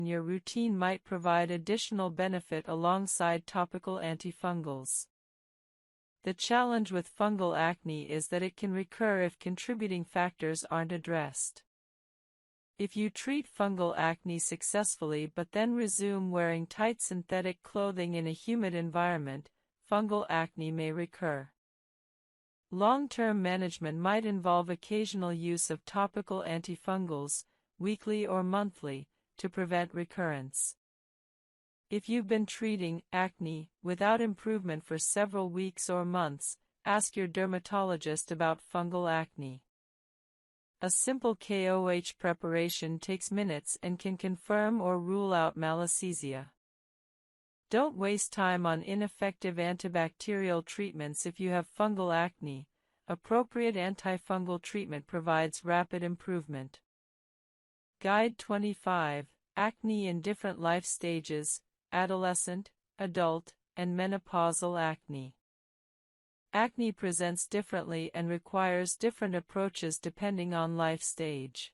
your routine might provide additional benefit alongside topical antifungals. The challenge with fungal acne is that it can recur if contributing factors aren't addressed. If you treat fungal acne successfully but then resume wearing tight synthetic clothing in a humid environment, fungal acne may recur. Long-term management might involve occasional use of topical antifungals, weekly or monthly, to prevent recurrence. If you've been treating acne without improvement for several weeks or months, ask your dermatologist about fungal acne. A simple KOH preparation takes minutes and can confirm or rule out malassezia. Don't waste time on ineffective antibacterial treatments if you have fungal acne. Appropriate antifungal treatment provides rapid improvement. Guide 25. Acne in different life stages: adolescent, adult, and menopausal acne. Acne presents differently and requires different approaches depending on life stage.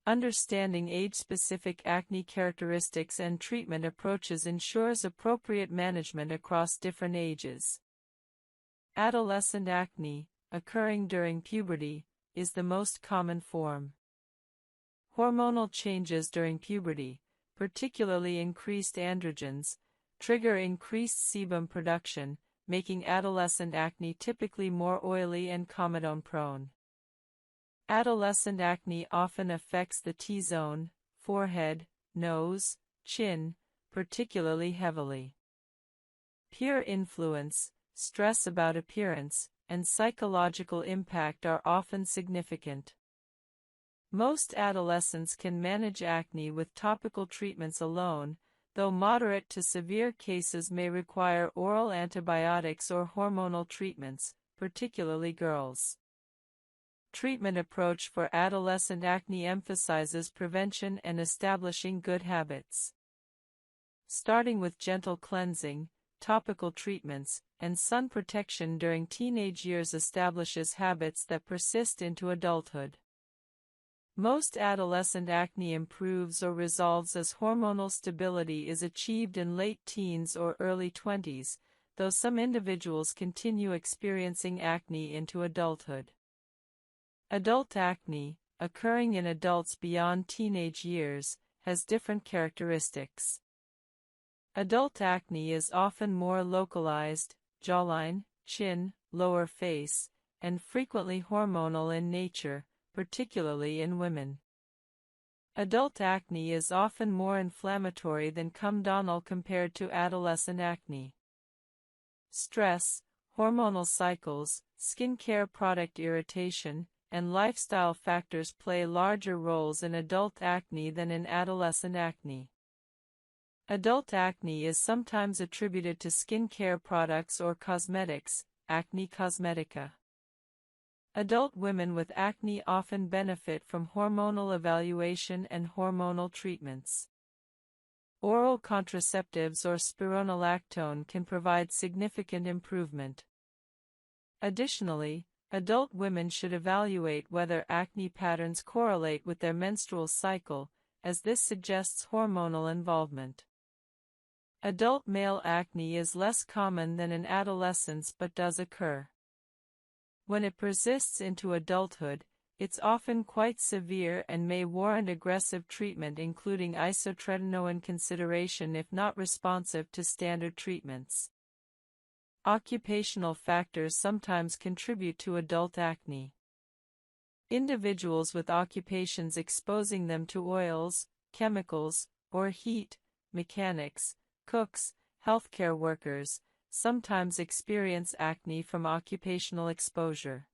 Understanding age-specific acne characteristics and treatment approaches ensures appropriate management across different ages. Adolescent acne, occurring during puberty, is the most common form. Hormonal changes during puberty, particularly increased androgens, trigger increased sebum production, making adolescent acne typically more oily and comedone-prone. Adolescent acne often affects the T-zone, forehead, nose, chin, particularly heavily. Peer influence, stress about appearance, and psychological impact are often significant. Most adolescents can manage acne with topical treatments alone, though moderate to severe cases may require oral antibiotics or hormonal treatments, particularly girls. Treatment approach for adolescent acne emphasizes prevention and establishing good habits. Starting with gentle cleansing, topical treatments, and sun protection during teenage years establishes habits that persist into adulthood. Most adolescent acne improves or resolves as hormonal stability is achieved in late teens or early 20s, though some individuals continue experiencing acne into adulthood. Adult acne, occurring in adults beyond teenage years, has different characteristics. Adult acne is often more localized, jawline, chin, lower face, and frequently hormonal in nature, particularly in women. Adult acne is often more inflammatory than comedonal compared to adolescent acne. Stress, hormonal cycles, skincare product irritation, and lifestyle factors play larger roles in adult acne than in adolescent acne. Adult acne is sometimes attributed to skincare products or cosmetics, acne cosmetica. Adult women with acne often benefit from hormonal evaluation and hormonal treatments. Oral contraceptives or spironolactone can provide significant improvement. Additionally, adult women should evaluate whether acne patterns correlate with their menstrual cycle, as this suggests hormonal involvement. Adult male acne is less common than in adolescence but does occur. When it persists into adulthood, it's often quite severe and may warrant aggressive treatment including isotretinoin consideration if not responsive to standard treatments. Occupational factors sometimes contribute to adult acne. Individuals with occupations exposing them to oils, chemicals, or heat, mechanics, cooks, healthcare workers, sometimes experience acne from occupational exposure.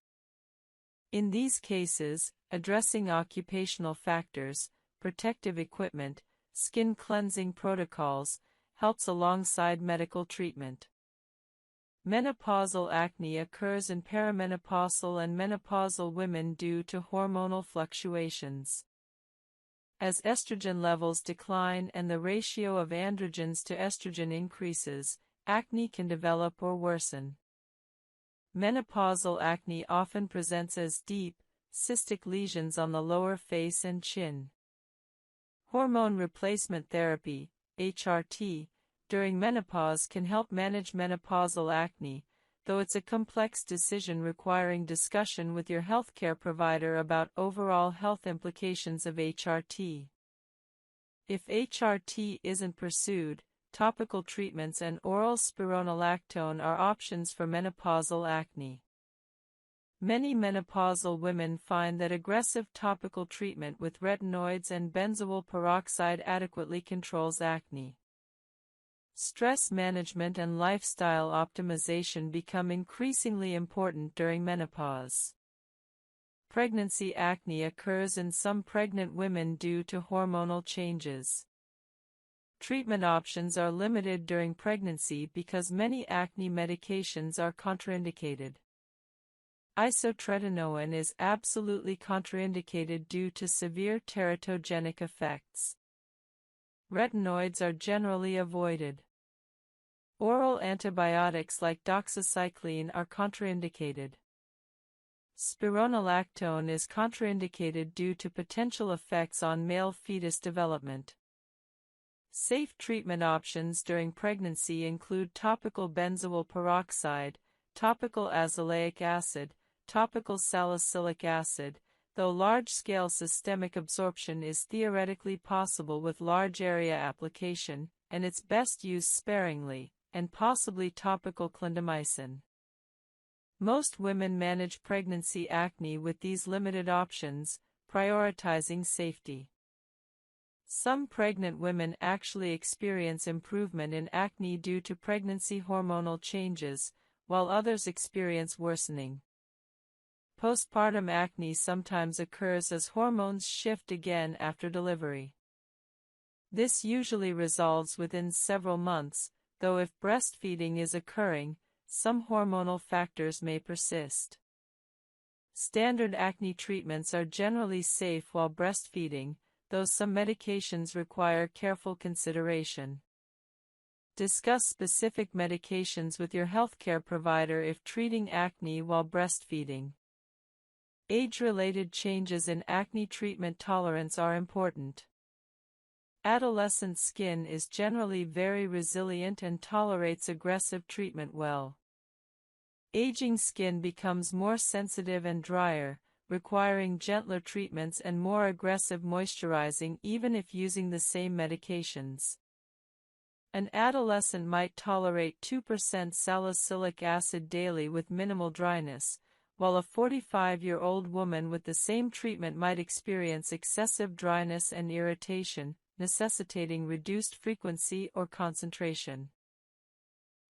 In these cases, addressing occupational factors, protective equipment, skin cleansing protocols, helps alongside medical treatment. Menopausal acne occurs in perimenopausal and menopausal women due to hormonal fluctuations. As estrogen levels decline and the ratio of androgens to estrogen increases, acne can develop or worsen. Menopausal acne often presents as deep, cystic lesions on the lower face and chin. Hormone replacement therapy, HRT, during menopause can help manage menopausal acne, though it's a complex decision requiring discussion with your healthcare provider about overall health implications of HRT. If HRT isn't pursued, topical treatments and oral spironolactone are options for menopausal acne. Many menopausal women find that aggressive topical treatment with retinoids and benzoyl peroxide adequately controls acne. Stress management and lifestyle optimization become increasingly important during menopause. Pregnancy acne occurs in some pregnant women due to hormonal changes. Treatment options are limited during pregnancy because many acne medications are contraindicated. Isotretinoin is absolutely contraindicated due to severe teratogenic effects. Retinoids are generally avoided. Oral antibiotics like doxycycline are contraindicated. Spironolactone is contraindicated due to potential effects on male fetus development. Safe treatment options during pregnancy include topical benzoyl peroxide, topical azelaic acid, topical salicylic acid, though large-scale systemic absorption is theoretically possible with large-area application, and it's best used sparingly, and possibly topical clindamycin. Most women manage pregnancy acne with these limited options, prioritizing safety. Some pregnant women actually experience improvement in acne due to pregnancy hormonal changes, while others experience worsening. Postpartum acne sometimes occurs as hormones shift again after delivery. This usually resolves within several months, though if breastfeeding is occurring, some hormonal factors may persist. Standard acne treatments are generally safe while breastfeeding, though some medications require careful consideration. Discuss specific medications with your healthcare provider if treating acne while breastfeeding. Age-related changes in acne treatment tolerance are important. Adolescent skin is generally very resilient and tolerates aggressive treatment well. Aging skin becomes more sensitive and drier, requiring gentler treatments and more aggressive moisturizing even if using the same medications. An adolescent might tolerate 2% salicylic acid daily with minimal dryness, while a 45-year-old woman with the same treatment might experience excessive dryness and irritation, necessitating reduced frequency or concentration.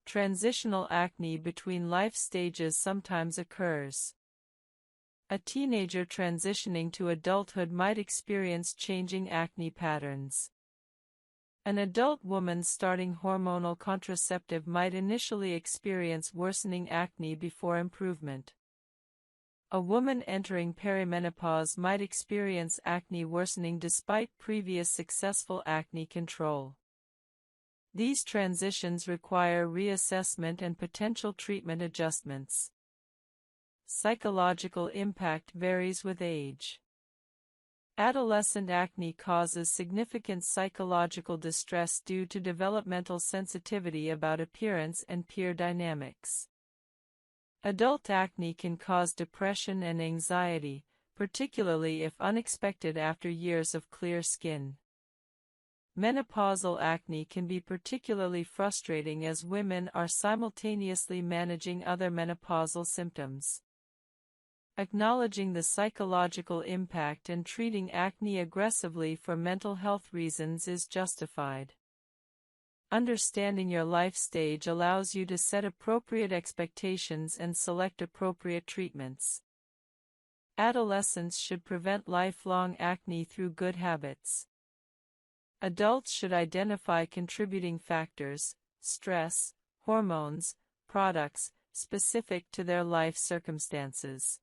Transitional acne between life stages sometimes occurs. A teenager transitioning to adulthood might experience changing acne patterns. An adult woman starting hormonal contraceptive might initially experience worsening acne before improvement. A woman entering perimenopause might experience acne worsening despite previous successful acne control. These transitions require reassessment and potential treatment adjustments. Psychological impact varies with age. Adolescent acne causes significant psychological distress due to developmental sensitivity about appearance and peer dynamics. Adult acne can cause depression and anxiety, particularly if unexpected after years of clear skin. Menopausal acne can be particularly frustrating as women are simultaneously managing other menopausal symptoms. Acknowledging the psychological impact and treating acne aggressively for mental health reasons is justified. Understanding your life stage allows you to set appropriate expectations and select appropriate treatments. Adolescents should prevent lifelong acne through good habits. Adults should identify contributing factors, stress, hormones, products, specific to their life circumstances.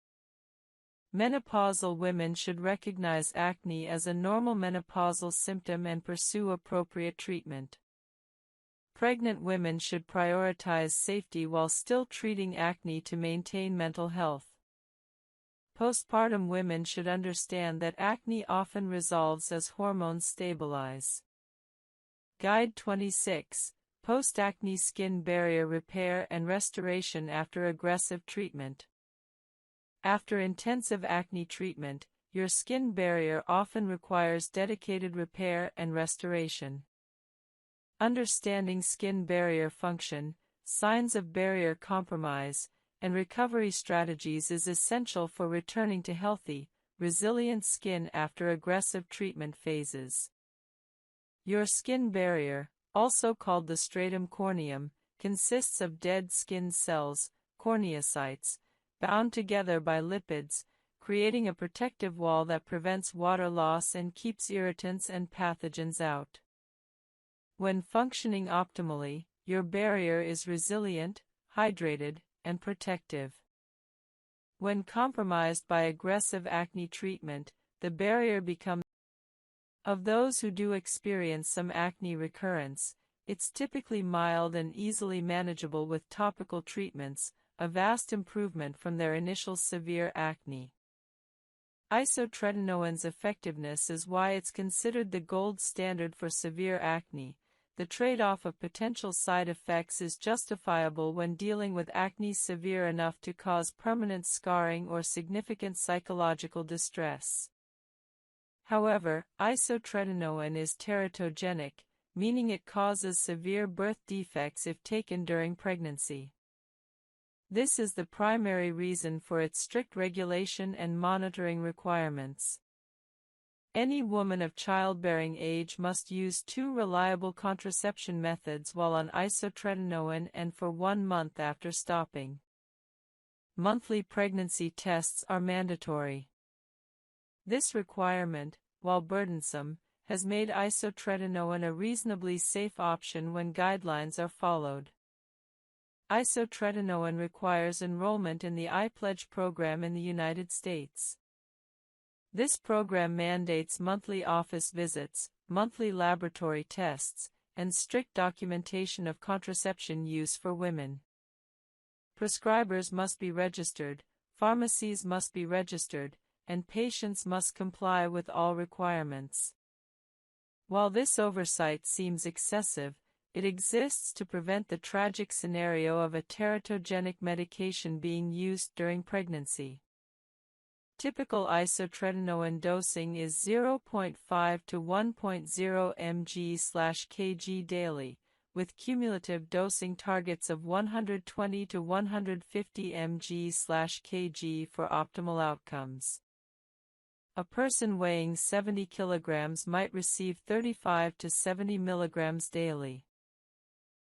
Menopausal women should recognize acne as a normal menopausal symptom and pursue appropriate treatment. Pregnant women should prioritize safety while still treating acne to maintain mental health. Postpartum women should understand that acne often resolves as hormones stabilize. Guide 26. Post-acne skin barrier repair and restoration after aggressive treatment. After intensive acne treatment, your skin barrier often requires dedicated repair and restoration. Understanding skin barrier function, signs of barrier compromise, and recovery strategies is essential for returning to healthy, resilient skin after aggressive treatment phases. Your skin barrier, also called the stratum corneum, consists of dead skin cells, corneocytes, bound together by lipids, creating a protective wall that prevents water loss and keeps irritants and pathogens out. When functioning optimally, your barrier is resilient, hydrated, and protective. When compromised by aggressive acne treatment, the barrier becomes. Of those who do experience some acne recurrence, it's typically mild and easily manageable with topical treatments, a vast improvement from their initial severe acne. Isotretinoin's effectiveness is why it's considered the gold standard for severe acne. The trade-off of potential side effects is justifiable when dealing with acne severe enough to cause permanent scarring or significant psychological distress. However, isotretinoin is teratogenic, meaning it causes severe birth defects if taken during pregnancy. This is the primary reason for its strict regulation and monitoring requirements. Any woman of childbearing age must use 2 reliable contraception methods while on isotretinoin and for 1 month after stopping. Monthly pregnancy tests are mandatory. This requirement, while burdensome, has made isotretinoin a reasonably safe option when guidelines are followed. Isotretinoin requires enrollment in the iPledge program in the United States. This program mandates monthly office visits, monthly laboratory tests, and strict documentation of contraception use for women. Prescribers must be registered, pharmacies must be registered, and patients must comply with all requirements. While this oversight seems excessive, it exists to prevent the tragic scenario of a teratogenic medication being used during pregnancy. Typical isotretinoin dosing is 0.5 to 1.0 mg/kg daily, with cumulative dosing targets of 120 to 150 mg/kg for optimal outcomes. A person weighing 70 kilograms might receive 35 to 70 milligrams daily.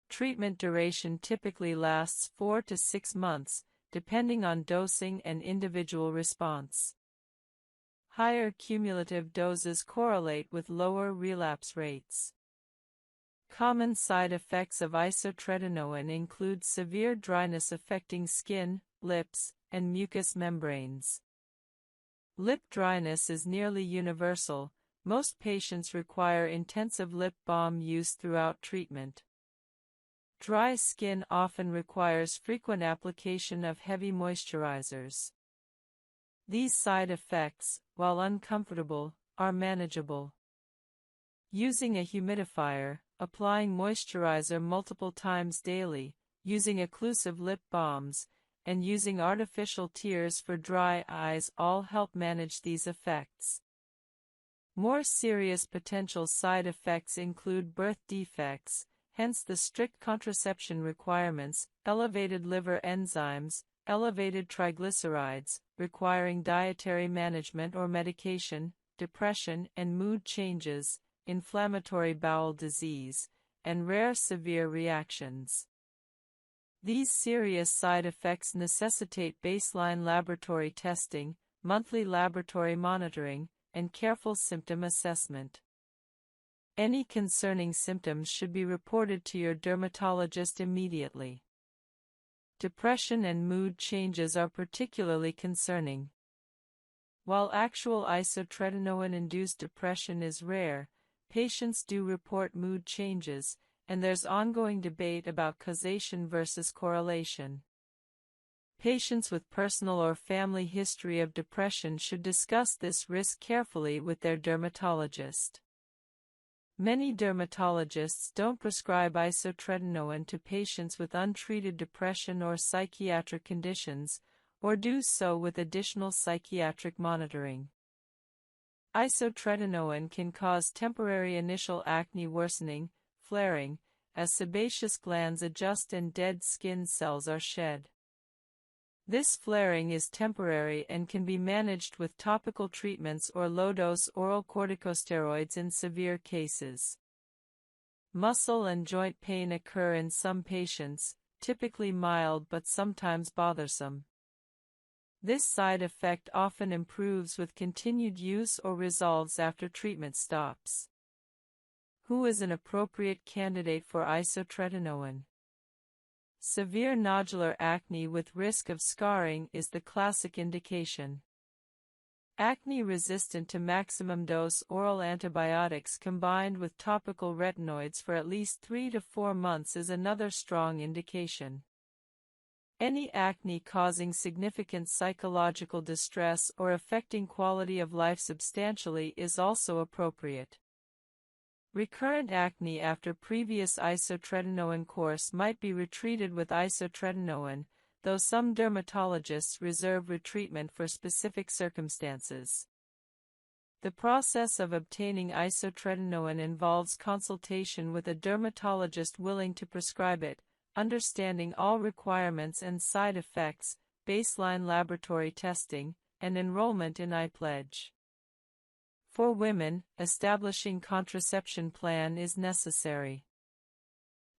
Treatment duration typically lasts 4 to 6 months, depending on dosing and individual response. Higher cumulative doses correlate with lower relapse rates. Common side effects of isotretinoin include severe dryness affecting skin, lips, and mucous membranes. Lip dryness is nearly universal. Most patients require intensive lip balm use throughout treatment. Dry skin often requires frequent application of heavy moisturizers. These side effects, while uncomfortable, are manageable. Using a humidifier, applying moisturizer multiple times daily, using occlusive lip balms, and using artificial tears for dry eyes all help manage these effects. More serious potential side effects include birth defects, hence the strict contraception requirements, elevated liver enzymes, elevated triglycerides, requiring dietary management or medication, depression and mood changes, inflammatory bowel disease, and rare severe reactions. These serious side effects necessitate baseline laboratory testing, monthly laboratory monitoring, and careful symptom assessment. Any concerning symptoms should be reported to your dermatologist immediately. Depression and mood changes are particularly concerning. While actual isotretinoin-induced depression is rare, patients do report mood changes, and there's ongoing debate about causation versus correlation. Patients with personal or family history of depression should discuss this risk carefully with their dermatologist. Many dermatologists don't prescribe isotretinoin to patients with untreated depression or psychiatric conditions, or do so with additional psychiatric monitoring. Isotretinoin can cause temporary initial acne worsening, flaring, as sebaceous glands adjust and dead skin cells are shed. This flaring is temporary and can be managed with topical treatments or low-dose oral corticosteroids in severe cases. Muscle and joint pain occur in some patients, typically mild but sometimes bothersome. This side effect often improves with continued use or resolves after treatment stops. Who is an appropriate candidate for isotretinoin? Severe nodular acne with risk of scarring is the classic indication. Acne resistant to maximum-dose oral antibiotics combined with topical retinoids for at least 3 to 4 months is another strong indication. Any acne causing significant psychological distress or affecting quality of life substantially is also appropriate. Recurrent acne after previous isotretinoin course might be retreated with isotretinoin, though some dermatologists reserve retreatment for specific circumstances. The process of obtaining isotretinoin involves consultation with a dermatologist willing to prescribe it, understanding all requirements and side effects, baseline laboratory testing, and enrollment in iPledge. For women, establishing contraception plan is necessary.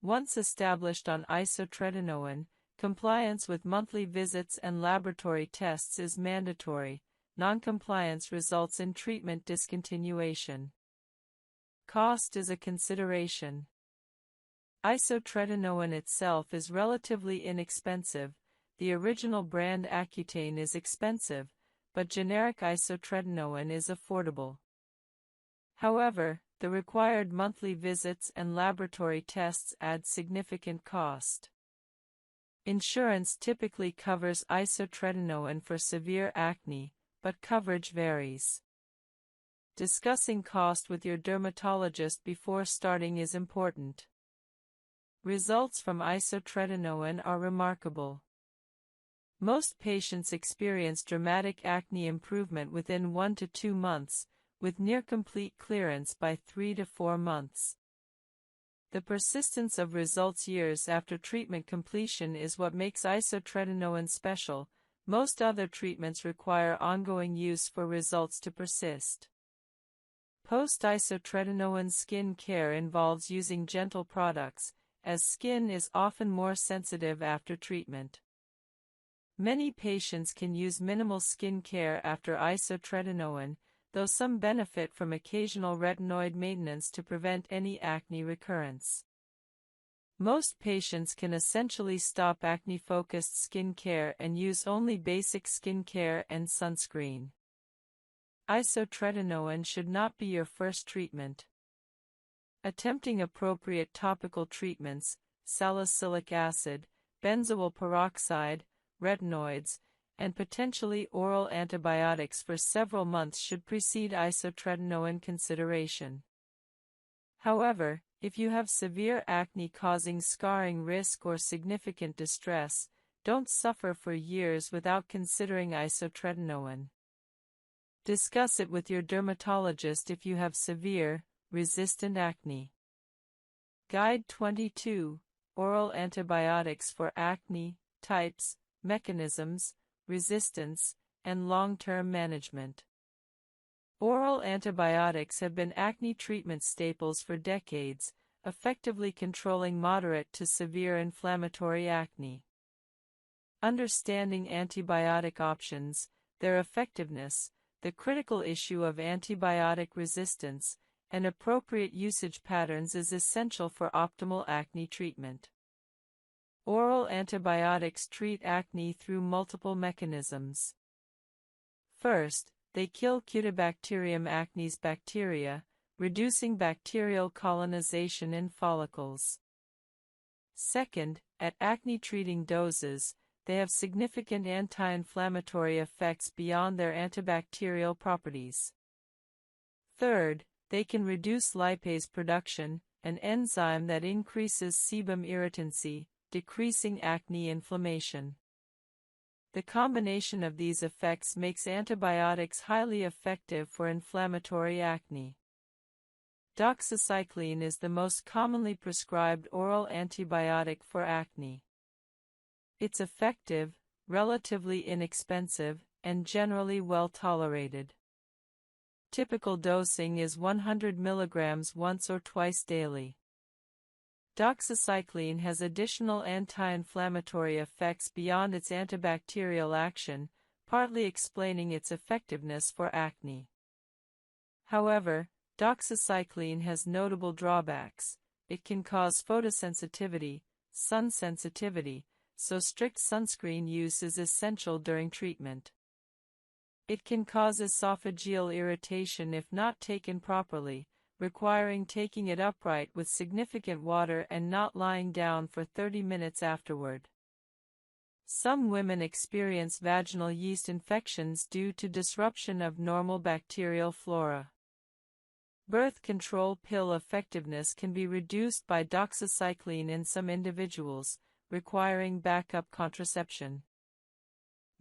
Once established on isotretinoin, compliance with monthly visits and laboratory tests is mandatory. Noncompliance results in treatment discontinuation. Cost is a consideration. Isotretinoin itself is relatively inexpensive. The original brand Accutane is expensive, but generic isotretinoin is affordable. However, the required monthly visits and laboratory tests add significant cost. Insurance typically covers isotretinoin for severe acne, but coverage varies. Discussing cost with your dermatologist before starting is important. Results from isotretinoin are remarkable. Most patients experience dramatic acne improvement within 1 to 2 months, with near-complete clearance by 3 to 4 months. The persistence of results years after treatment completion is what makes isotretinoin special. Most other treatments require ongoing use for results to persist. Post-isotretinoin skin care involves using gentle products, as skin is often more sensitive after treatment. Many patients can use minimal skin care after isotretinoin, though some benefit from occasional retinoid maintenance to prevent any acne recurrence. Most patients can essentially stop acne-focused skin care and use only basic skin care and sunscreen. Isotretinoin should not be your first treatment. Attempting appropriate topical treatments, salicylic acid, benzoyl peroxide, retinoids, and potentially oral antibiotics for several months should precede isotretinoin consideration. However, if you have severe acne causing scarring risk or significant distress, don't suffer for years without considering isotretinoin. Discuss it with your dermatologist if you have severe, resistant acne. Guide 22, Oral Antibiotics for Acne, Types, Mechanisms, Resistance, and Long-Term Management. Oral antibiotics have been acne treatment staples for decades, effectively controlling moderate to severe inflammatory acne. Understanding antibiotic options, their effectiveness, the critical issue of antibiotic resistance, and appropriate usage patterns is essential for optimal acne treatment. Oral antibiotics treat acne through multiple mechanisms. First, they kill Cutibacterium acnes bacteria, reducing bacterial colonization in follicles. Second, at acne-treating doses, they have significant anti-inflammatory effects beyond their antibacterial properties. Third, they can reduce lipase production, an enzyme that increases sebum irritancy, decreasing acne inflammation. The combination of these effects makes antibiotics highly effective for inflammatory acne. Doxycycline is the most commonly prescribed oral antibiotic for acne. It's effective, relatively inexpensive, and generally well tolerated. Typical dosing is 100 mg once or twice daily. Doxycycline has additional anti-inflammatory effects beyond its antibacterial action, partly explaining its effectiveness for acne. However, doxycycline has notable drawbacks. It can cause photosensitivity, sun sensitivity, so strict sunscreen use is essential during treatment. It can cause esophageal irritation if not taken properly, requiring taking it upright with significant water and not lying down for 30 minutes afterward. Some women experience vaginal yeast infections due to disruption of normal bacterial flora. Birth control pill effectiveness can be reduced by doxycycline in some individuals, requiring backup contraception.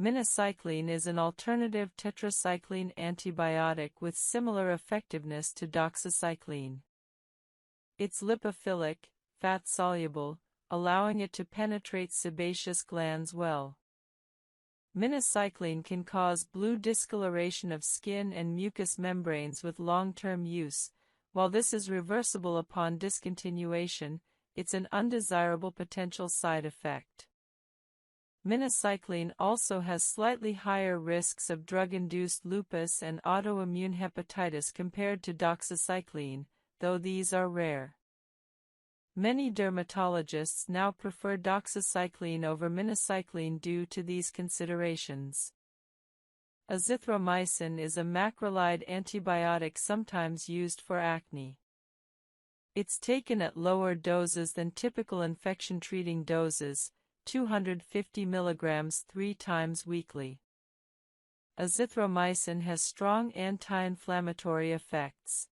Minocycline is an alternative tetracycline antibiotic with similar effectiveness to doxycycline. It's lipophilic, fat-soluble, allowing it to penetrate sebaceous glands well. Minocycline can cause blue discoloration of skin and mucous membranes with long-term use. While this is reversible upon discontinuation, it's an undesirable potential side effect. Minocycline also has slightly higher risks of drug-induced lupus and autoimmune hepatitis compared to doxycycline, though these are rare. Many dermatologists now prefer doxycycline over minocycline due to these considerations. Azithromycin is a macrolide antibiotic sometimes used for acne. It's taken at lower doses than typical infection-treating doses, 250 mg 3 times weekly. Azithromycin has strong anti-inflammatory effects.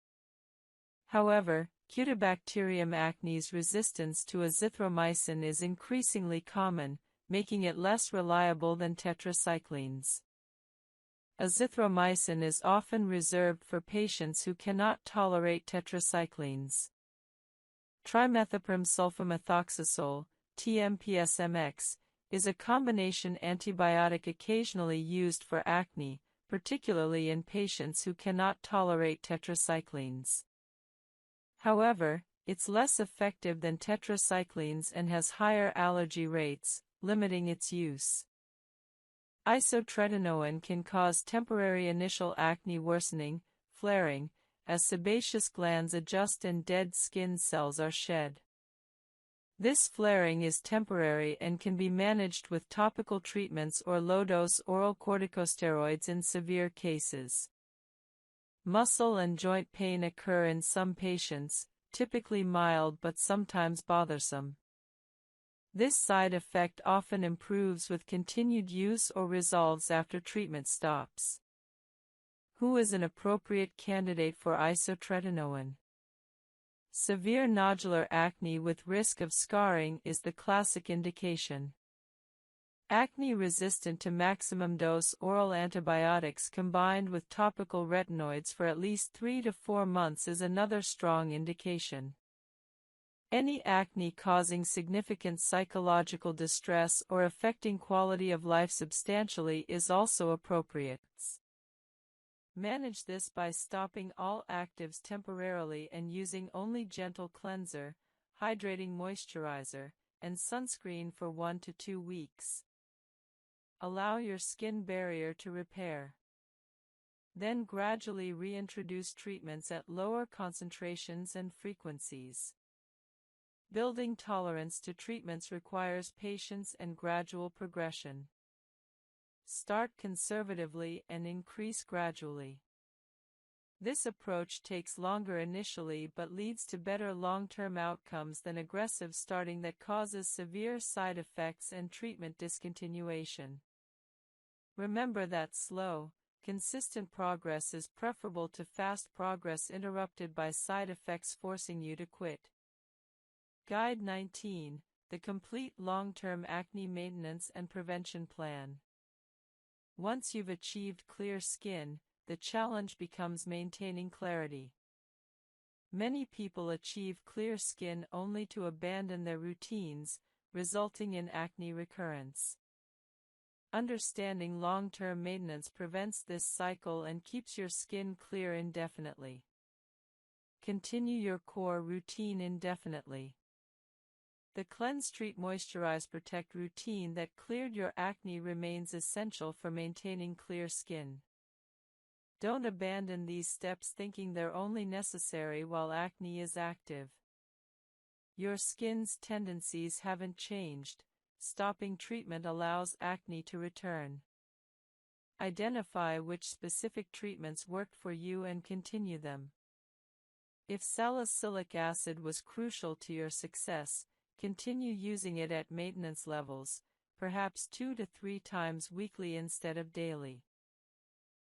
However, Cutibacterium acnes resistance to azithromycin is increasingly common, making it less reliable than tetracyclines. Azithromycin is often reserved for patients who cannot tolerate tetracyclines. Trimethoprim sulfamethoxazole, TMPSMX, is a combination antibiotic occasionally used for acne, particularly in patients who cannot tolerate tetracyclines. However, it's less effective than tetracyclines and has higher allergy rates, limiting its use. Isotretinoin can cause temporary initial acne worsening, flaring, as sebaceous glands adjust and dead skin cells are shed. This flaring is temporary and can be managed with topical treatments or low-dose oral corticosteroids in severe cases. Muscle and joint pain occur in some patients, typically mild but sometimes bothersome. This side effect often improves with continued use or resolves after treatment stops. Who is an appropriate candidate for isotretinoin? Severe nodular acne with risk of scarring is the classic indication. Acne resistant to maximum dose oral antibiotics combined with topical retinoids for at least 3 to 4 months is another strong indication. Any acne causing significant psychological distress or affecting quality of life substantially is also appropriate. Manage this by stopping all actives temporarily and using only gentle cleanser, hydrating moisturizer, and sunscreen for 1 to 2 weeks. Allow your skin barrier to repair. Then gradually reintroduce treatments at lower concentrations and frequencies. Building tolerance to treatments requires patience and gradual progression. Start conservatively and increase gradually. This approach takes longer initially but leads to better long-term outcomes than aggressive starting that causes severe side effects and treatment discontinuation. Remember that slow, consistent progress is preferable to fast progress interrupted by side effects forcing you to quit. Guide 19: The Complete Long-Term Acne Maintenance and Prevention Plan. Once you've achieved clear skin, the challenge becomes maintaining clarity. Many people achieve clear skin only to abandon their routines, resulting in acne recurrence. Understanding long-term maintenance prevents this cycle and keeps your skin clear indefinitely. Continue your core routine indefinitely. The Cleanse, Treat, Moisturize, Protect routine that cleared your acne remains essential for maintaining clear skin. Don't abandon these steps thinking they're only necessary while acne is active. Your skin's tendencies haven't changed. Stopping treatment allows acne to return. Identify which specific treatments worked for you and continue them. If salicylic acid was crucial to your success, continue using it at maintenance levels, perhaps 2 to 3 times weekly instead of daily.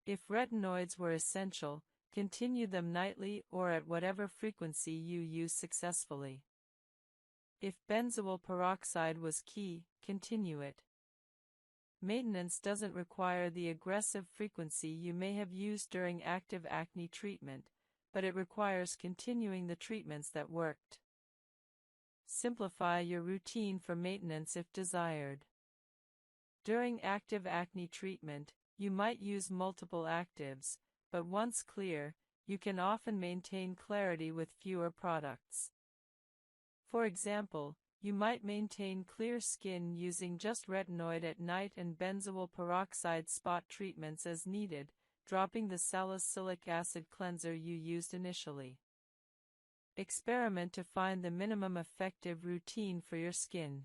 If retinoids were essential, continue them nightly or at whatever frequency you use successfully. If benzoyl peroxide was key, continue it. Maintenance doesn't require the aggressive frequency you may have used during active acne treatment, but it requires continuing the treatments that worked. Simplify your routine for maintenance if desired. During active acne treatment, you might use multiple actives, but once clear, you can often maintain clarity with fewer products. For example, you might maintain clear skin using just retinoid at night and benzoyl peroxide spot treatments as needed, dropping the salicylic acid cleanser you used initially. Experiment to find the minimum effective routine for your skin.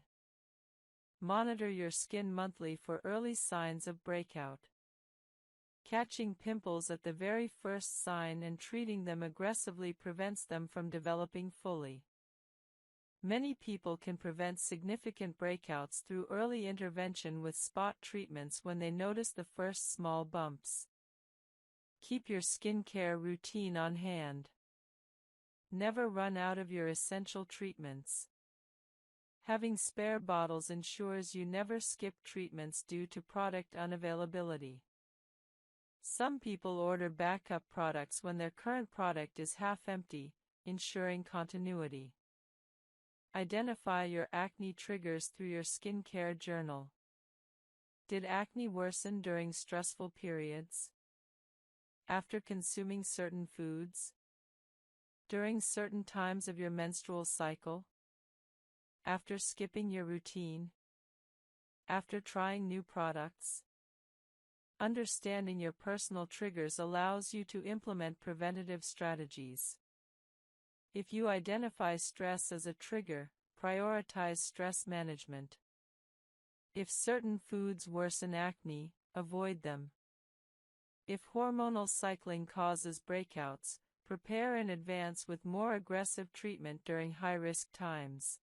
Monitor your skin monthly for early signs of breakout. Catching pimples at the very first sign and treating them aggressively prevents them from developing fully. Many people can prevent significant breakouts through early intervention with spot treatments when they notice the first small bumps. Keep your skincare routine on hand. Never run out of your essential treatments. Having spare bottles ensures you never skip treatments due to product unavailability. Some people order backup products when their current product is half empty, ensuring continuity. Identify your acne triggers through your skincare journal. Did acne worsen during stressful periods? After consuming certain foods? During certain times of your menstrual cycle? After skipping your routine? After trying new products? Understanding your personal triggers allows you to implement preventative strategies. If you identify stress as a trigger, prioritize stress management. If certain foods worsen acne, avoid them. If hormonal cycling causes breakouts, prepare in advance with more aggressive treatment during high-risk times.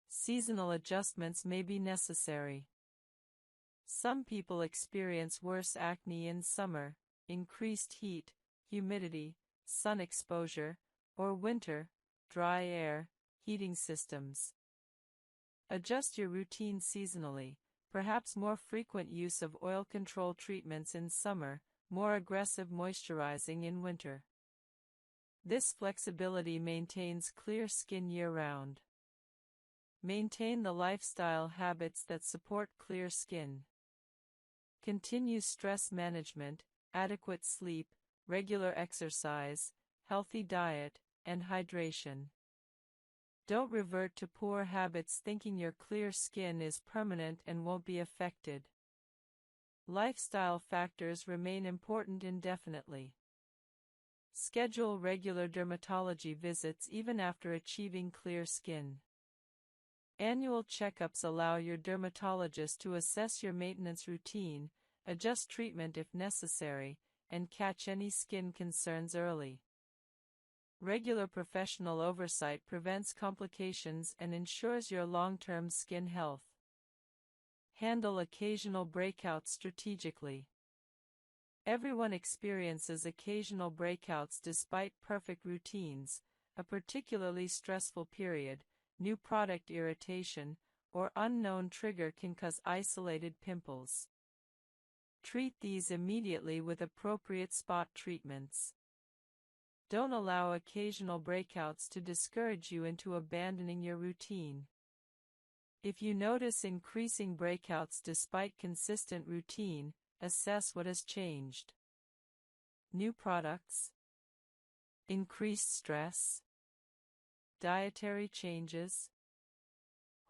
Seasonal adjustments may be necessary. Some people experience worse acne in summer, increased heat, humidity, sun exposure, or winter, dry air, heating systems. Adjust your routine seasonally, perhaps more frequent use of oil control treatments in summer, more aggressive moisturizing in winter. This flexibility maintains clear skin year-round. Maintain the lifestyle habits that support clear skin. Continue stress management, adequate sleep, regular exercise, healthy diet, and hydration. Don't revert to poor habits thinking your clear skin is permanent and won't be affected. Lifestyle factors remain important indefinitely. Schedule regular dermatology visits even after achieving clear skin. Annual checkups allow your dermatologist to assess your maintenance routine, adjust treatment if necessary, and catch any skin concerns early. Regular professional oversight prevents complications and ensures your long-term skin health. Handle occasional breakouts strategically. Everyone experiences occasional breakouts despite perfect routines. A particularly stressful period, new product irritation, or unknown trigger can cause isolated pimples. Treat these immediately with appropriate spot treatments. Don't allow occasional breakouts to discourage you into abandoning your routine. If you notice increasing breakouts despite consistent routine, assess what has changed. New products, increased stress, dietary changes,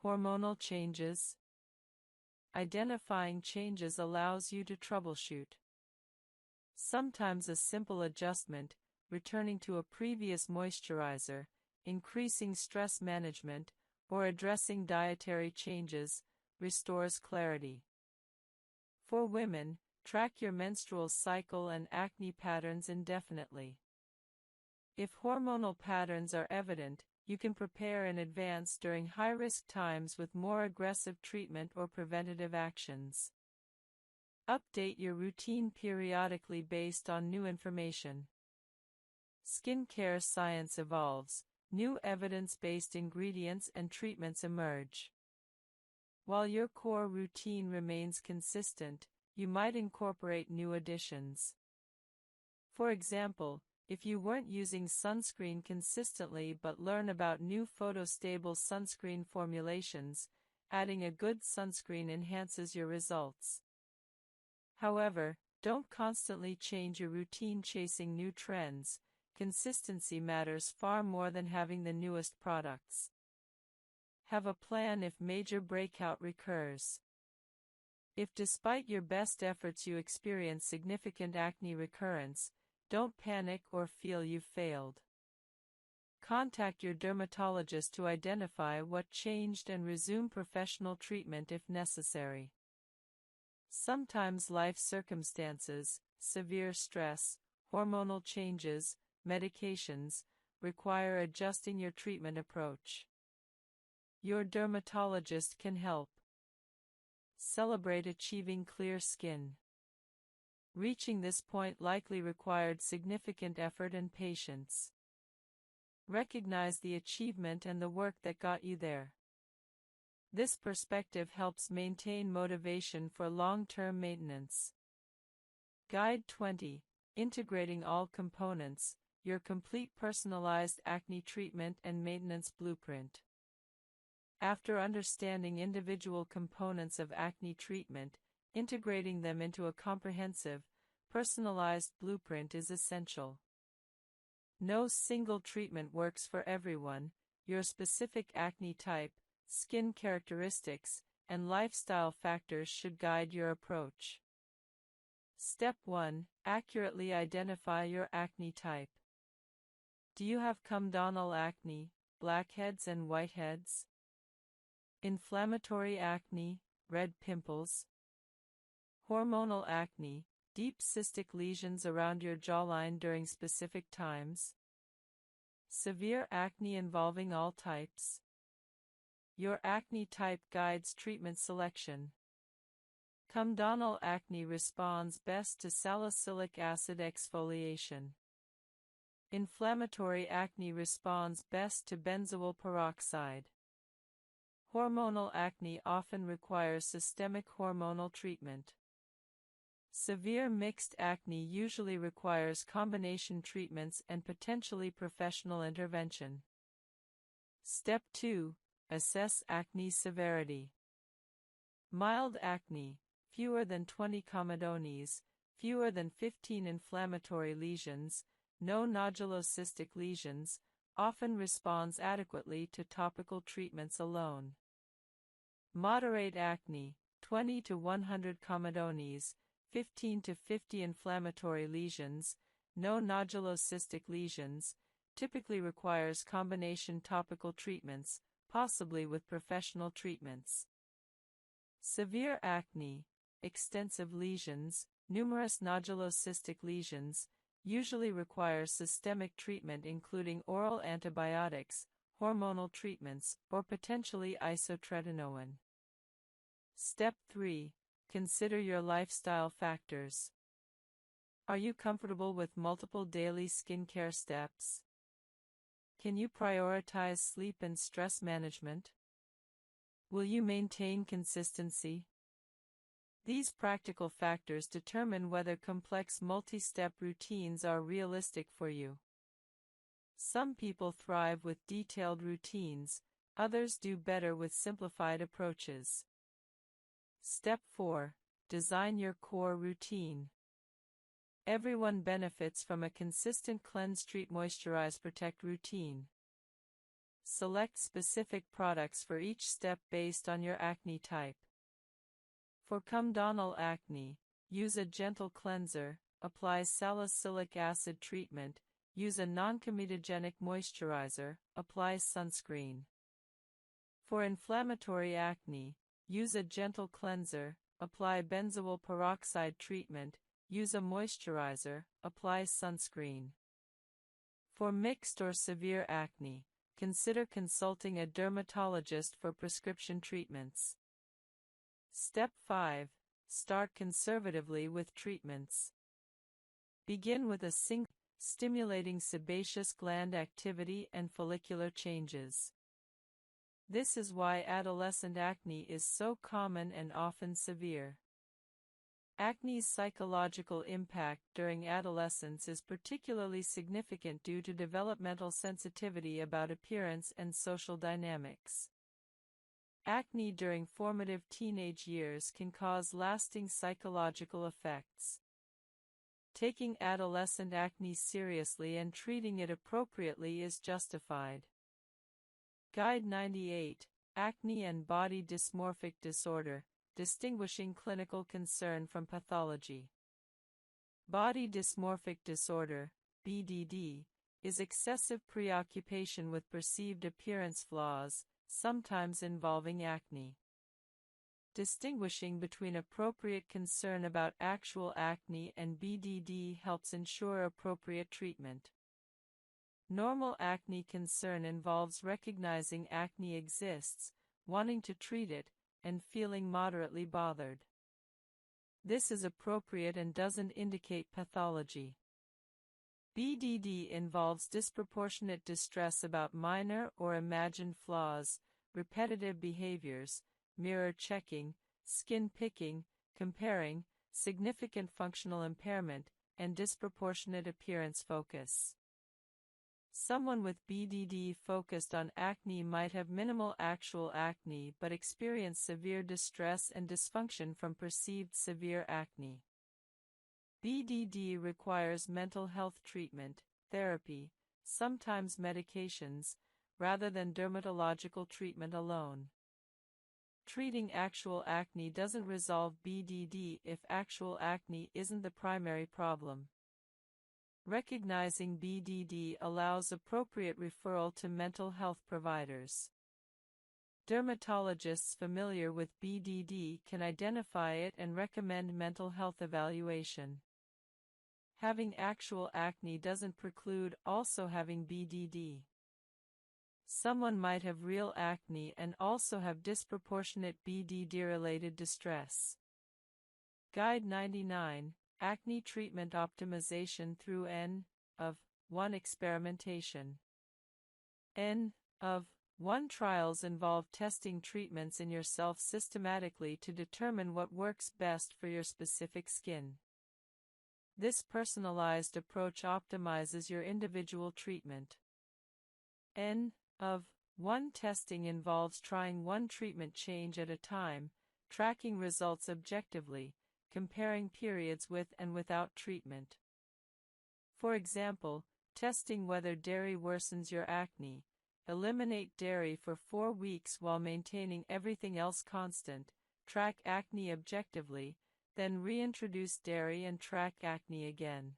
hormonal changes. Identifying changes allows you to troubleshoot. Sometimes a simple adjustment, returning to a previous moisturizer, increasing stress management, or addressing dietary changes, restores clarity. For women, track your menstrual cycle and acne patterns indefinitely. If hormonal patterns are evident, you can prepare in advance during high-risk times with more aggressive treatment or preventative actions. Update your routine periodically based on new information. Skincare science evolves, new evidence-based ingredients and treatments emerge. While your core routine remains consistent, you might incorporate new additions. For example, if you weren't using sunscreen consistently but learn about new photostable sunscreen formulations, adding a good sunscreen enhances your results. However, don't constantly change your routine chasing new trends. Consistency matters far more than having the newest products. Have a plan if major breakout recurs. If despite your best efforts you experience significant acne recurrence, don't panic or feel you've failed. Contact your dermatologist to identify what changed and resume professional treatment if necessary. Sometimes life circumstances, severe stress, hormonal changes, medications, require adjusting your treatment approach. Your dermatologist can help. Celebrate achieving clear skin. Reaching this point likely required significant effort and patience. Recognize the achievement and the work that got you there. This perspective helps maintain motivation for long-term maintenance. Guide 20. Integrating all components, your complete personalized acne treatment and maintenance blueprint. After understanding individual components of acne treatment, integrating them into a comprehensive, personalized blueprint is essential. No single treatment works for everyone. Your specific acne type, skin characteristics, and lifestyle factors should guide your approach. Step 1. Accurately identify your acne type. Do you have comedonal acne, blackheads and whiteheads? Inflammatory acne, red pimples? Hormonal acne, deep cystic lesions around your jawline during specific times? Severe acne involving all types? Your acne type guides treatment selection. Comedonal acne responds best to salicylic acid exfoliation. Inflammatory acne responds best to benzoyl peroxide. Hormonal acne often requires systemic hormonal treatment. Severe mixed acne usually requires combination treatments and potentially professional intervention. Step 2. Assess acne severity. Mild acne, fewer than 20 comedones, fewer than 15 inflammatory lesions, no nodulocystic lesions, often responds adequately to topical treatments alone. Moderate acne, 20 to 100 comedones, 15 to 50 inflammatory lesions, no nodulocystic lesions, typically requires combination topical treatments, possibly with professional treatments. Severe acne, extensive lesions, Numerous nodulocystic lesions usually require systemic treatment including oral antibiotics, hormonal treatments, or potentially isotretinoin. Step 3. Consider your lifestyle factors. Are you comfortable with multiple daily skincare steps? Can you prioritize sleep and stress management? Will you maintain consistency? These practical factors determine whether complex multi-step routines are realistic for you. Some people thrive with detailed routines, others do better with simplified approaches. Step 4. Design your core routine. Everyone benefits from a consistent cleanse, treat, moisturize, protect routine. Select specific products for each step based on your acne type. For comedonal acne, use a gentle cleanser, apply salicylic acid treatment, use a non-comedogenic moisturizer, apply sunscreen. For inflammatory acne, use a gentle cleanser, apply benzoyl peroxide treatment, use a moisturizer, apply sunscreen. For mixed or severe acne, consider consulting a dermatologist for prescription treatments. Step 5. Start conservatively with treatments. Begin with a single, stimulating sebaceous gland activity and follicular changes. This is why adolescent acne is so common and often severe. Acne's psychological impact during adolescence is particularly significant due to developmental sensitivity about appearance and social dynamics. Acne during formative teenage years can cause lasting psychological effects. Taking adolescent acne seriously and treating it appropriately is justified. Guide 98, Acne and Body Dysmorphic Disorder, Distinguishing Clinical Concern from Pathology. Body dysmorphic disorder, BDD, is excessive preoccupation with perceived appearance flaws, sometimes involving acne. Distinguishing between appropriate concern about actual acne and BDD helps ensure appropriate treatment. Normal acne concern involves recognizing acne exists, wanting to treat it, and feeling moderately bothered. This is appropriate and doesn't indicate pathology. BDD involves disproportionate distress about minor or imagined flaws, repetitive behaviors, mirror checking, skin picking, comparing, significant functional impairment, and disproportionate appearance focus. Someone with BDD focused on acne might have minimal actual acne but experience severe distress and dysfunction from perceived severe acne. BDD requires mental health treatment, therapy, sometimes medications, rather than dermatological treatment alone. Treating actual acne doesn't resolve BDD if actual acne isn't the primary problem. Recognizing BDD allows appropriate referral to mental health providers. Dermatologists familiar with BDD can identify it and recommend mental health evaluation. Having actual acne doesn't preclude also having BDD. Someone might have real acne and also have disproportionate BDD-related distress. Guide 99, Acne Treatment Optimization through N-of-1 Experimentation. N-of-1 trials involve testing treatments in yourself systematically to determine what works best for your specific skin. This personalized approach optimizes your individual treatment. N-of-1 testing involves trying one treatment change at a time, tracking results objectively, comparing periods with and without treatment. For example, testing whether dairy worsens your acne. Eliminate dairy for 4 weeks while maintaining everything else constant, track acne objectively, then reintroduce dairy and track acne again.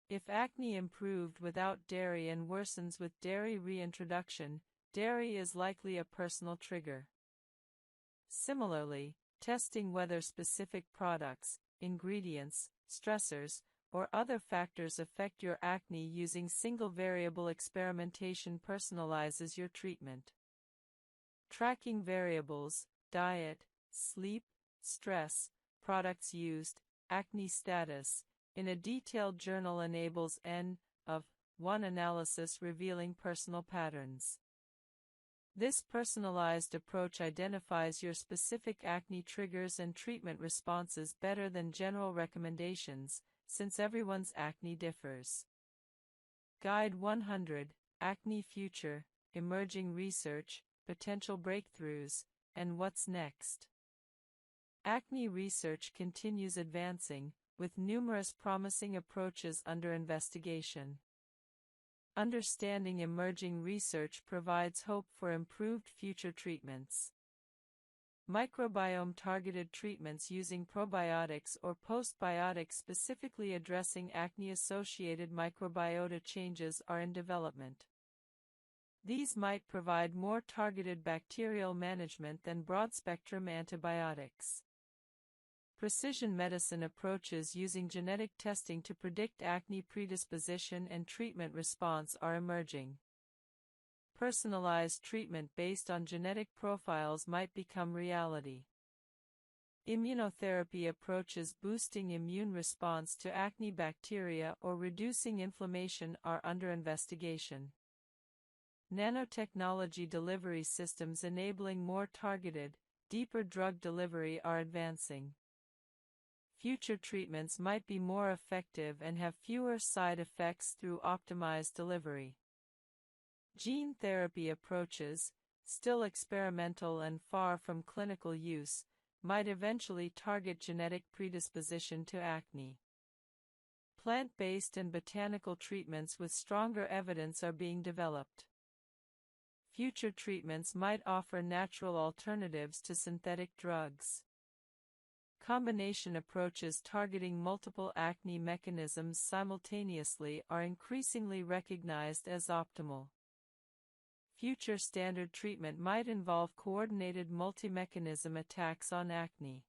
If acne improved without dairy and worsens with dairy reintroduction, dairy is likely a personal trigger. Similarly, testing whether specific products, ingredients, stressors, or other factors affect your acne. Using single-variable experimentation personalizes your treatment. Tracking variables, diet, sleep, stress, products used, acne status, in a detailed journal enables N-of-1 analysis revealing personal patterns. This personalized approach identifies your specific acne triggers and treatment responses better than general recommendations, since everyone's acne differs. Guide 100, Acne Future, Emerging Research, Potential Breakthroughs, and What's Next. Acne research continues advancing, with numerous promising approaches under investigation. Understanding emerging research provides hope for improved future treatments. Microbiome-targeted treatments using probiotics or postbiotics specifically addressing acne-associated microbiota changes are in development. These might provide more targeted bacterial management than broad-spectrum antibiotics. Precision medicine approaches using genetic testing to predict acne predisposition and treatment response are emerging. Personalized treatment based on genetic profiles might become reality. Immunotherapy approaches boosting immune response to acne bacteria or reducing inflammation are under investigation. Nanotechnology delivery systems enabling more targeted, deeper drug delivery are advancing. Future treatments might be more effective and have fewer side effects through optimized delivery. Gene therapy approaches, still experimental and far from clinical use, might eventually target genetic predisposition to acne. Plant-based and botanical treatments with stronger evidence are being developed. Future treatments might offer natural alternatives to synthetic drugs. Combination approaches targeting multiple acne mechanisms simultaneously are increasingly recognized as optimal. Future standard treatment might involve coordinated multi-mechanism attacks on acne.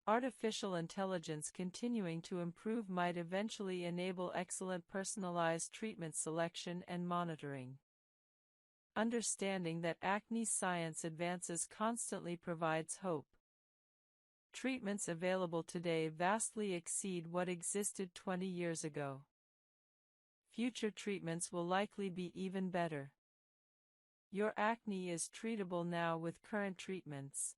Artificial intelligence continuing to improve might eventually enable excellent personalized treatment selection and monitoring. Understanding that acne science advances constantly provides hope. Treatments available today vastly exceed what existed 20 years ago. Future treatments will likely be even better. Your acne is treatable now with current treatments.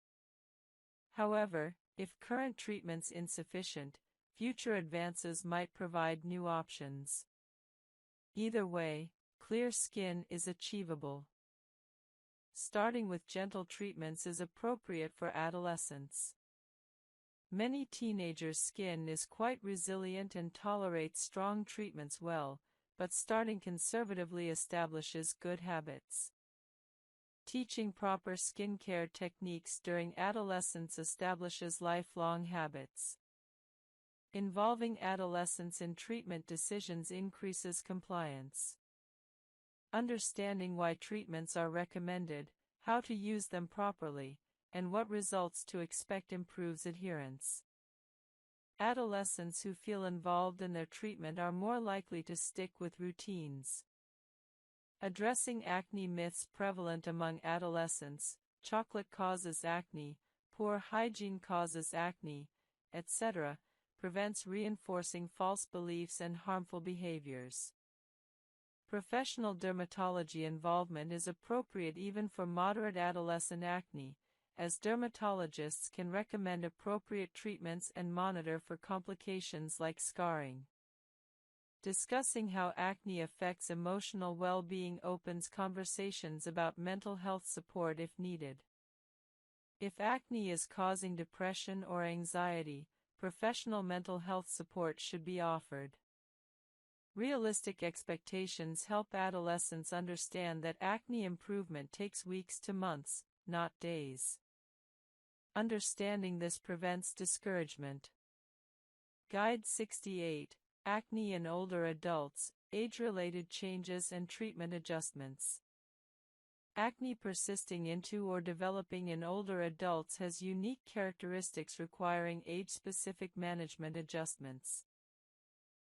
However, if current treatment's insufficient, future advances might provide new options. Either way, clear skin is achievable. Starting with gentle treatments is appropriate for adolescents. Many teenagers' skin is quite resilient and tolerates strong treatments well, but starting conservatively establishes good habits. Teaching proper skincare techniques during adolescence establishes lifelong habits. Involving adolescents in treatment decisions increases compliance. Understanding why treatments are recommended, how to use them properly, and what results to expect improves adherence. Adolescents who feel involved in their treatment are more likely to stick with routines. Addressing acne myths prevalent among adolescents: chocolate causes acne, poor hygiene causes acne, etc., prevents reinforcing false beliefs and harmful behaviors. Professional dermatology involvement is appropriate even for moderate adolescent acne, as dermatologists can recommend appropriate treatments and monitor for complications like scarring. Discussing how acne affects emotional well-being opens conversations about mental health support if needed. If acne is causing depression or anxiety, professional mental health support should be offered. Realistic expectations help adolescents understand that acne improvement takes weeks to months, not days. Understanding this prevents discouragement. Guide 68, Acne in Older Adults, Age-Related Changes and Treatment Adjustments. Acne persisting into or developing in older adults has unique characteristics requiring age-specific management adjustments.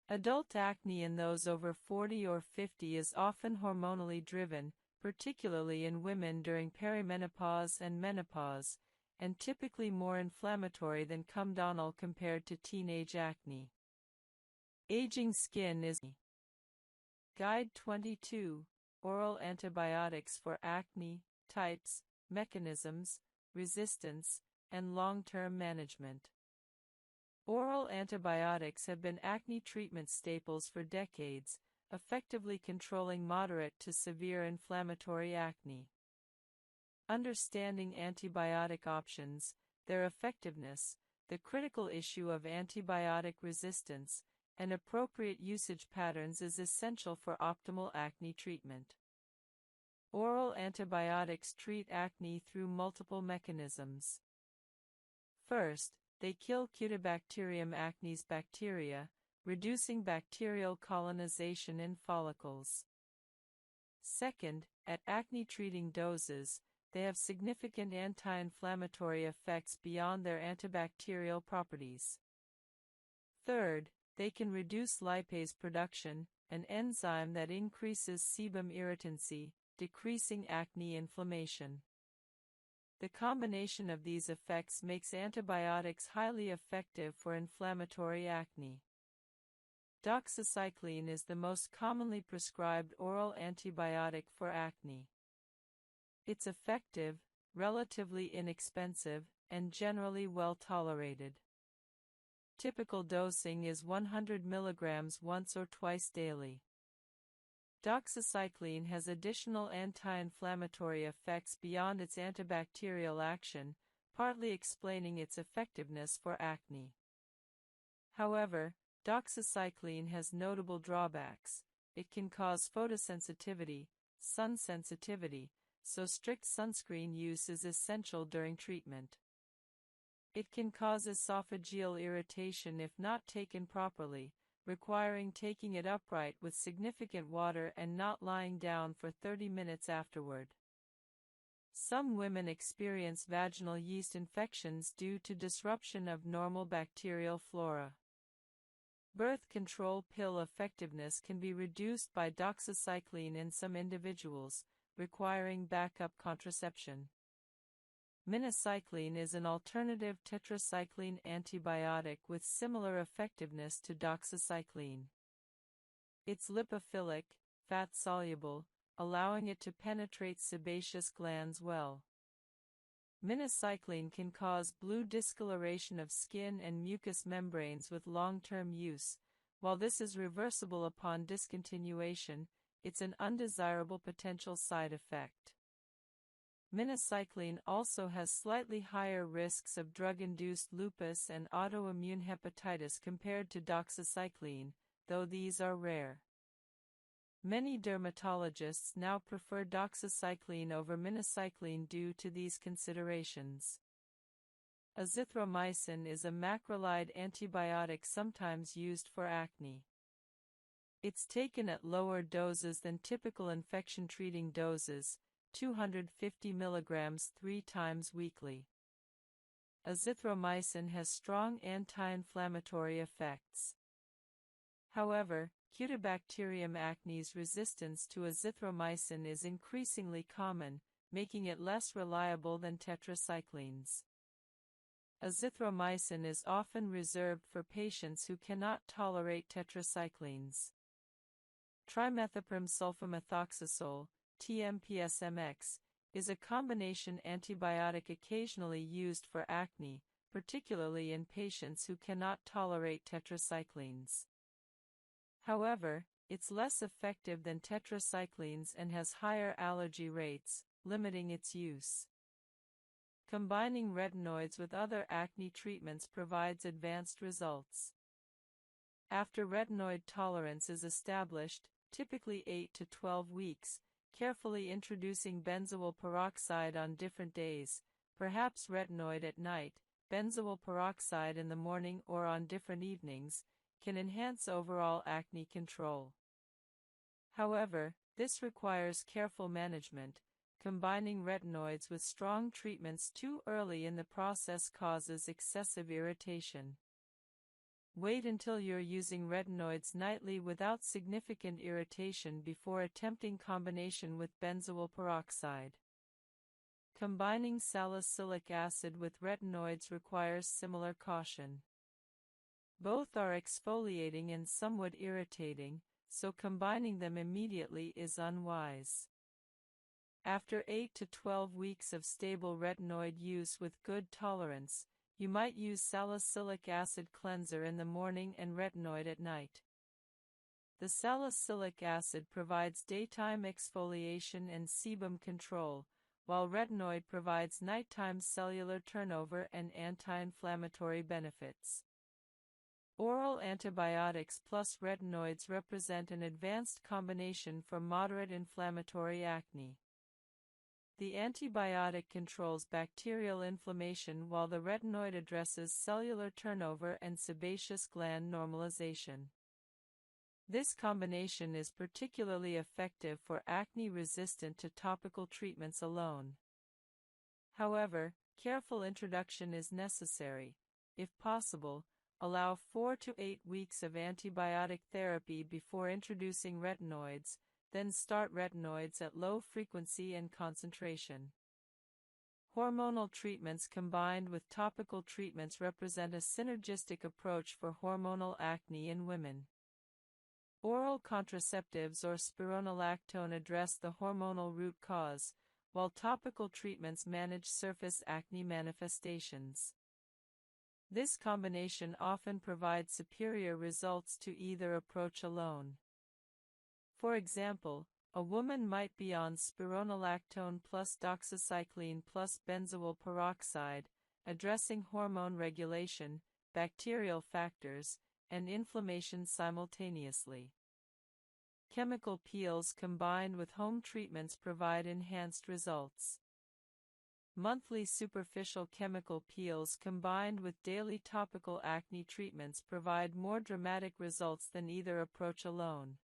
Adult acne in those over 40 or 50 is often hormonally driven, particularly in women during perimenopause and menopause, and typically more inflammatory than comedonal compared to teenage acne. Aging skin is Guide 22. Oral antibiotics for acne, types, mechanisms, resistance, and long-term management. Oral antibiotics have been acne treatment staples for decades, effectively controlling moderate to severe inflammatory acne. Understanding antibiotic options, their effectiveness, the critical issue of antibiotic resistance, and appropriate usage patterns is essential for optimal acne treatment. Oral antibiotics treat acne through multiple mechanisms. First, they kill Cutibacterium acnes bacteria, reducing bacterial colonization in follicles. Second, at acne-treating doses, they have significant anti-inflammatory effects beyond their antibacterial properties. Third, they can reduce lipase production, an enzyme that increases sebum irritancy, decreasing acne inflammation. The combination of these effects makes antibiotics highly effective for inflammatory acne. Doxycycline is the most commonly prescribed oral antibiotic for acne. It's effective, relatively inexpensive, and generally well tolerated. Typical dosing is 100 mg once or twice daily. Doxycycline has additional anti-inflammatory effects beyond its antibacterial action, partly explaining its effectiveness for acne. However, doxycycline has notable drawbacks. It can cause photosensitivity, sun sensitivity, so strict sunscreen use is essential during treatment. It can cause esophageal irritation if not taken properly, requiring taking it upright with significant water and not lying down for 30 minutes afterward. Some women experience vaginal yeast infections due to disruption of normal bacterial flora. Birth control pill effectiveness can be reduced by doxycycline in some individuals, requiring backup contraception. Minocycline is an alternative tetracycline antibiotic with similar effectiveness to doxycycline. It's lipophilic, fat-soluble, allowing it to penetrate sebaceous glands well. Minocycline can cause blue discoloration of skin and mucous membranes with long-term use. While this is reversible upon discontinuation, it's an undesirable potential side effect. Minocycline also has slightly higher risks of drug-induced lupus and autoimmune hepatitis compared to doxycycline, though these are rare. Many dermatologists now prefer doxycycline over minocycline due to these considerations. Azithromycin is a macrolide antibiotic sometimes used for acne. It's taken at lower doses than typical infection-treating doses, 250 mg 3 times weekly. Azithromycin has strong anti-inflammatory effects. However, Cutibacterium acnes resistance to azithromycin is increasingly common, making it less reliable than tetracyclines. Azithromycin is often reserved for patients who cannot tolerate tetracyclines. Trimethoprim sulfamethoxazole, TMPSMX, is a combination antibiotic occasionally used for acne, particularly in patients who cannot tolerate tetracyclines. However, it's less effective than tetracyclines and has higher allergy rates, limiting its use. Combining retinoids with other acne treatments provides advanced results. After retinoid tolerance is established, typically 8 to 12 weeks, carefully introducing benzoyl peroxide on different days, perhaps retinoid at night, benzoyl peroxide in the morning or on different evenings, can enhance overall acne control. However, this requires careful management, Combining retinoids with strong treatments too early in the process causes excessive irritation. Wait until you're using retinoids nightly without significant irritation before attempting combination with benzoyl peroxide. Combining salicylic acid with retinoids requires similar caution. Both are exfoliating and somewhat irritating, so combining them immediately is unwise. After 8 to 12 weeks of stable retinoid use with good tolerance, you might use salicylic acid cleanser in the morning and retinoid at night. The salicylic acid provides daytime exfoliation and sebum control, while retinoid provides nighttime cellular turnover and anti-inflammatory benefits. Oral antibiotics plus retinoids represent an advanced combination for moderate inflammatory acne. The antibiotic controls bacterial inflammation while the retinoid addresses cellular turnover and sebaceous gland normalization. This combination is particularly effective for acne resistant to topical treatments alone. However, careful introduction is necessary. If possible, allow 4 to 8 weeks of antibiotic therapy before introducing retinoids, then start retinoids at low frequency and concentration. Hormonal treatments combined with topical treatments represent a synergistic approach for hormonal acne in women. Oral contraceptives or spironolactone address the hormonal root cause, while topical treatments manage surface acne manifestations. This combination often provides superior results to either approach alone. For example, a woman might be on spironolactone plus doxycycline plus benzoyl peroxide, addressing hormone regulation, bacterial factors, and inflammation simultaneously. Chemical peels combined with home treatments provide enhanced results. Monthly superficial chemical peels combined with daily topical acne treatments provide more dramatic results than either approach alone.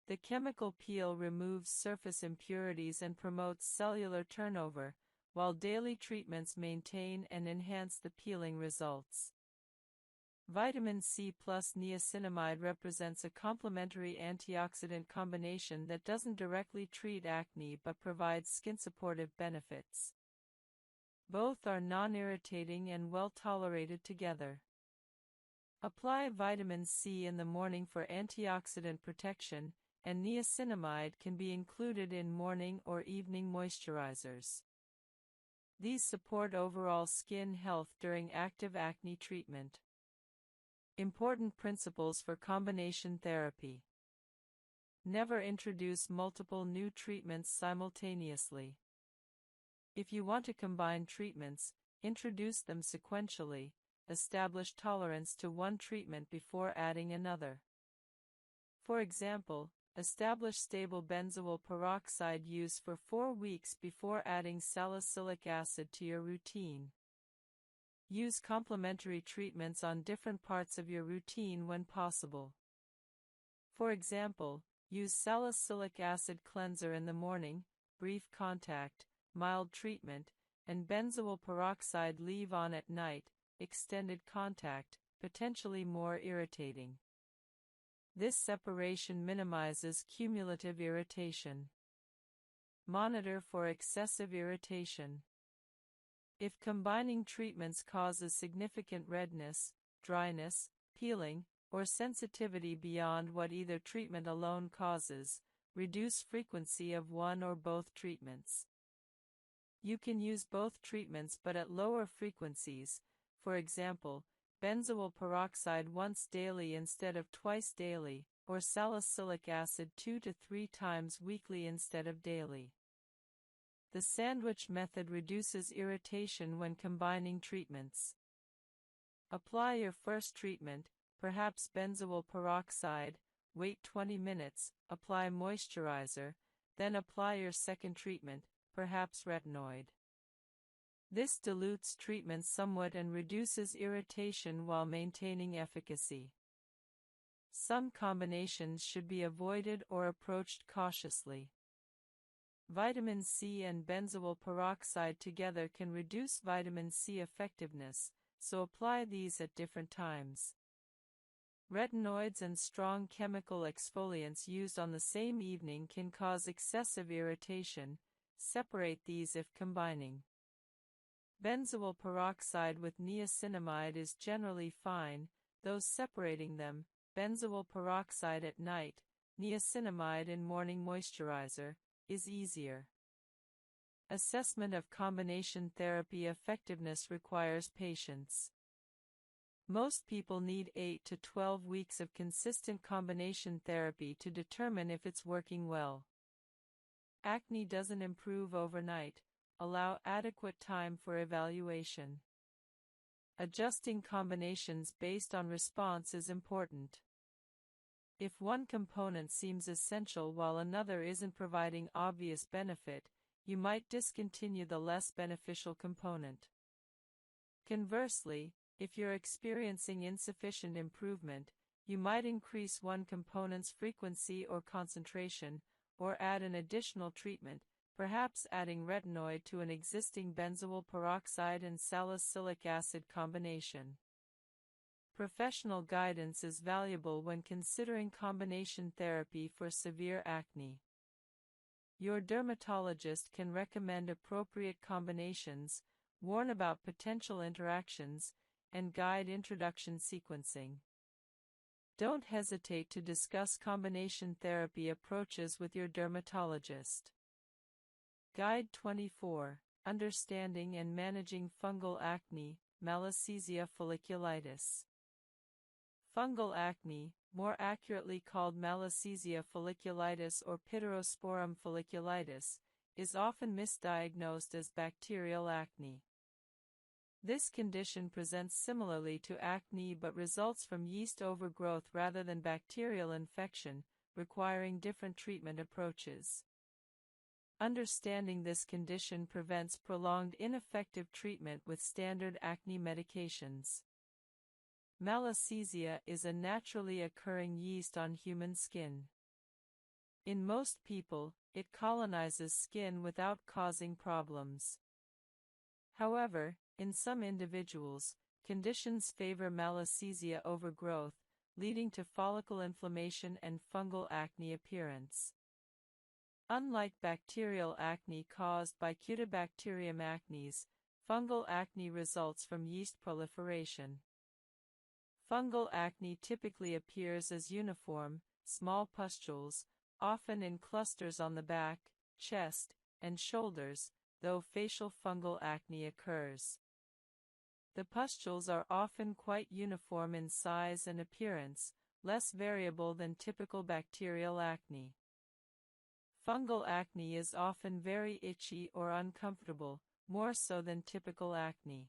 The chemical peel removes surface impurities and promotes cellular turnover, while daily treatments maintain and enhance the peeling results. Vitamin C plus niacinamide represents a complementary antioxidant combination that doesn't directly treat acne but provides skin-supportive benefits. Both are non-irritating and well-tolerated together. Apply vitamin C in the morning for antioxidant protection, and niacinamide can be included in morning or evening moisturizers. These support overall skin health during active acne treatment. Important principles for combination therapy. Never introduce multiple new treatments simultaneously. If you want to combine treatments, introduce them sequentially. Establish tolerance to one treatment before adding another. For example, establish stable benzoyl peroxide use for 4 weeks before adding salicylic acid to your routine. Use complementary treatments on different parts of your routine when possible. For example, use salicylic acid cleanser in the morning, brief contact, mild treatment, and benzoyl peroxide leave-on at night, extended contact, potentially more irritating. This separation minimizes cumulative irritation. Monitor for excessive irritation. If combining treatments causes significant redness, dryness, peeling, or sensitivity beyond what either treatment alone causes, reduce frequency of one or both treatments. You can use both treatments but at lower frequencies, for example, benzoyl peroxide once daily instead of twice daily, or salicylic acid 2 to 3 times weekly instead of daily. The sandwich method reduces irritation when combining treatments. Apply your first treatment, perhaps benzoyl peroxide, wait 20 minutes, apply moisturizer, then apply your second treatment, perhaps retinoid. This dilutes treatment somewhat and reduces irritation while maintaining efficacy. Some combinations should be avoided or approached cautiously. Vitamin C and benzoyl peroxide together can reduce vitamin C effectiveness, so apply these at different times. Retinoids and strong chemical exfoliants used on the same evening can cause excessive irritation. Separate these if combining. Benzoyl peroxide with niacinamide is generally fine, though separating them, benzoyl peroxide at night, niacinamide in morning moisturizer, is easier. Assessment of combination therapy effectiveness requires patience. Most people need 8 to 12 weeks of consistent combination therapy to determine if it's working well. Acne doesn't improve overnight. Allow adequate time for evaluation. Adjusting combinations based on response is important. If one component seems essential while another isn't providing obvious benefit, you might discontinue the less beneficial component. Conversely, if you're experiencing insufficient improvement, you might increase one component's frequency or concentration, or add an additional treatment, perhaps adding retinoid to an existing benzoyl peroxide and salicylic acid combination. Professional guidance is valuable when considering combination therapy for severe acne. Your dermatologist can recommend appropriate combinations, warn about potential interactions, and guide introduction sequencing. Don't hesitate to discuss combination therapy approaches with your dermatologist. Guide 24, Understanding and Managing Fungal Acne, Malassezia folliculitis. Fungal acne, more accurately called Malassezia folliculitis or Pityrosporum folliculitis, is often misdiagnosed as bacterial acne. This condition presents similarly to acne but results from yeast overgrowth rather than bacterial infection, requiring different treatment approaches. Understanding this condition prevents prolonged ineffective treatment with standard acne medications. Malassezia is a naturally occurring yeast on human skin. In most people, it colonizes skin without causing problems. However, in some individuals, conditions favor Malassezia overgrowth, leading to follicle inflammation and fungal acne appearance. Unlike bacterial acne caused by Cutibacterium acnes, fungal acne results from yeast proliferation. Fungal acne typically appears as uniform, small pustules, often in clusters on the back, chest, and shoulders, though facial fungal acne occurs. The pustules are often quite uniform in size and appearance, less variable than typical bacterial acne. Fungal acne is often very itchy or uncomfortable, more so than typical acne.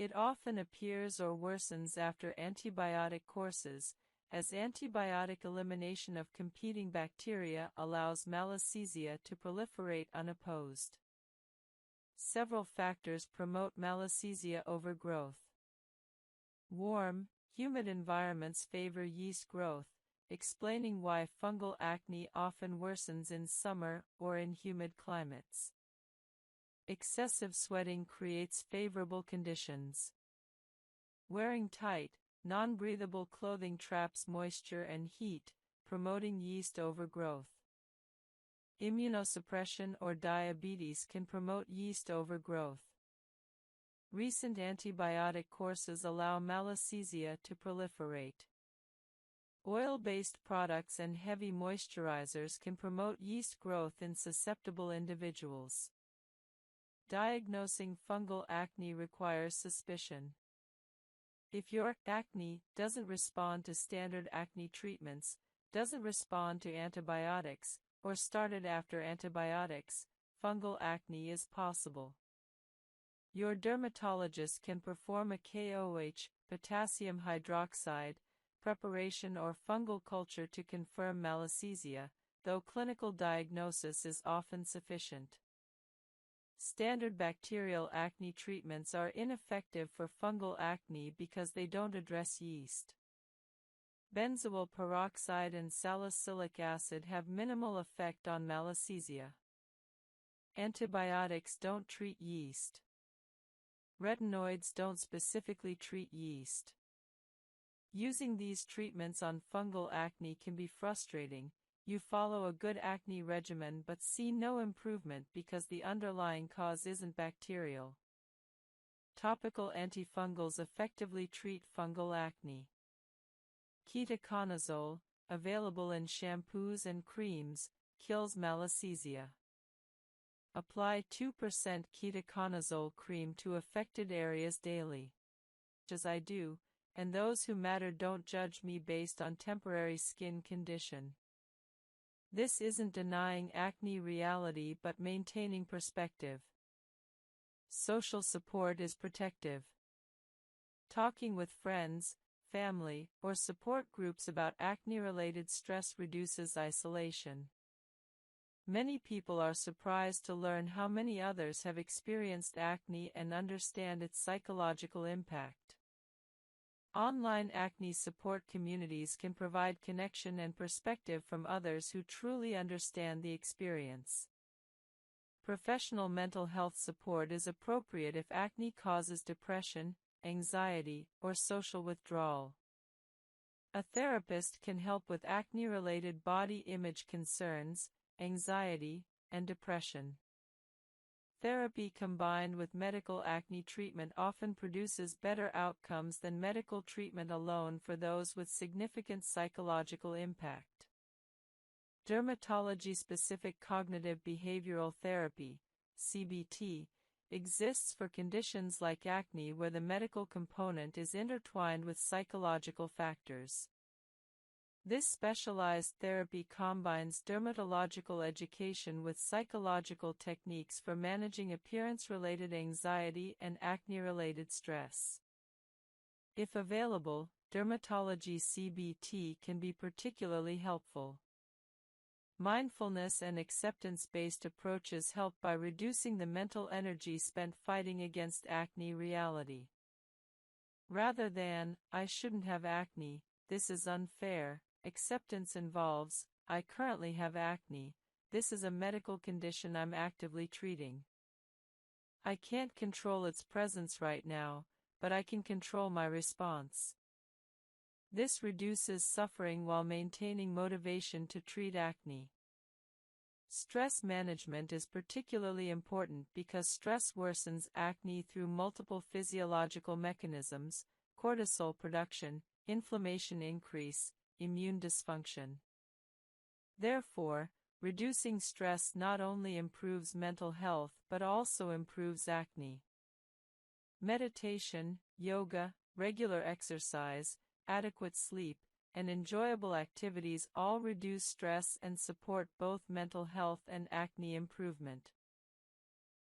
It often appears or worsens after antibiotic courses, as antibiotic elimination of competing bacteria allows Malassezia to proliferate unopposed. Several factors promote Malassezia overgrowth. Warm, humid environments favor yeast growth, explaining why fungal acne often worsens in summer or in humid climates. Excessive sweating creates favorable conditions. Wearing tight, non-breathable clothing traps moisture and heat, promoting yeast overgrowth. Immunosuppression or diabetes can promote yeast overgrowth. Recent antibiotic courses allow Malassezia to proliferate. Oil-based products and heavy moisturizers can promote yeast growth in susceptible individuals. Diagnosing fungal acne requires suspicion. If your acne doesn't respond to standard acne treatments, doesn't respond to antibiotics, or started after antibiotics, fungal acne is possible. Your dermatologist can perform a KOH, potassium hydroxide, preparation or fungal culture to confirm Malassezia, though clinical diagnosis is often sufficient. Standard bacterial acne treatments are ineffective for fungal acne because they don't address yeast. Benzoyl peroxide and salicylic acid have minimal effect on Malassezia. Antibiotics don't treat yeast. Retinoids don't specifically treat yeast. Using these treatments on fungal acne can be frustrating. You follow a good acne regimen but see no improvement because the underlying cause isn't bacterial. Topical antifungals effectively treat fungal acne. Ketoconazole, available in shampoos and creams, kills malassezia. Apply 2% ketoconazole cream to affected areas daily. As I do, and those who matter don't judge me based on temporary skin condition. This isn't denying acne reality but maintaining perspective. Social support is protective. Talking with friends, family, or support groups about acne-related stress reduces isolation. Many people are surprised to learn how many others have experienced acne and understand its psychological impact. Online acne support communities can provide connection and perspective from others who truly understand the experience. Professional mental health support is appropriate if acne causes depression, anxiety, or social withdrawal. A therapist can help with acne-related body image concerns, anxiety, and depression. Therapy combined with medical acne treatment often produces better outcomes than medical treatment alone for those with significant psychological impact. Dermatology-specific cognitive behavioral therapy, CBT, exists for conditions like acne where the medical component is intertwined with psychological factors. This specialized therapy combines dermatological education with psychological techniques for managing appearance-related anxiety and acne-related stress. If available, dermatology CBT can be particularly helpful. Mindfulness and acceptance-based approaches help by reducing the mental energy spent fighting against acne reality. Rather than, "I shouldn't have acne, this is unfair," acceptance involves, "I currently have acne, this is a medical condition I'm actively treating. I can't control its presence right now, but I can control my response." This reduces suffering while maintaining motivation to treat acne. Stress management is particularly important because stress worsens acne through multiple physiological mechanisms: cortisol production, inflammation increase, immune dysfunction. Therefore, reducing stress not only improves mental health but also improves acne. Meditation, yoga, regular exercise, adequate sleep, and enjoyable activities all reduce stress and support both mental health and acne improvement.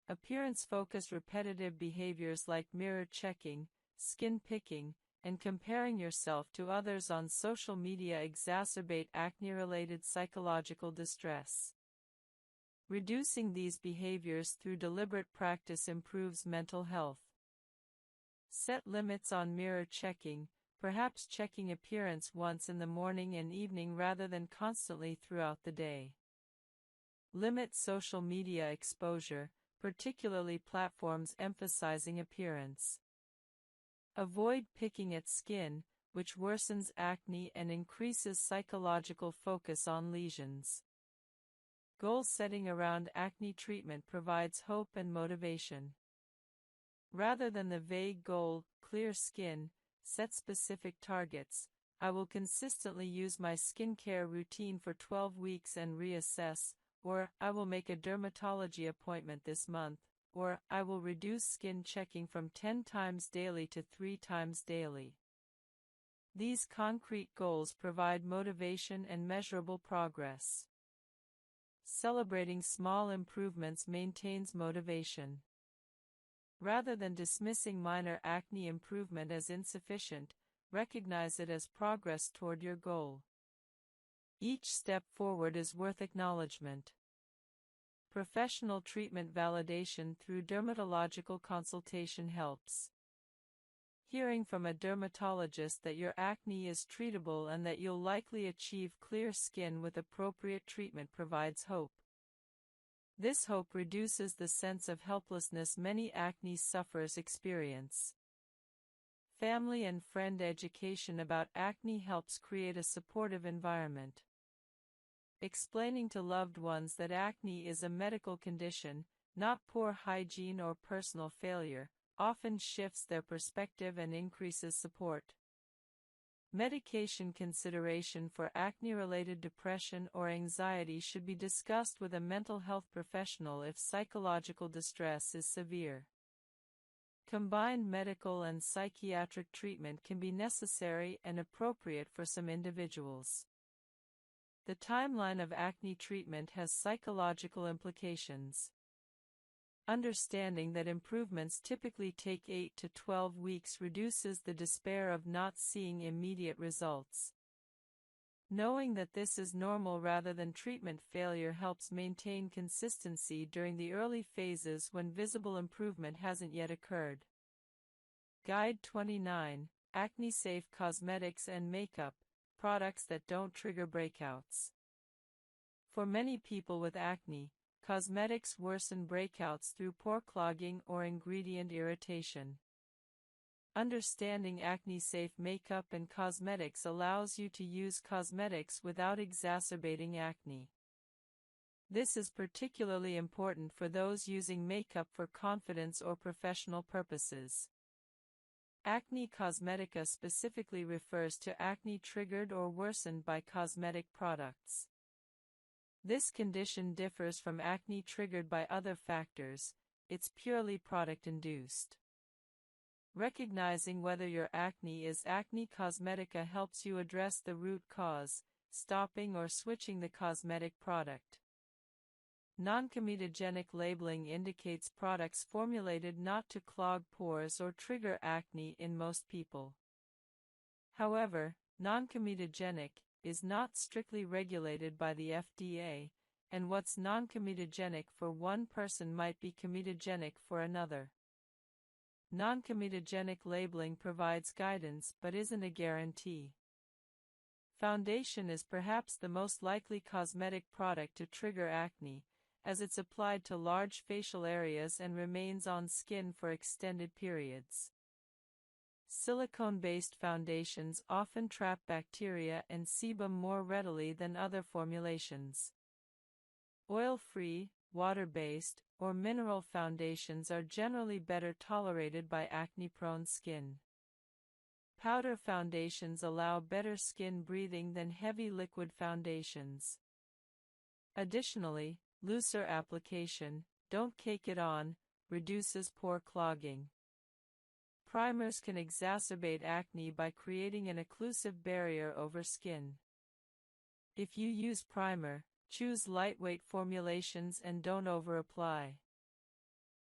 Appearance-focused repetitive behaviors like mirror checking, skin picking, and comparing yourself to others on social media exacerbate acne-related psychological distress. Reducing these behaviors through deliberate practice improves mental health. Set limits on mirror checking, perhaps checking appearance once in the morning and evening rather than constantly throughout the day. Limit social media exposure, particularly platforms emphasizing appearance. Avoid picking at skin, which worsens acne and increases psychological focus on lesions. Goal setting around acne treatment provides hope and motivation. Rather than the vague goal, clear skin, set specific targets. "I will consistently use my skincare routine for 12 weeks and reassess," or "I will make a dermatology appointment this month," or "I will reduce skin checking from 10 times daily to 3 times daily." These concrete goals provide motivation and measurable progress. Celebrating small improvements maintains motivation. Rather than dismissing minor acne improvement as insufficient, recognize it as progress toward your goal. Each step forward is worth acknowledgement. Professional treatment validation through dermatological consultation helps. Hearing from a dermatologist that your acne is treatable and that you'll likely achieve clear skin with appropriate treatment provides hope. This hope reduces the sense of helplessness many acne sufferers experience. Family and friend education about acne helps create a supportive environment. Explaining to loved ones that acne is a medical condition, not poor hygiene or personal failure, often shifts their perspective and increases support. Medication consideration for acne-related depression or anxiety should be discussed with a mental health professional if psychological distress is severe. Combined medical and psychiatric treatment can be necessary and appropriate for some individuals. The timeline of acne treatment has psychological implications. Understanding that improvements typically take 8 to 12 weeks reduces the despair of not seeing immediate results. Knowing that this is normal rather than treatment failure helps maintain consistency during the early phases when visible improvement hasn't yet occurred. Guide 29, Acne-Safe Cosmetics and Makeup, Products that don't trigger breakouts. For many people with acne, cosmetics worsen breakouts through pore clogging or ingredient irritation. Understanding acne-safe makeup and cosmetics allows you to use cosmetics without exacerbating acne. This is particularly important for those using makeup for confidence or professional purposes. Acne cosmetica specifically refers to acne triggered or worsened by cosmetic products. This condition differs from acne triggered by other factors, it's purely product-induced. Recognizing whether your acne is acne cosmetica helps you address the root cause, stopping or switching the cosmetic product. Non-comedogenic labeling indicates products formulated not to clog pores or trigger acne in most people. However, non-comedogenic is not strictly regulated by the FDA, and what's non-comedogenic for one person might be comedogenic for another. Non-comedogenic labeling provides guidance but isn't a guarantee. Foundation is perhaps the most likely cosmetic product to trigger acne, as it's applied to large facial areas and remains on skin for extended periods. Silicone-based foundations often trap bacteria and sebum more readily than other formulations. Oil-free, water-based, or mineral foundations are generally better tolerated by acne-prone skin. Powder foundations allow better skin breathing than heavy liquid foundations. Additionally, looser application, don't cake it on, reduces pore clogging. Primers can exacerbate acne by creating an occlusive barrier over skin. If you use primer, choose lightweight formulations and don't over-apply.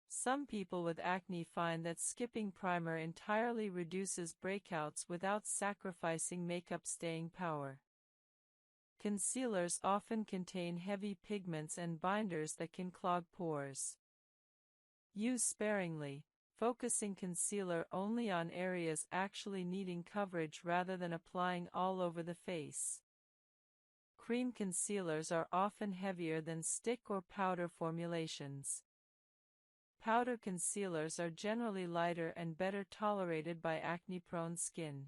Some people with acne find that skipping primer entirely reduces breakouts without sacrificing makeup staying power. Concealers often contain heavy pigments and binders that can clog pores. Use sparingly, focusing concealer only on areas actually needing coverage rather than applying all over the face. Cream concealers are often heavier than stick or powder formulations. Powder concealers are generally lighter and better tolerated by acne-prone skin.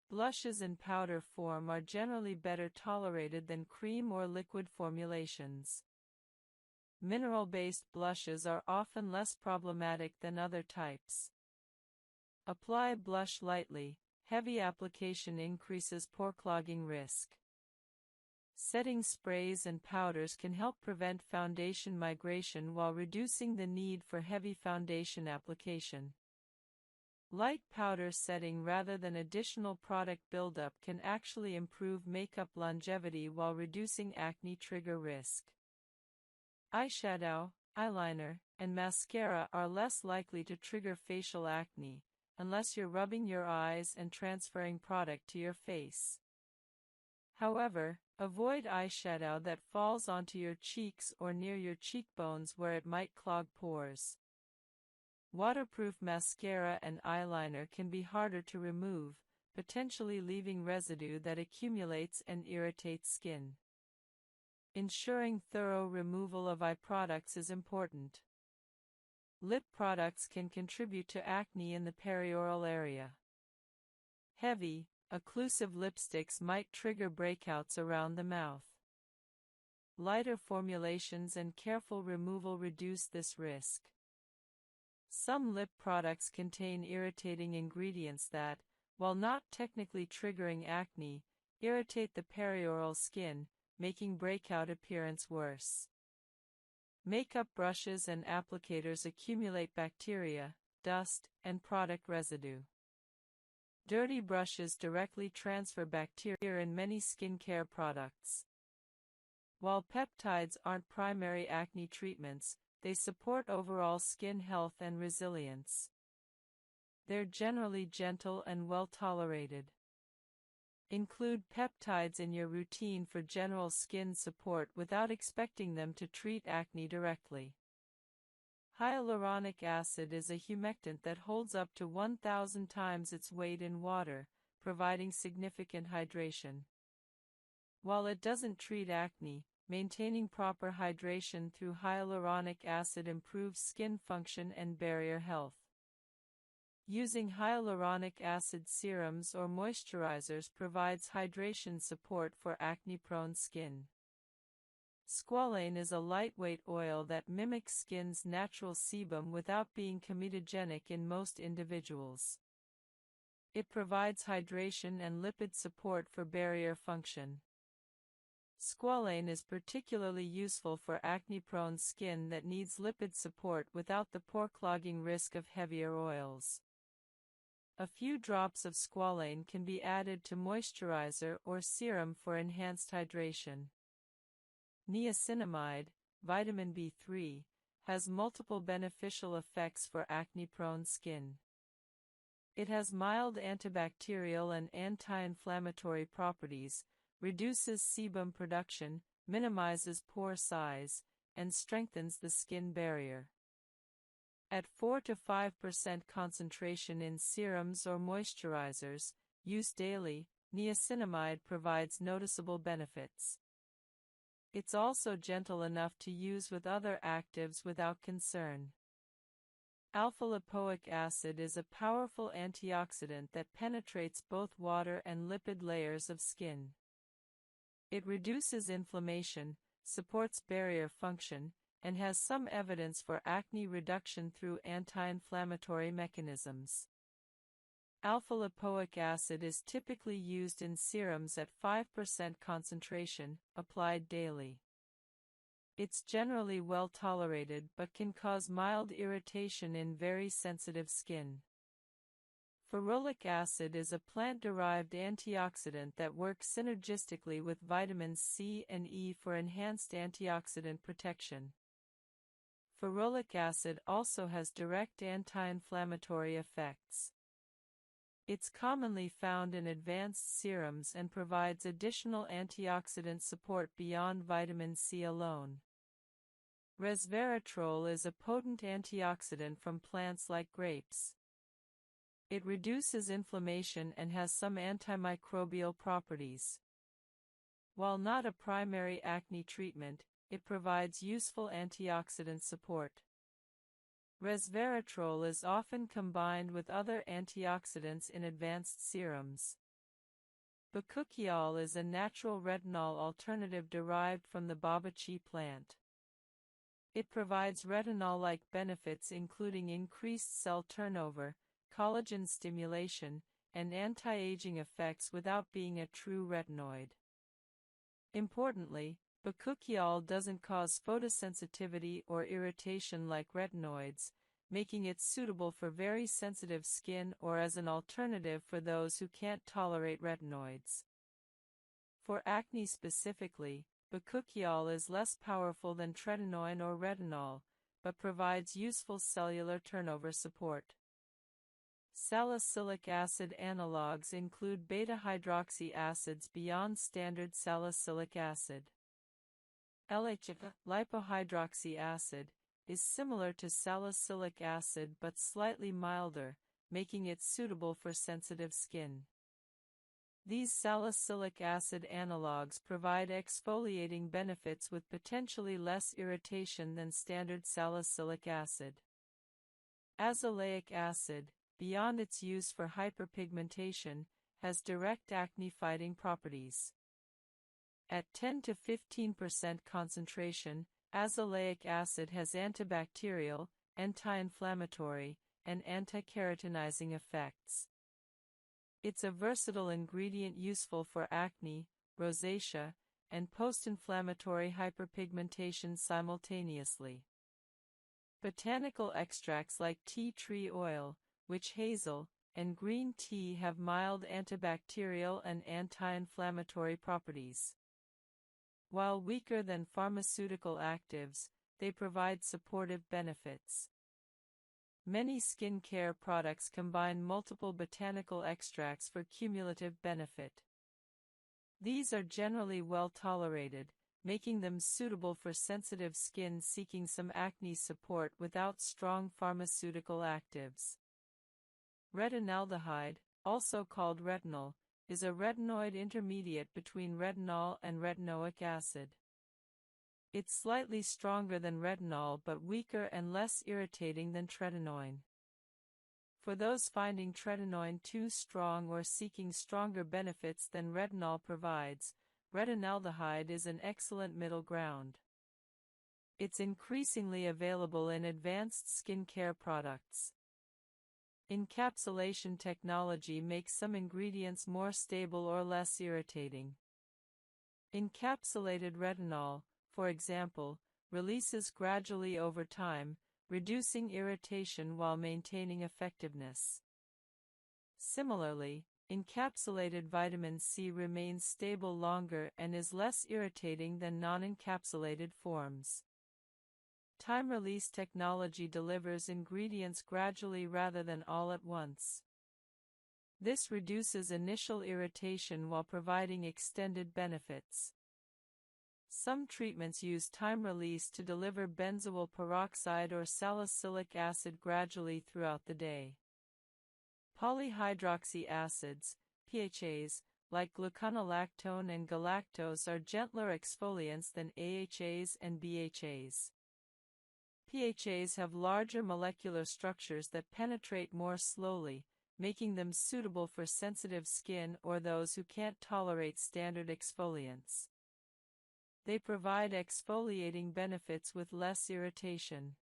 Blushes in powder form are generally better tolerated than cream or liquid formulations. Mineral-based blushes are often less problematic than other types. Apply blush lightly. Heavy application increases pore clogging risk. Setting sprays and powders can help prevent foundation migration while reducing the need for heavy foundation application. Light powder setting rather than additional product buildup can actually improve makeup longevity while reducing acne trigger risk. Eyeshadow, eyeliner, and mascara are less likely to trigger facial acne, unless you're rubbing your eyes and transferring product to your face. However, avoid eyeshadow that falls onto your cheeks or near your cheekbones where it might clog pores. Waterproof mascara and eyeliner can be harder to remove, potentially leaving residue that accumulates and irritates skin. Ensuring thorough removal of eye products is important. Lip products can contribute to acne in the perioral area. Heavy, occlusive lipsticks might trigger breakouts around the mouth. Lighter formulations and careful removal reduce this risk. Some lip products contain irritating ingredients that, while not technically triggering acne, irritate the perioral skin, making breakout appearance worse. Makeup brushes and applicators accumulate bacteria, dust, and product residue. Dirty brushes directly transfer bacteria in many skincare products. While peptides aren't primary acne treatments, they support overall skin health and resilience. They're generally gentle and well tolerated. Include peptides in your routine for general skin support without expecting them to treat acne directly. Hyaluronic acid is a humectant that holds up to 1,000 times its weight in water, providing significant hydration. While it doesn't treat acne, maintaining proper hydration through hyaluronic acid improves skin function and barrier health. Using hyaluronic acid serums or moisturizers provides hydration support for acne-prone skin. Squalane is a lightweight oil that mimics skin's natural sebum without being comedogenic in most individuals. It provides hydration and lipid support for barrier function. Squalane is particularly useful for acne-prone skin that needs lipid support without the pore-clogging risk of heavier oils. A few drops of squalane can be added to moisturizer or serum for enhanced hydration. Niacinamide, vitamin B3, has multiple beneficial effects for acne-prone skin. It has mild antibacterial and anti-inflammatory properties, reduces sebum production, minimizes pore size, and strengthens the skin barrier. At 4 to 5% concentration in serums or moisturizers, used daily, niacinamide provides noticeable benefits. It's also gentle enough to use with other actives without concern. Alpha-lipoic acid is a powerful antioxidant that penetrates both water and lipid layers of skin. It reduces inflammation, supports barrier function, and has some evidence for acne reduction through anti-inflammatory mechanisms. Alpha-lipoic acid is typically used in serums at 5% concentration, applied daily. It's generally well tolerated but can cause mild irritation in very sensitive skin. Ferulic acid is a plant-derived antioxidant that works synergistically with vitamins C and E for enhanced antioxidant protection. Ferulic acid also has direct anti-inflammatory effects. It's commonly found in advanced serums and provides additional antioxidant support beyond vitamin C alone. Resveratrol is a potent antioxidant from plants like grapes. It reduces inflammation and has some antimicrobial properties. While not a primary acne treatment, it provides useful antioxidant support. Resveratrol is often combined with other antioxidants in advanced serums. Bakuchiol is a natural retinol alternative derived from the babachi plant. It provides retinol-like benefits including increased cell turnover, collagen stimulation, and anti-aging effects without being a true retinoid. Importantly, bakuchiol doesn't cause photosensitivity or irritation like retinoids, making it suitable for very sensitive skin or as an alternative for those who can't tolerate retinoids. For acne specifically, bakuchiol is less powerful than tretinoin or retinol, but provides useful cellular turnover support. Salicylic acid analogues include beta-hydroxy acids beyond standard salicylic acid. LHF, lipohydroxy acid, is similar to salicylic acid but slightly milder, making it suitable for sensitive skin. These salicylic acid analogs provide exfoliating benefits with potentially less irritation than standard salicylic acid. Azelaic acid, beyond its use for hyperpigmentation, has direct acne-fighting properties. At 10 to 15% concentration, azelaic acid has antibacterial, anti-inflammatory, and anti-keratinizing effects. It's a versatile ingredient useful for acne, rosacea, and post-inflammatory hyperpigmentation simultaneously. Botanical extracts like tea tree oil, witch hazel, and green tea have mild antibacterial and anti-inflammatory properties. While weaker than pharmaceutical actives, they provide supportive benefits. Many skincare products combine multiple botanical extracts for cumulative benefit. These are generally well tolerated, making them suitable for sensitive skin seeking some acne support without strong pharmaceutical actives. Retinaldehyde, also called retinol, is a retinoid intermediate between retinol and retinoic acid. It's slightly stronger than retinol but weaker and less irritating than tretinoin. For those finding tretinoin too strong or seeking stronger benefits than retinol provides, retinaldehyde is an excellent middle ground. It's increasingly available in advanced skincare products. Encapsulation technology makes some ingredients more stable or less irritating. Encapsulated retinol, for example, releases gradually over time, reducing irritation while maintaining effectiveness. Similarly, encapsulated vitamin C remains stable longer and is less irritating than non-encapsulated forms. Time-release technology delivers ingredients gradually rather than all at once. This reduces initial irritation while providing extended benefits. Some treatments use time release to deliver benzoyl peroxide or salicylic acid gradually throughout the day. Polyhydroxy acids, PHAs, like gluconolactone and galactose are gentler exfoliants than AHAs and BHAs. PHAs have larger molecular structures that penetrate more slowly, making them suitable for sensitive skin or those who can't tolerate standard exfoliants. They provide exfoliating benefits with less irritation.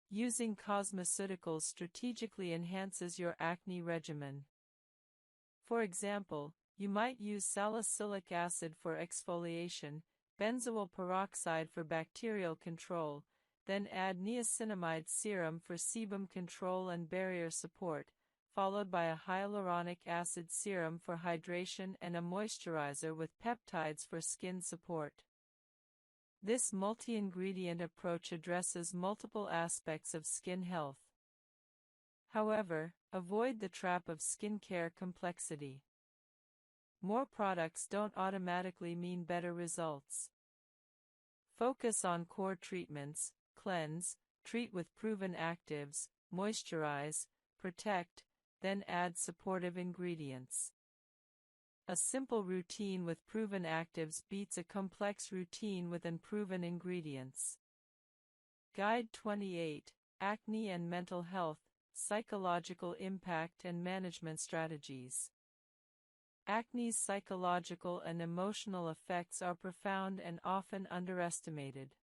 Using cosmeceuticals strategically enhances your acne regimen. For example, you might use salicylic acid for exfoliation, benzoyl peroxide for bacterial control, then add niacinamide serum for sebum control and barrier support, followed by a hyaluronic acid serum for hydration and a moisturizer with peptides for skin support. This multi-ingredient approach addresses multiple aspects of skin health. However, avoid the trap of skincare complexity. More products don't automatically mean better results. Focus on core treatments: cleanse, treat with proven actives, moisturize, protect, then add supportive ingredients. A simple routine with proven actives beats a complex routine with unproven ingredients. Guide 28, Acne and Mental Health, Psychological Impact and Management Strategies. Acne's psychological and emotional effects are profound and often underestimated.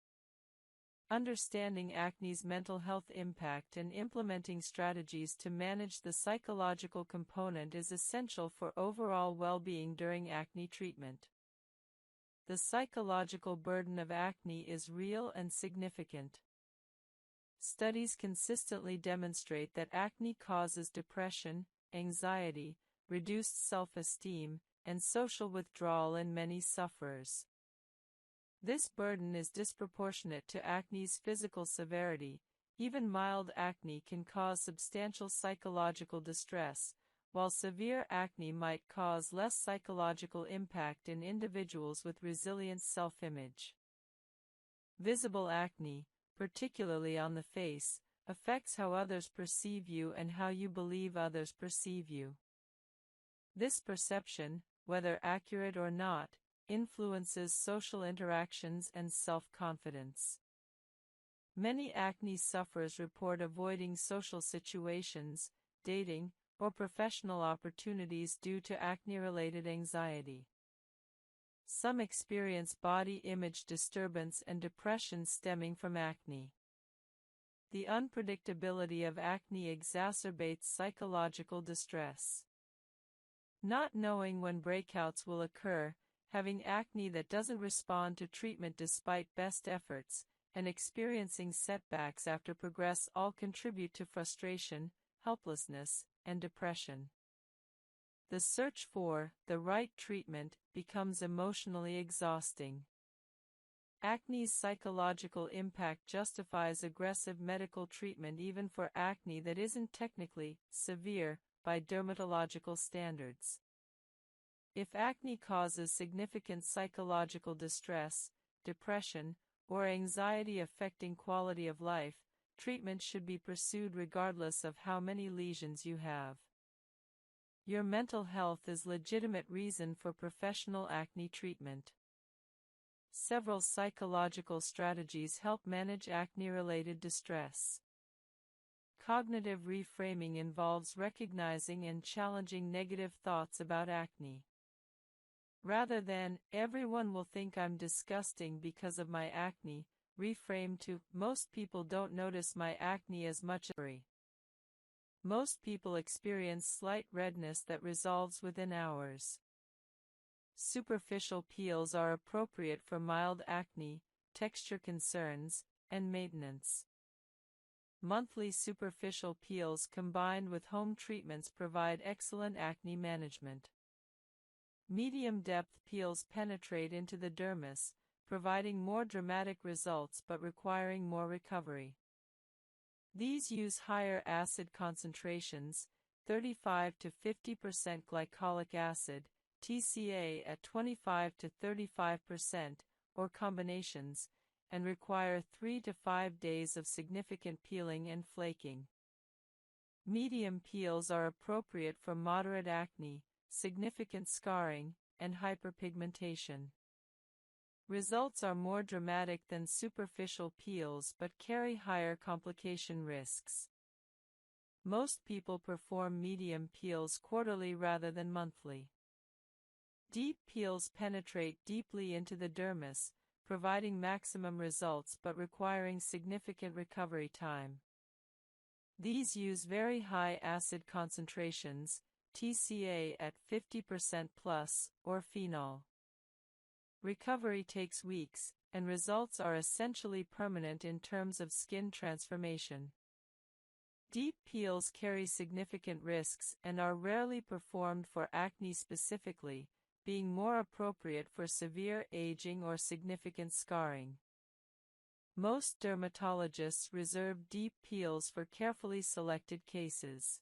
Understanding acne's mental health impact and implementing strategies to manage the psychological component is essential for overall well-being during acne treatment. The psychological burden of acne is real and significant. Studies consistently demonstrate that acne causes depression, anxiety, reduced self-esteem, and social withdrawal in many sufferers. This burden is disproportionate to acne's physical severity. Even mild acne can cause substantial psychological distress, while severe acne might cause less psychological impact in individuals with resilient self-image. Visible acne, particularly on the face, affects how others perceive you and how you believe others perceive you. This perception, whether accurate or not, influences social interactions and self-confidence. Many acne sufferers report avoiding social situations, dating, or professional opportunities due to acne-related anxiety. Some experience body image disturbance and depression stemming from acne. The unpredictability of acne exacerbates psychological distress. Not knowing when breakouts will occur, having acne that doesn't respond to treatment despite best efforts, and experiencing setbacks after progress all contribute to frustration, helplessness, and depression. The search for the right treatment becomes emotionally exhausting. Acne's psychological impact justifies aggressive medical treatment even for acne that isn't technically severe by dermatological standards. If acne causes significant psychological distress, depression, or anxiety affecting quality of life, treatment should be pursued regardless of how many lesions you have. Your mental health is legitimate reason for professional acne treatment. Several psychological strategies help manage acne-related distress. Cognitive reframing involves recognizing and challenging negative thoughts about acne. Rather than, "Everyone will think I'm disgusting because of my acne," reframe to, "Most people don't notice my acne as much as I." Most people experience slight redness that resolves within hours. Superficial peels are appropriate for mild acne, texture concerns, and maintenance. Monthly superficial peels combined with home treatments provide excellent acne management. Medium-depth peels penetrate into the dermis, providing more dramatic results but requiring more recovery. These use higher acid concentrations, 35 to 50% glycolic acid, TCA at 25 to 35%, or combinations, and require 3 to 5 days of significant peeling and flaking. Medium peels are appropriate for moderate acne, significant scarring, and hyperpigmentation. Results are more dramatic than superficial peels but carry higher complication risks. Most people perform medium peels quarterly rather than monthly. Deep peels penetrate deeply into the dermis, providing maximum results but requiring significant recovery time. These use very high acid concentrations, TCA at 50% plus, or phenol. Recovery takes weeks, and results are essentially permanent in terms of skin transformation. Deep peels carry significant risks and are rarely performed for acne specifically, being more appropriate for severe aging or significant scarring. Most dermatologists reserve deep peels for carefully selected cases.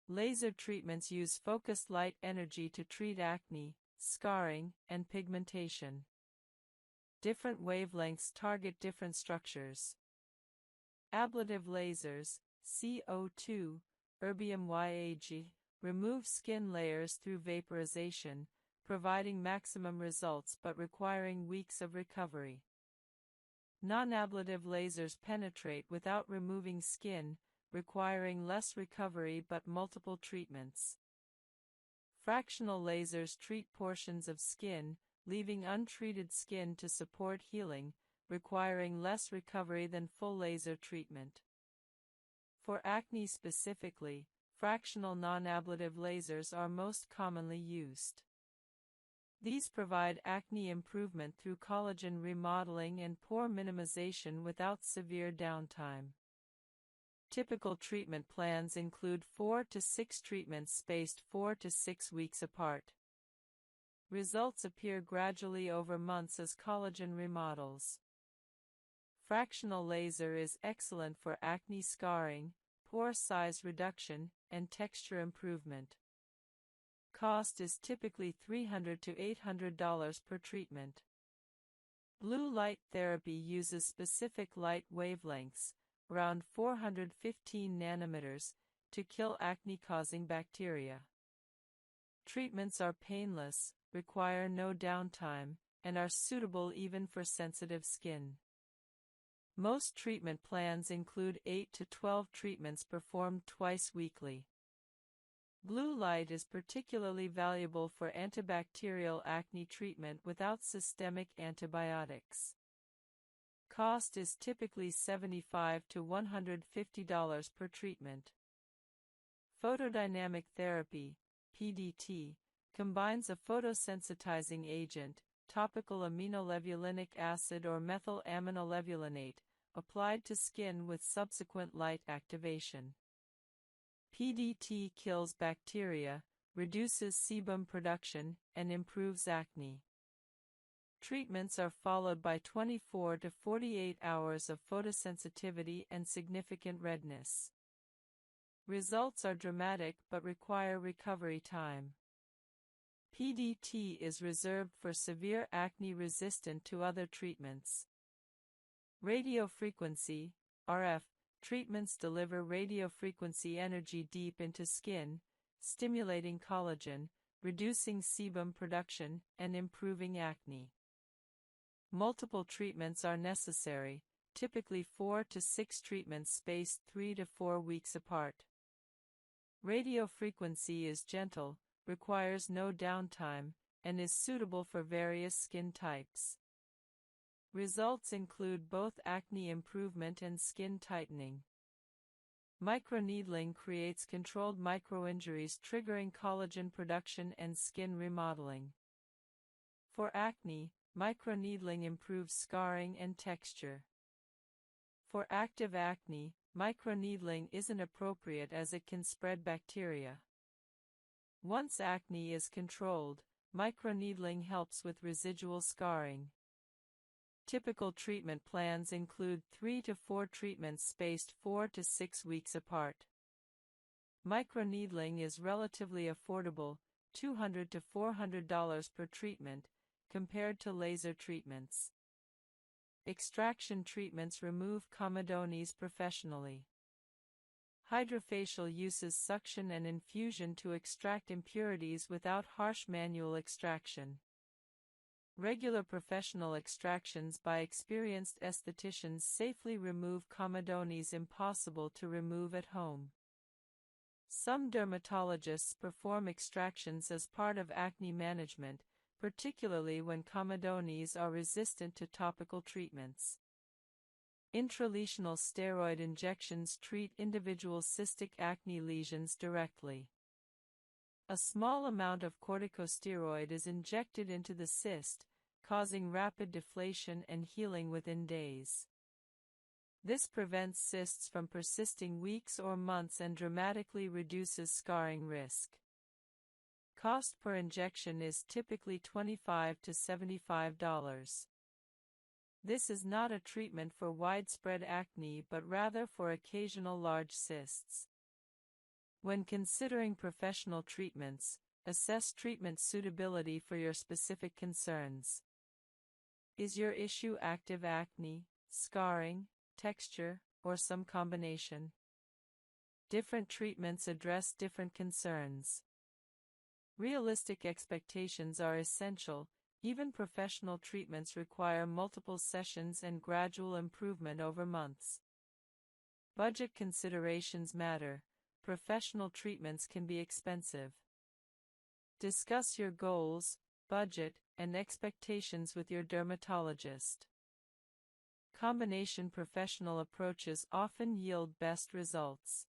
Laser treatments use focused light energy to treat acne, scarring, and pigmentation. Different wavelengths target different structures. Ablative lasers, CO2, erbium YAG, remove skin layers through vaporization, providing maximum results but requiring weeks of recovery. Non-ablative lasers penetrate without removing skin, requiring less recovery but multiple treatments. Fractional lasers treat portions of skin, leaving untreated skin to support healing, requiring less recovery than full laser treatment. For acne specifically, fractional non-ablative lasers are most commonly used. These provide acne improvement through collagen remodeling and pore minimization without severe downtime. Typical treatment plans include 4 to 6 treatments spaced 4 to 6 weeks apart. Results appear gradually over months as collagen remodels. Fractional laser is excellent for acne scarring, pore size reduction, and texture improvement. Cost is typically $300 to $800 per treatment. Blue light therapy uses specific light wavelengths, around 415 nanometers, to kill acne-causing bacteria. Treatments are painless, require no downtime, and are suitable even for sensitive skin. Most treatment plans include 8 to 12 treatments performed twice weekly. Blue light is particularly valuable for antibacterial acne treatment without systemic antibiotics. Cost is typically $75 to $150 per treatment. Photodynamic therapy, PDT, combines a photosensitizing agent, topical aminolevulinic acid or methylaminolevulinate, applied to skin with subsequent light activation. PDT kills bacteria, reduces sebum production, and improves acne. Treatments are followed by 24 to 48 hours of photosensitivity and significant redness. Results are dramatic but require recovery time. PDT is reserved for severe acne resistant to other treatments. Radiofrequency, RF, treatments deliver radiofrequency energy deep into skin, stimulating collagen, reducing sebum production, and improving acne. Multiple treatments are necessary, typically 4 to 6 treatments spaced 3 to 4 weeks apart. Radiofrequency is gentle, requires no downtime, and is suitable for various skin types. Results include both acne improvement and skin tightening. Microneedling creates controlled microinjuries triggering collagen production and skin remodeling. For acne, microneedling improves scarring and texture. For active acne, microneedling isn't appropriate as it can spread bacteria. Once acne is controlled, microneedling helps with residual scarring. Typical treatment plans include 3 to 4 treatments spaced 4 to 6 weeks apart. Microneedling is relatively affordable, $200 to $400 per treatment, compared to laser treatments. Extraction treatments remove comedones professionally. Hydrofacial uses suction and infusion to extract impurities without harsh manual extraction. Regular professional extractions by experienced estheticians safely remove comedones impossible to remove at home. Some dermatologists perform extractions as part of acne management, particularly when comedones are resistant to topical treatments. Intralesional steroid injections treat individual cystic acne lesions directly. A small amount of corticosteroid is injected into the cyst, causing rapid deflation and healing within days. This prevents cysts from persisting weeks or months and dramatically reduces scarring risk. Cost per injection is typically $25 to $75. This is not a treatment for widespread acne but rather for occasional large cysts. When considering professional treatments, assess treatment suitability for your specific concerns. Is your issue active acne, scarring, texture, or some combination? Different treatments address different concerns. Realistic expectations are essential. Even professional treatments require multiple sessions and gradual improvement over months. Budget considerations matter. Professional treatments can be expensive. Discuss your goals, budget, and expectations with your dermatologist. Combination professional approaches often yield best results.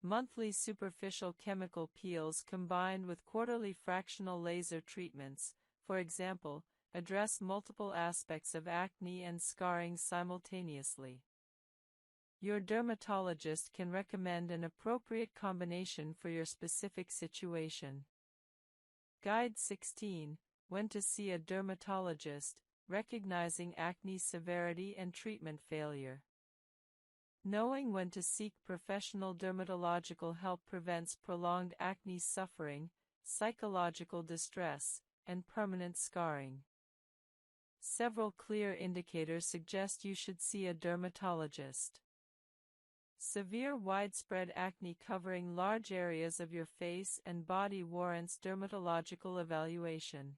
Monthly superficial chemical peels combined with quarterly fractional laser treatments, for example, address multiple aspects of acne and scarring simultaneously. Your dermatologist can recommend an appropriate combination for your specific situation. Guide 16, When to see a dermatologist, recognizing acne severity and treatment failure. Knowing when to seek professional dermatological help prevents prolonged acne suffering, psychological distress, and permanent scarring. Several clear indicators suggest you should see a dermatologist. Severe widespread acne covering large areas of your face and body warrants dermatological evaluation.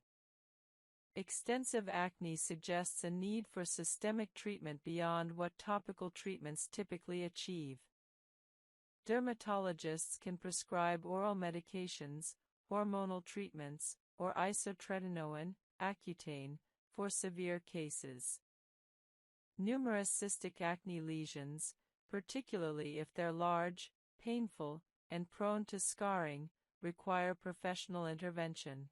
Extensive acne suggests a need for systemic treatment beyond what topical treatments typically achieve. Dermatologists can prescribe oral medications, hormonal treatments, or isotretinoin, Accutane, for severe cases. Numerous cystic acne lesions, particularly if they're large, painful, and prone to scarring, require professional intervention.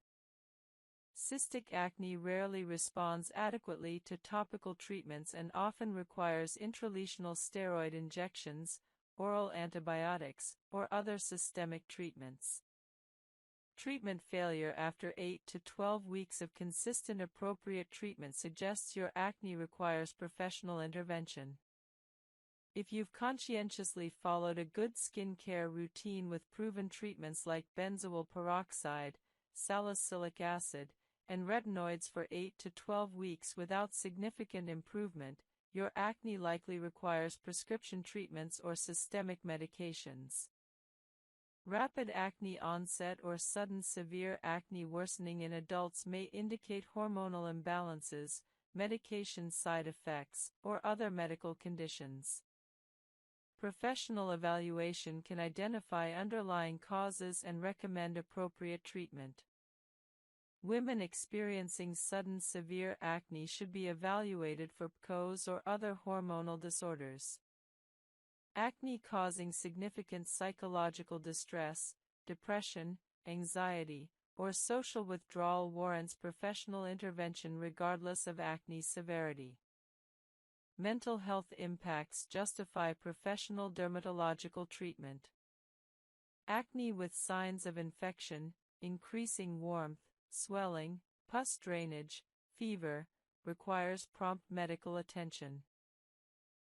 Cystic acne rarely responds adequately to topical treatments and often requires intralesional steroid injections, oral antibiotics, or other systemic treatments. Treatment failure after 8 to 12 weeks of consistent appropriate treatment suggests your acne requires professional intervention. If you've conscientiously followed a good skincare routine with proven treatments like benzoyl peroxide, salicylic acid, and retinoids for 8 to 12 weeks without significant improvement, your acne likely requires prescription treatments or systemic medications. Rapid acne onset or sudden severe acne worsening in adults may indicate hormonal imbalances, medication side effects, or other medical conditions. Professional evaluation can identify underlying causes and recommend appropriate treatment. Women experiencing sudden severe acne should be evaluated for PCOS or other hormonal disorders. Acne causing significant psychological distress, depression, anxiety, or social withdrawal warrants professional intervention regardless of acne severity. Mental health impacts justify professional dermatological treatment. Acne with signs of infection, increasing warmth, swelling, pus drainage, fever, requires prompt medical attention.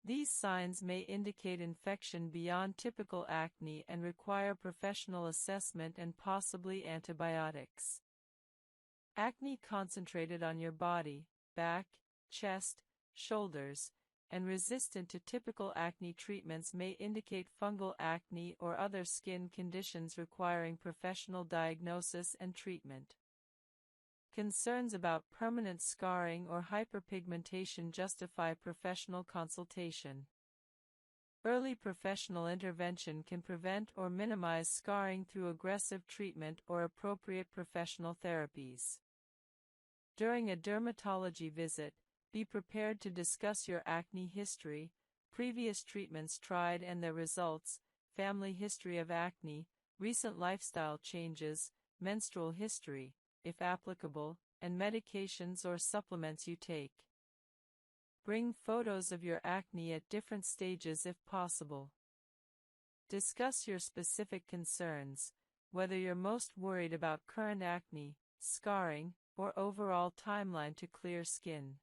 These signs may indicate infection beyond typical acne and require professional assessment and possibly antibiotics. Acne concentrated on your body, back, chest, shoulders, and resistant to typical acne treatments may indicate fungal acne or other skin conditions requiring professional diagnosis and treatment. Concerns about permanent scarring or hyperpigmentation justify professional consultation. Early professional intervention can prevent or minimize scarring through aggressive treatment or appropriate professional therapies. During a dermatology visit, be prepared to discuss your acne history, previous treatments tried and their results, family history of acne, recent lifestyle changes, menstrual history, if applicable, and medications or supplements you take. Bring photos of your acne at different stages if possible. Discuss your specific concerns, whether you're most worried about current acne, scarring, or overall timeline to clear skin.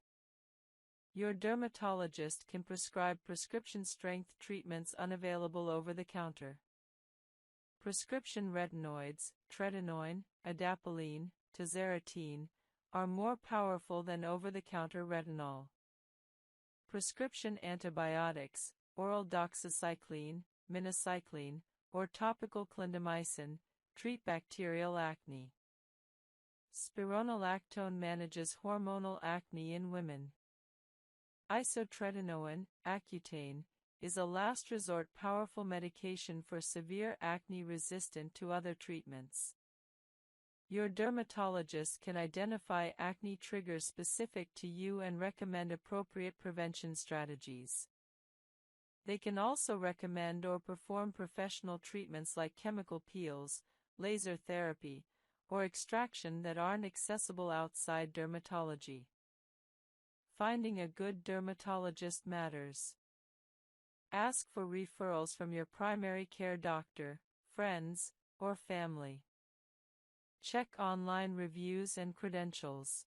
Your dermatologist can prescribe prescription-strength treatments unavailable over the counter. Prescription retinoids, tretinoin, adapalene, tazarotene, are more powerful than over-the-counter retinol. Prescription antibiotics, oral doxycycline, minocycline, or topical clindamycin, treat bacterial acne. Spironolactone manages hormonal acne in women. Isotretinoin, Accutane, is a last-resort powerful medication for severe acne resistant to other treatments. Your dermatologist can identify acne triggers specific to you and recommend appropriate prevention strategies. They can also recommend or perform professional treatments like chemical peels, laser therapy, or extraction that aren't accessible outside dermatology. Finding a good dermatologist matters. Ask for referrals from your primary care doctor, friends, or family. Check online reviews and credentials.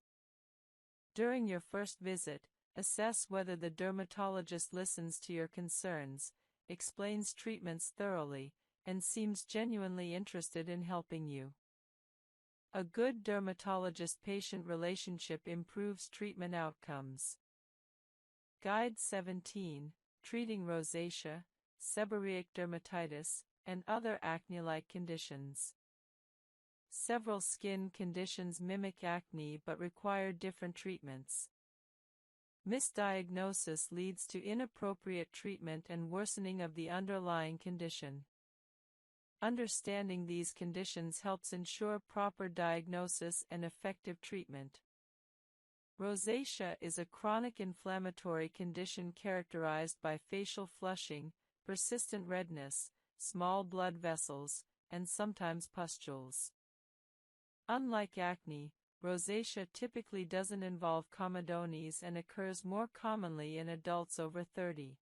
During your first visit, assess whether the dermatologist listens to your concerns, explains treatments thoroughly, and seems genuinely interested in helping you. A good dermatologist-patient relationship improves treatment outcomes. Guide 17, Treating Rosacea, seborrheic dermatitis, and other acne-like conditions. Several skin conditions mimic acne but require different treatments. Misdiagnosis leads to inappropriate treatment and worsening of the underlying condition. Understanding these conditions helps ensure proper diagnosis and effective treatment. Rosacea is a chronic inflammatory condition characterized by facial flushing, persistent redness, small blood vessels, and sometimes pustules. Unlike acne, rosacea typically doesn't involve comedones and occurs more commonly in adults over 30.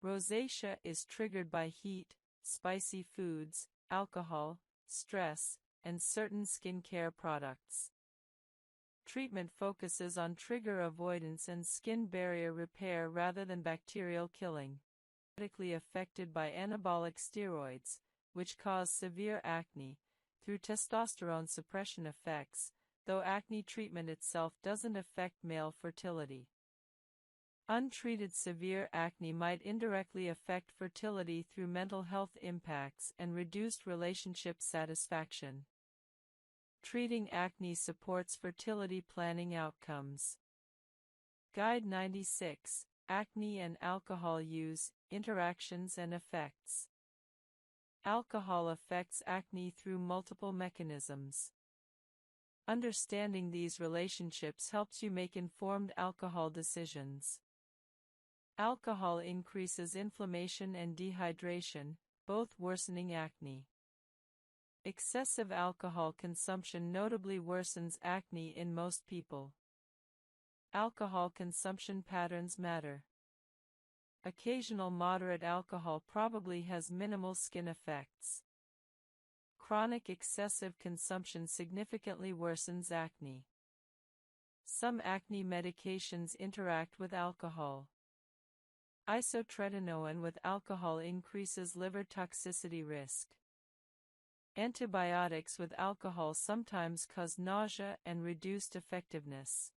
Rosacea is triggered by heat, spicy foods, alcohol, stress, and certain skincare products. Treatment focuses on trigger avoidance and skin barrier repair rather than bacterial killing. Medically affected by anabolic steroids, which cause severe acne, through testosterone suppression effects, though acne treatment itself doesn't affect male fertility. Untreated severe acne might indirectly affect fertility through mental health impacts and reduced relationship satisfaction. Treating acne supports fertility planning outcomes. Guide 96, Acne and Alcohol Use, Interactions and Effects. Alcohol affects acne through multiple mechanisms. Understanding these relationships helps you make informed alcohol decisions. Alcohol increases inflammation and dehydration, both worsening acne. Excessive alcohol consumption notably worsens acne in most people. Alcohol consumption patterns matter. Occasional moderate alcohol probably has minimal skin effects. Chronic excessive consumption significantly worsens acne. Some acne medications interact with alcohol. Isotretinoin with alcohol increases liver toxicity risk. Antibiotics with alcohol sometimes cause nausea and reduced effectiveness.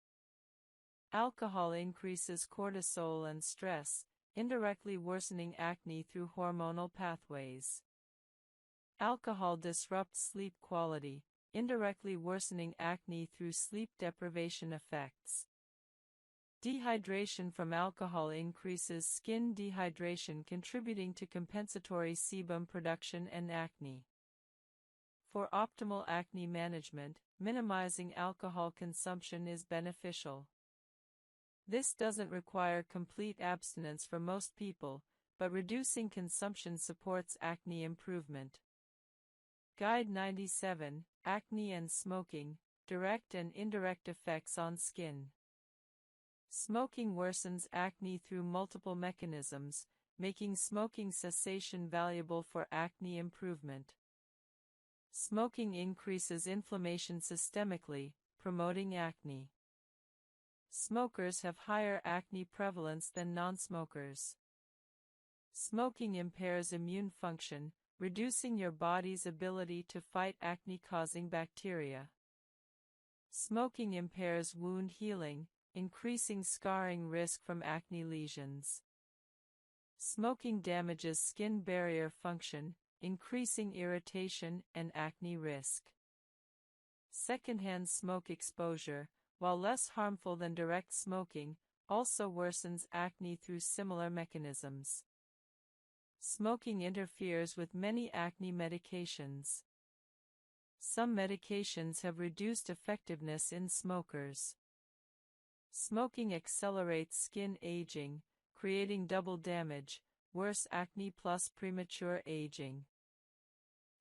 Alcohol increases cortisol and stress, indirectly worsening acne through hormonal pathways. Alcohol disrupts sleep quality, indirectly worsening acne through sleep deprivation effects. Dehydration from alcohol increases skin dehydration, contributing to compensatory sebum production and acne. For optimal acne management, minimizing alcohol consumption is beneficial. This doesn't require complete abstinence for most people, but reducing consumption supports acne improvement. Guide 97, Acne and Smoking, Direct and Indirect Effects on Skin. Smoking worsens acne through multiple mechanisms, making smoking cessation valuable for acne improvement. Smoking increases inflammation systemically, promoting acne. Smokers have higher acne prevalence than non-smokers. Smoking impairs immune function, reducing your body's ability to fight acne-causing bacteria. Smoking impairs wound healing, increasing scarring risk from acne lesions. Smoking damages skin barrier function, increasing irritation and acne risk. Secondhand smoke exposure, while less harmful than direct smoking, also worsens acne through similar mechanisms. Smoking interferes with many acne medications. Some medications have reduced effectiveness in smokers. Smoking accelerates skin aging, creating double damage, worse acne plus premature aging.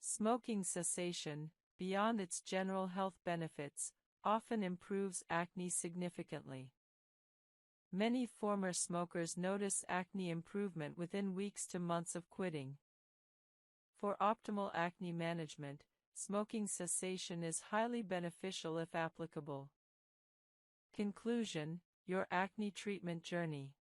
Smoking cessation, beyond its general health benefits, often improves acne significantly. Many former smokers notice acne improvement within weeks to months of quitting. For optimal acne management, smoking cessation is highly beneficial if applicable. Conclusion: your acne treatment journey.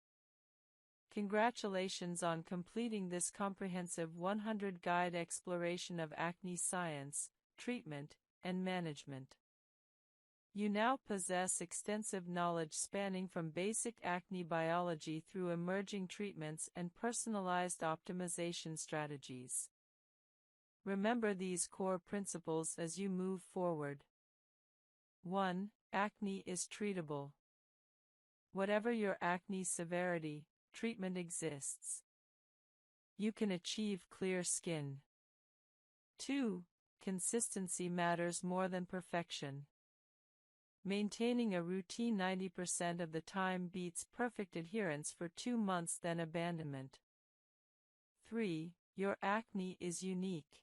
Congratulations on completing this comprehensive 100-guide exploration of acne science, treatment, and management. You now possess extensive knowledge spanning from basic acne biology through emerging treatments and personalized optimization strategies. Remember these core principles as you move forward. 1. Acne is treatable. Whatever your acne severity, treatment exists. You can achieve clear skin. 2. Consistency matters more than perfection. Maintaining a routine 90% of the time beats perfect adherence for 2 months than abandonment. 3. Your acne is unique.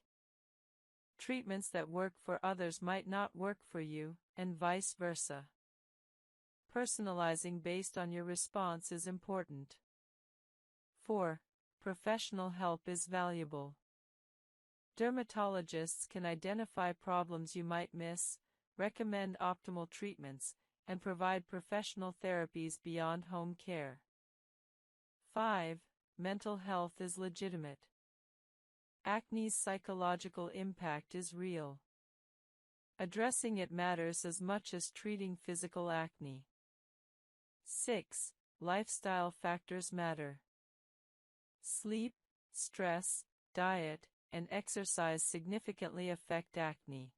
Treatments that work for others might not work for you, and vice versa. Personalizing based on your response is important. 4. Professional help is valuable. Dermatologists can identify problems you might miss, recommend optimal treatments, and provide professional therapies beyond home care. 5. Mental health is legitimate. Acne's psychological impact is real. Addressing it matters as much as treating physical acne. 6. Lifestyle factors matter. Sleep, stress, diet, and exercise significantly affect acne.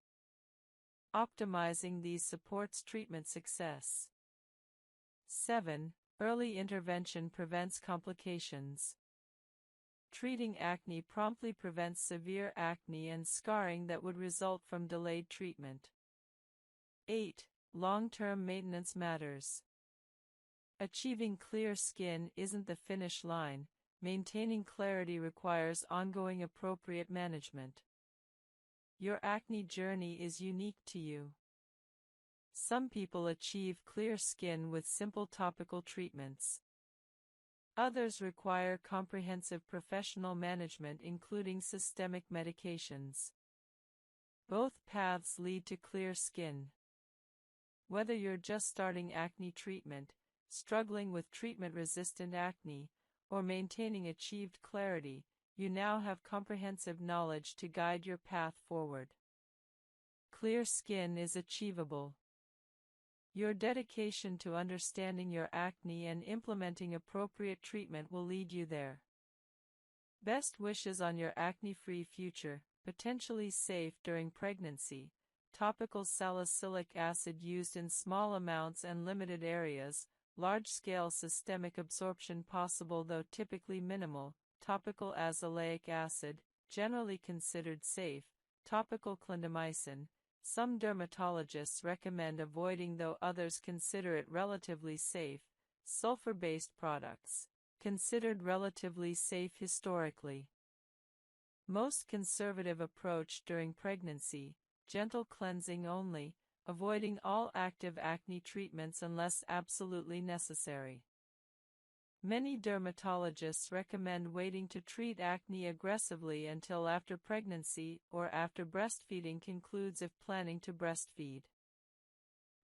Optimizing these supports treatment success. 7. Early intervention prevents complications. Treating acne promptly prevents severe acne and scarring that would result from delayed treatment. 8. Long-term maintenance matters. Achieving clear skin isn't the finish line. Maintaining clarity requires ongoing appropriate management. Your acne journey is unique to you. Some people achieve clear skin with simple topical treatments. Others require comprehensive professional management, including systemic medications. Both paths lead to clear skin. Whether you're just starting acne treatment, struggling with treatment-resistant acne, or maintaining achieved clarity, you now have comprehensive knowledge to guide your path forward. Clear skin is achievable. Your dedication to understanding your acne and implementing appropriate treatment will lead you there. Best wishes on your acne-free future, potentially safe during pregnancy. Topical salicylic acid used in small amounts and limited areas. Large-scale systemic absorption possible though typically minimal. Topical azelaic acid, generally considered safe. Topical clindamycin, some dermatologists recommend avoiding though others consider it relatively safe. Sulfur-based products, considered relatively safe historically. Most conservative approach during pregnancy, gentle cleansing only, avoiding all active acne treatments unless absolutely necessary. Many dermatologists recommend waiting to treat acne aggressively until after pregnancy or after breastfeeding concludes if planning to breastfeed.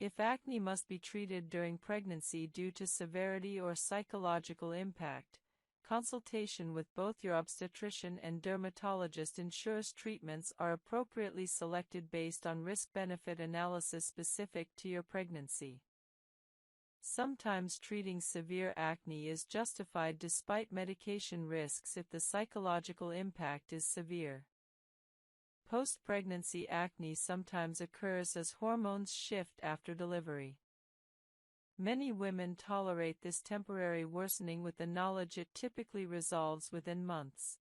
If acne must be treated during pregnancy due to severity or psychological impact, consultation with both your obstetrician and dermatologist ensures treatments are appropriately selected based on risk-benefit analysis specific to your pregnancy. Sometimes treating severe acne is justified despite medication risks if the psychological impact is severe. Post-pregnancy acne sometimes occurs as hormones shift after delivery. Many women tolerate this temporary worsening with the knowledge it typically resolves within months.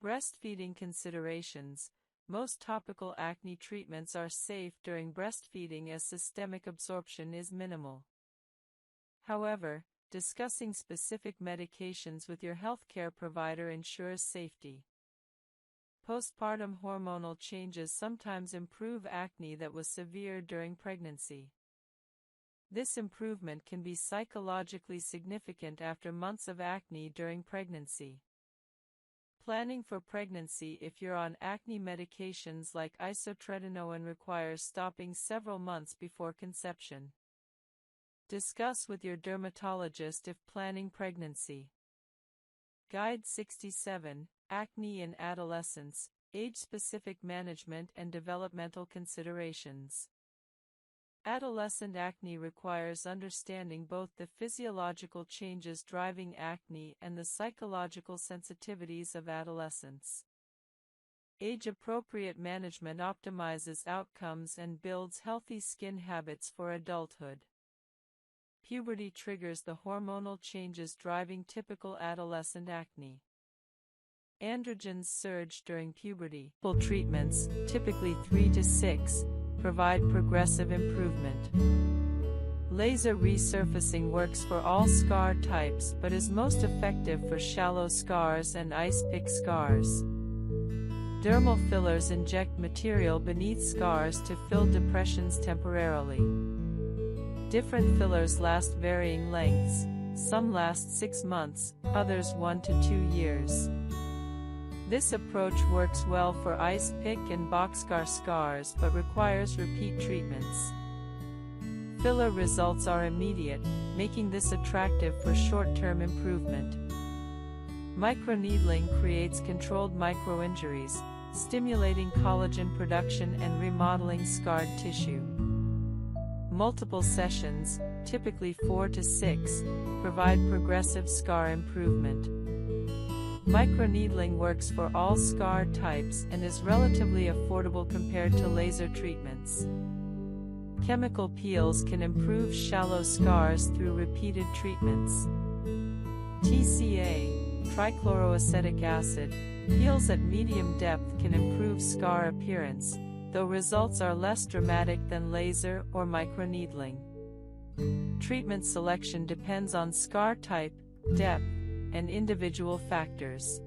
Breastfeeding considerations. Most topical acne treatments are safe during breastfeeding as systemic absorption is minimal. However, discussing specific medications with your healthcare provider ensures safety. Postpartum hormonal changes sometimes improve acne that was severe during pregnancy. This improvement can be psychologically significant after months of acne during pregnancy. Planning for pregnancy. If you're on acne medications like isotretinoin requires stopping several months before conception. Discuss with your dermatologist if planning pregnancy. Guide 67, Acne in Adolescence, Age-Specific Management and Developmental Considerations. Adolescent acne requires understanding both the physiological changes driving acne and the psychological sensitivities of adolescence. Age-appropriate management optimizes outcomes and builds healthy skin habits for adulthood. Puberty triggers the hormonal changes driving typical adolescent acne. Androgens surge during puberty. Treatments, typically 3 to 6, provide progressive improvement. Laser resurfacing works for all scar types but is most effective for shallow scars and ice pick scars. Dermal fillers inject material beneath scars to fill depressions temporarily. Different fillers last varying lengths. Some last 6 months, others 1 to 2 years. This approach works well for ice pick and boxcar scars but requires repeat treatments. Filler results are immediate, making this attractive for short-term improvement. Microneedling creates controlled microinjuries, stimulating collagen production and remodeling scarred tissue. Multiple sessions, typically 4 to 6, provide progressive scar improvement. Microneedling works for all scar types and is relatively affordable compared to laser treatments. Chemical peels can improve shallow scars through repeated treatments. TCA, trichloroacetic acid, peels at medium depth can improve scar appearance, though results are less dramatic than laser or microneedling. Treatment selection depends on scar type, depth, and individual factors.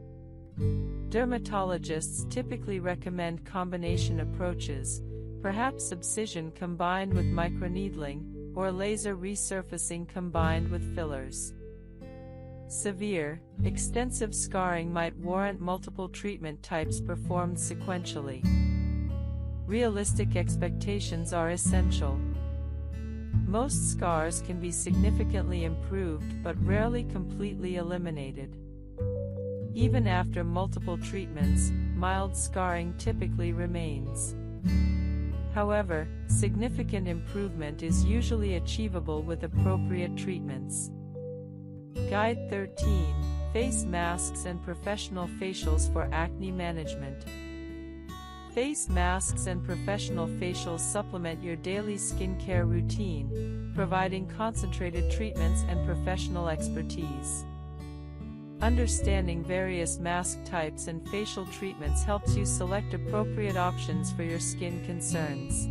Dermatologists typically recommend combination approaches, perhaps subcision combined with microneedling, or laser resurfacing combined with fillers. Severe, extensive scarring might warrant multiple treatment types performed sequentially. Realistic expectations are essential. Most scars can be significantly improved but rarely completely eliminated. Even after multiple treatments, mild scarring typically remains. However, significant improvement is usually achievable with appropriate treatments. Guide 13: Face Masks and Professional Facials for Acne Management. Face masks and professional facials supplement your daily skincare routine, providing concentrated treatments and professional expertise. Understanding various mask types and facial treatments helps you select appropriate options for your skin concerns.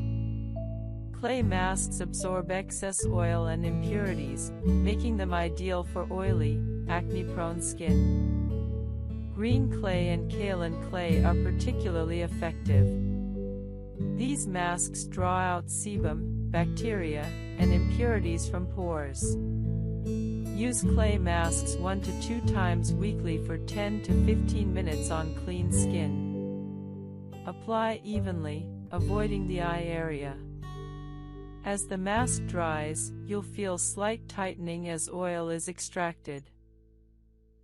Clay masks absorb excess oil and impurities, making them ideal for oily, acne-prone skin. Green clay and kaolin clay are particularly effective. These masks draw out sebum, bacteria, and impurities from pores. Use clay masks 1 to 2 times weekly for 10 to 15 minutes on clean skin. Apply evenly, avoiding the eye area. As the mask dries, you'll feel slight tightening as oil is extracted.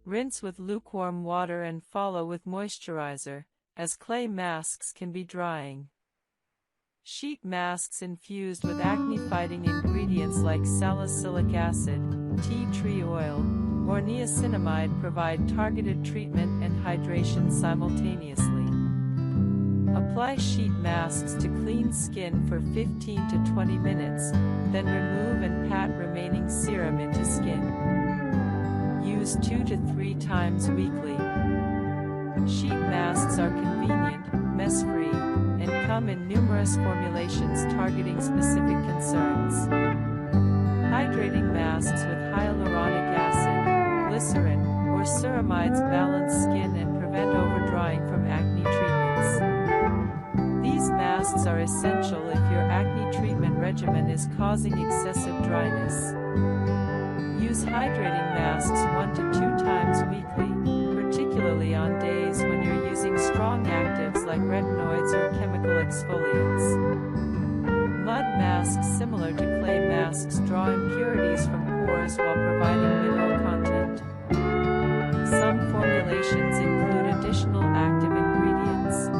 Rinse with lukewarm water and follow with moisturizer, as clay masks can be drying. Sheet masks infused with acne-fighting ingredients like salicylic acid, tea tree oil, or niacinamide provide targeted treatment and hydration simultaneously. Apply sheet masks to clean skin for 15 to 20 minutes, then remove and pat remaining serum into skin. Use 2 to 3 times weekly. Sheet masks are convenient, mess-free, and come in numerous formulations targeting specific concerns. Hydrating masks with hyaluronic acid, glycerin, or ceramides balance skin and prevent overdrying from acne treatments. These masks are essential if your acne treatment regimen is causing excessive dryness. Use hydrating masks 1 to 2 times weekly, particularly on days when you're using strong actives like retinoids or chemical exfoliants. Mud masks similar to clay masks draw impurities from pores while providing mineral content. Some formulations include additional active ingredients.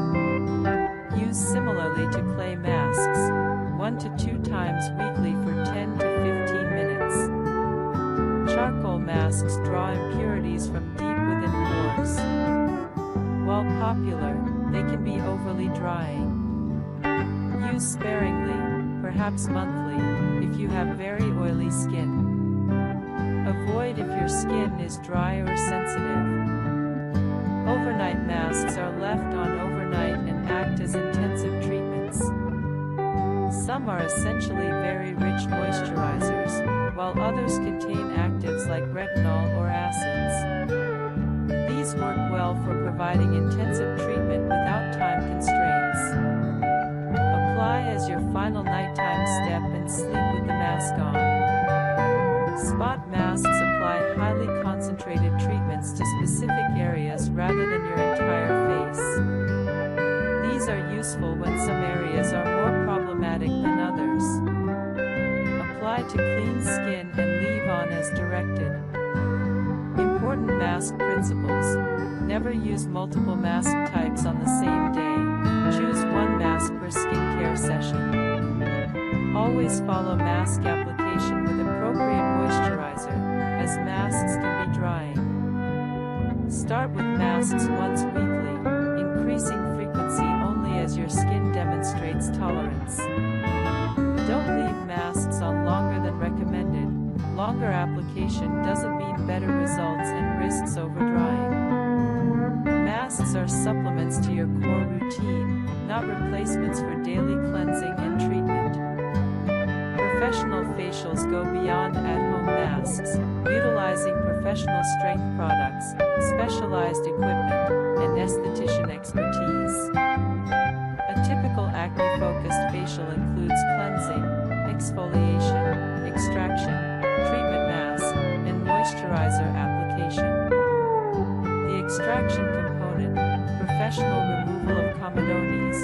Use similarly to clay masks, 1 to 2 times weekly. popular, they can be overly drying. Use sparingly, perhaps monthly, if you have very oily skin. Avoid if your skin is dry or sensitive. Overnight masks are left on overnight and act as intensive treatments. Some are essentially very rich moisturizers, while others contain actives like retinol or acids. These work well for providing intensive treatment without time constraints. Apply as your final nighttime step and sleep with the mask on. Spot masks apply highly concentrated treatments to specific areas rather than your entire face. These are useful when some areas are more problematic than others. Apply to clean skin and leave on as directed. Important mask principles. Never use multiple mask types on the same day. Choose one mask per skincare session. Always follow mask application with appropriate moisturizer, as masks can be drying. Start with masks once weekly, increasing frequency only as your skin demonstrates tolerance. Don't leave masks on longer than recommended. Longer application doesn't mean better results and risks overdrying. Masks are supplements to your core routine, not replacements for daily cleansing and treatment. Professional facials go beyond at-home masks, utilizing professional strength products, specialized equipment, and esthetician expertise. A typical acne-focused facial includes cleansing, exfoliation, extraction, treatment mask, and moisturizer application. The extraction component, professional removal of comedones,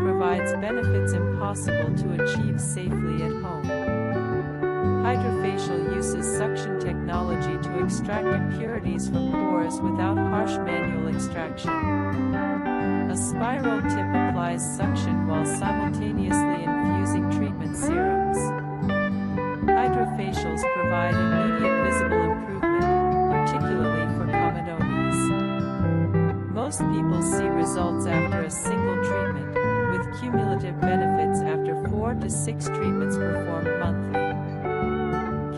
provides benefits impossible to achieve safely at home. Hydrofacial uses suction technology to extract impurities from pores without harsh manual extraction. A spiral tip applies suction while simultaneously infusing treatment serums. Hydrofacials provide immediate visible improvement, particularly for comedones. Most people see results after a single treatment, with cumulative benefits after 4 to 6 treatments performed monthly.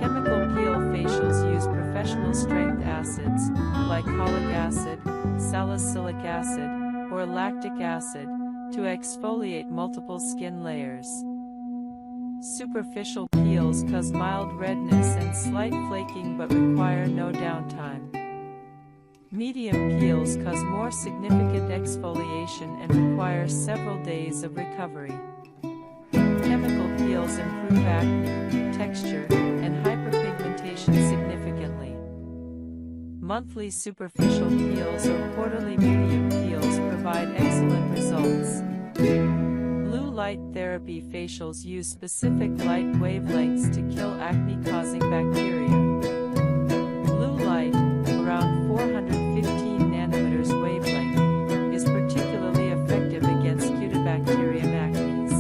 Chemical peel facials use professional strength acids, glycolic acid, salicylic acid, or lactic acid, to exfoliate multiple skin layers. Superficial peels cause mild redness and slight flaking but require no downtime. Medium peels cause more significant exfoliation and require several days of recovery. Chemical peels improve acne, texture, and hyperpigmentation significantly. Monthly superficial peels or quarterly medium peels provide excellent results. Blue light therapy facials use specific light wavelengths to kill acne-causing bacteria. Blue light, around 415 nanometers wavelength, is particularly effective against Cutibacterium acnes.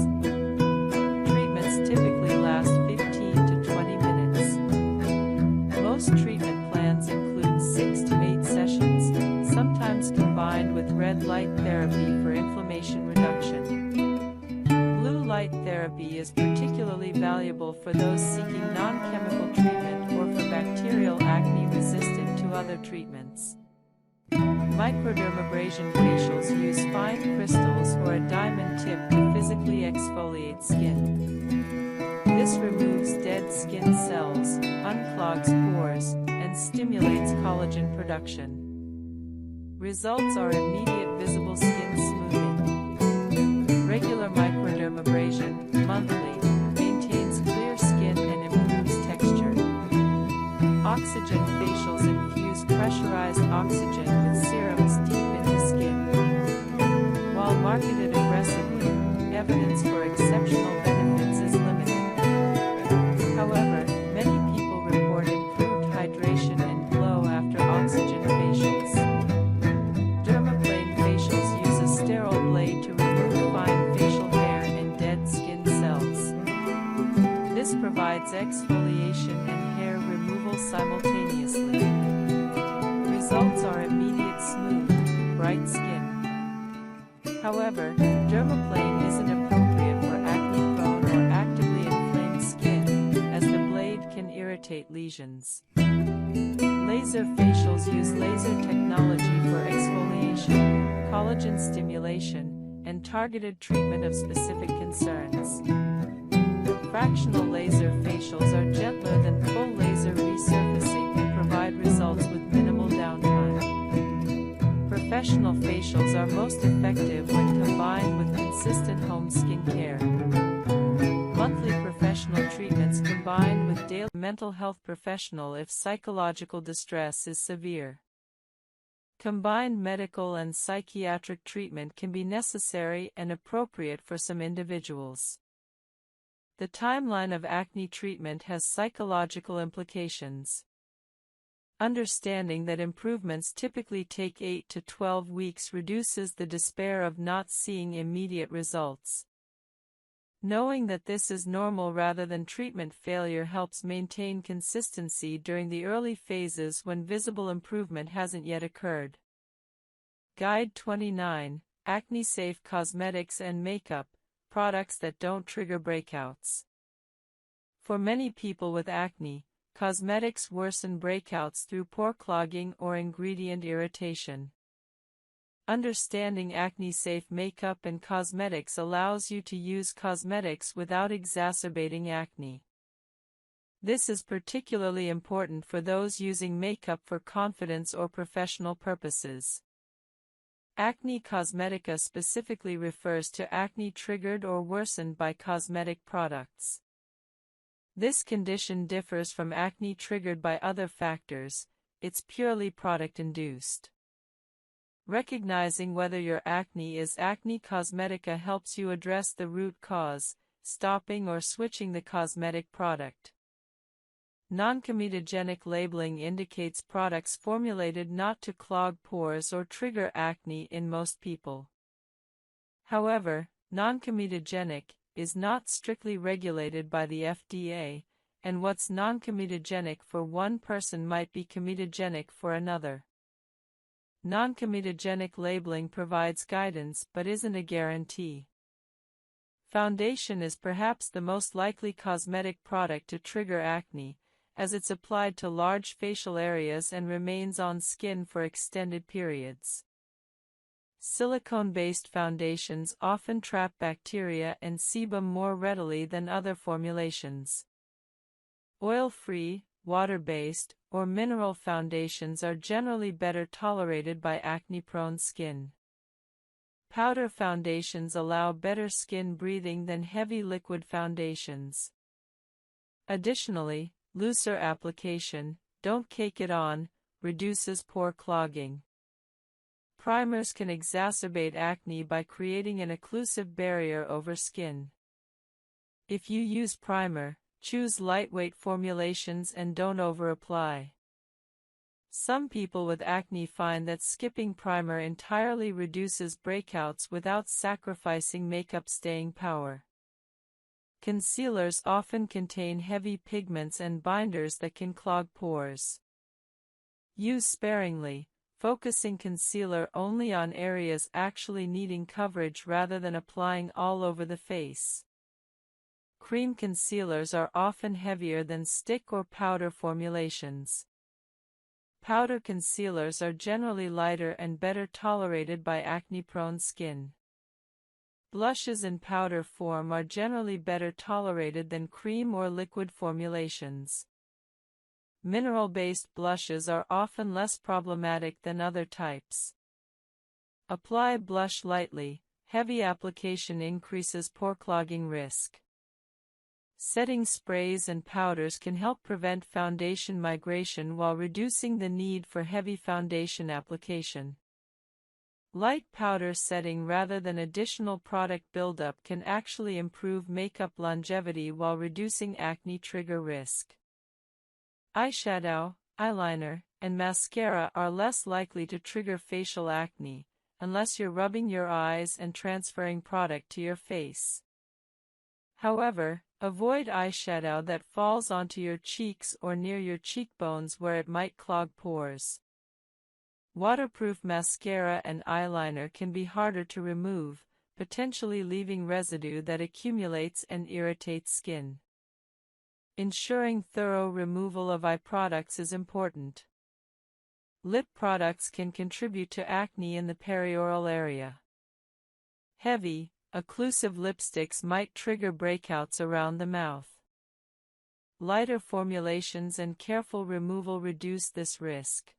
Treatments typically last 15 to 20 minutes. Most treatment plans include 6 to 8 sessions, sometimes combined with red light therapy for inflammation reduction. Blue light therapy is particularly valuable for those seeking non-chemical treatment or for bacterial acne resistant to other treatments. Microdermabrasion facials use fine crystals or a diamond tip to physically exfoliate skin. This removes dead skin cells, unclogs pores, and stimulates collagen production. Results are immediate visible skin smoothing. Regular microdermabrasion, monthly, maintains clear skin and improves texture. Oxygen facials infuse pressurized oxygen with serums deep into skin. While marketed aggressively, evidence for exceptional benefits is limited. However, many people report improved hydration and glow after oxygen facials. Dermaplane facials use a sterile blade to remove fine facial hair and dead skin cells. This provides exfoliation and hair removal simultaneously. Results are immediate, smooth, bright skin. However, dermaplaning isn't appropriate for acne-prone or actively inflamed skin, as the blade can irritate lesions. Laser facials use laser technology for exfoliation, collagen stimulation, and targeted treatment of specific concerns. Fractional laser facials are gentler than full laser resurfacing and provide results with minimal downtime. Professional facials are most effective when combined with consistent home skincare. Monthly professional treatments combined with daily mental health professional if psychological distress is severe. Combined medical and psychiatric treatment can be necessary and appropriate for some individuals. The timeline of acne treatment has psychological implications. Understanding that improvements typically take 8 to 12 weeks reduces the despair of not seeing immediate results. Knowing that this is normal rather than treatment failure helps maintain consistency during the early phases when visible improvement hasn't yet occurred. Guide 29, Acne-Safe Cosmetics and Makeup, Products that don't trigger breakouts. For many people with acne, cosmetics worsen breakouts through pore clogging or ingredient irritation. Understanding acne-safe makeup and cosmetics allows you to use cosmetics without exacerbating acne. This is particularly important for those using makeup for confidence or professional purposes. Acne cosmetica specifically refers to acne triggered or worsened by cosmetic products. This condition differs from acne triggered by other factors, it's purely product-induced. Recognizing whether your acne is acne cosmetica helps you address the root cause, stopping or switching the cosmetic product. Non-comedogenic labeling indicates products formulated not to clog pores or trigger acne in most people. However, non-comedogenic is not strictly regulated by the FDA, and what's non-comedogenic for one person might be comedogenic for another. Non-comedogenic labeling provides guidance but isn't a guarantee. Foundation is perhaps the most likely cosmetic product to trigger acne, as it's applied to large facial areas and remains on skin for extended periods. Silicone-based foundations often trap bacteria and sebum more readily than other formulations. Oil-free, water-based, or mineral foundations are generally better tolerated by acne-prone skin. Powder foundations allow better skin breathing than heavy liquid foundations. Additionally, looser application, don't cake it on, reduces pore clogging. Primers can exacerbate acne by creating an occlusive barrier over skin. If you use primer, choose lightweight formulations and don't over-apply. Some people with acne find that skipping primer entirely reduces breakouts without sacrificing makeup staying power. Concealers often contain heavy pigments and binders that can clog pores. Use sparingly, focusing concealer only on areas actually needing coverage rather than applying all over the face. Cream concealers are often heavier than stick or powder formulations. Powder concealers are generally lighter and better tolerated by acne-prone skin. Blushes in powder form are generally better tolerated than cream or liquid formulations. Mineral-based blushes are often less problematic than other types. Apply blush lightly, heavy application increases pore clogging risk. Setting sprays and powders can help prevent foundation migration while reducing the need for heavy foundation application. Light powder setting rather than additional product buildup can actually improve makeup longevity while reducing acne trigger risk. Eyeshadow, eyeliner, and mascara are less likely to trigger facial acne, unless you're rubbing your eyes and transferring product to your face. However, avoid eyeshadow that falls onto your cheeks or near your cheekbones where it might clog pores. Waterproof mascara and eyeliner can be harder to remove, potentially leaving residue that accumulates and irritates skin. Ensuring thorough removal of eye products is important. Lip products can contribute to acne in the perioral area. Heavy, occlusive lipsticks might trigger breakouts around the mouth. Lighter formulations and careful removal reduce this risk.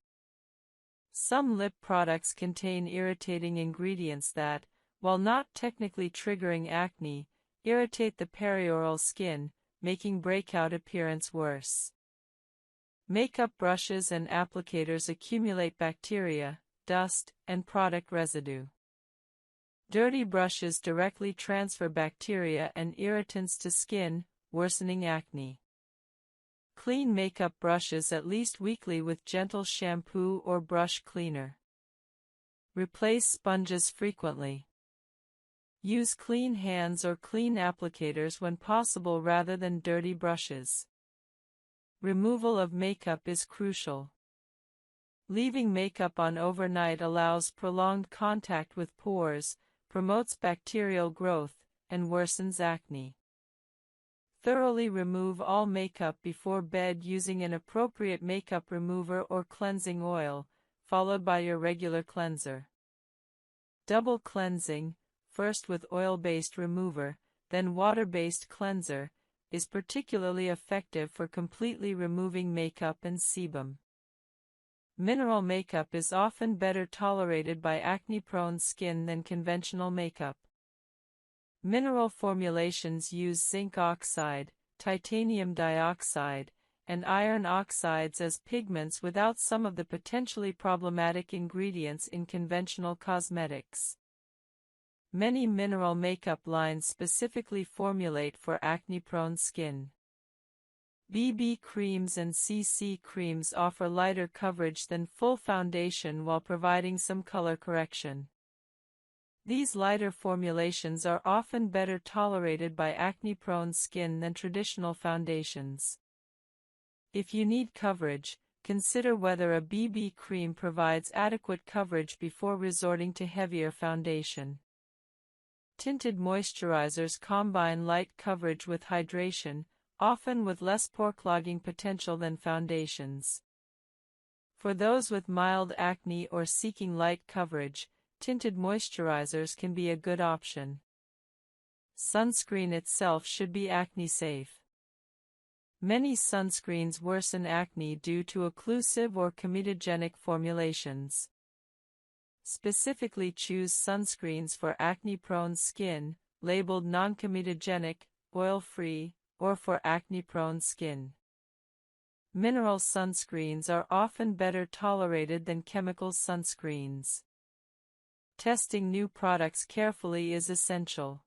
Some lip products contain irritating ingredients that, while not technically triggering acne, irritate the perioral skin, making breakout appearance worse. Makeup brushes and applicators accumulate bacteria, dust, and product residue. Dirty brushes directly transfer bacteria and irritants to skin, worsening acne. Clean makeup brushes at least weekly with gentle shampoo or brush cleaner. Replace sponges frequently. Use clean hands or clean applicators when possible rather than dirty brushes. Removal of makeup is crucial. Leaving makeup on overnight allows prolonged contact with pores, promotes bacterial growth, and worsens acne. Thoroughly remove all makeup before bed using an appropriate makeup remover or cleansing oil, followed by your regular cleanser. Double cleansing, first with oil-based remover, then water-based cleanser, is particularly effective for completely removing makeup and sebum. Mineral makeup is often better tolerated by acne-prone skin than conventional makeup. Mineral formulations use zinc oxide, titanium dioxide, and iron oxides as pigments without some of the potentially problematic ingredients in conventional cosmetics. Many mineral makeup lines specifically formulate for acne-prone skin. BB creams and CC creams offer lighter coverage than full foundation while providing some color correction. These lighter formulations are often better tolerated by acne-prone skin than traditional foundations. If you need coverage, consider whether a BB cream provides adequate coverage before resorting to heavier foundation. Tinted moisturizers combine light coverage with hydration, often with less pore clogging potential than foundations. For those with mild acne or seeking light coverage, tinted moisturizers can be a good option. Sunscreen itself should be acne-safe. Many sunscreens worsen acne due to occlusive or comedogenic formulations. Specifically choose sunscreens for acne-prone skin, labeled non-comedogenic, oil-free, or for acne-prone skin. Mineral sunscreens are often better tolerated than chemical sunscreens. Testing new products carefully is essential.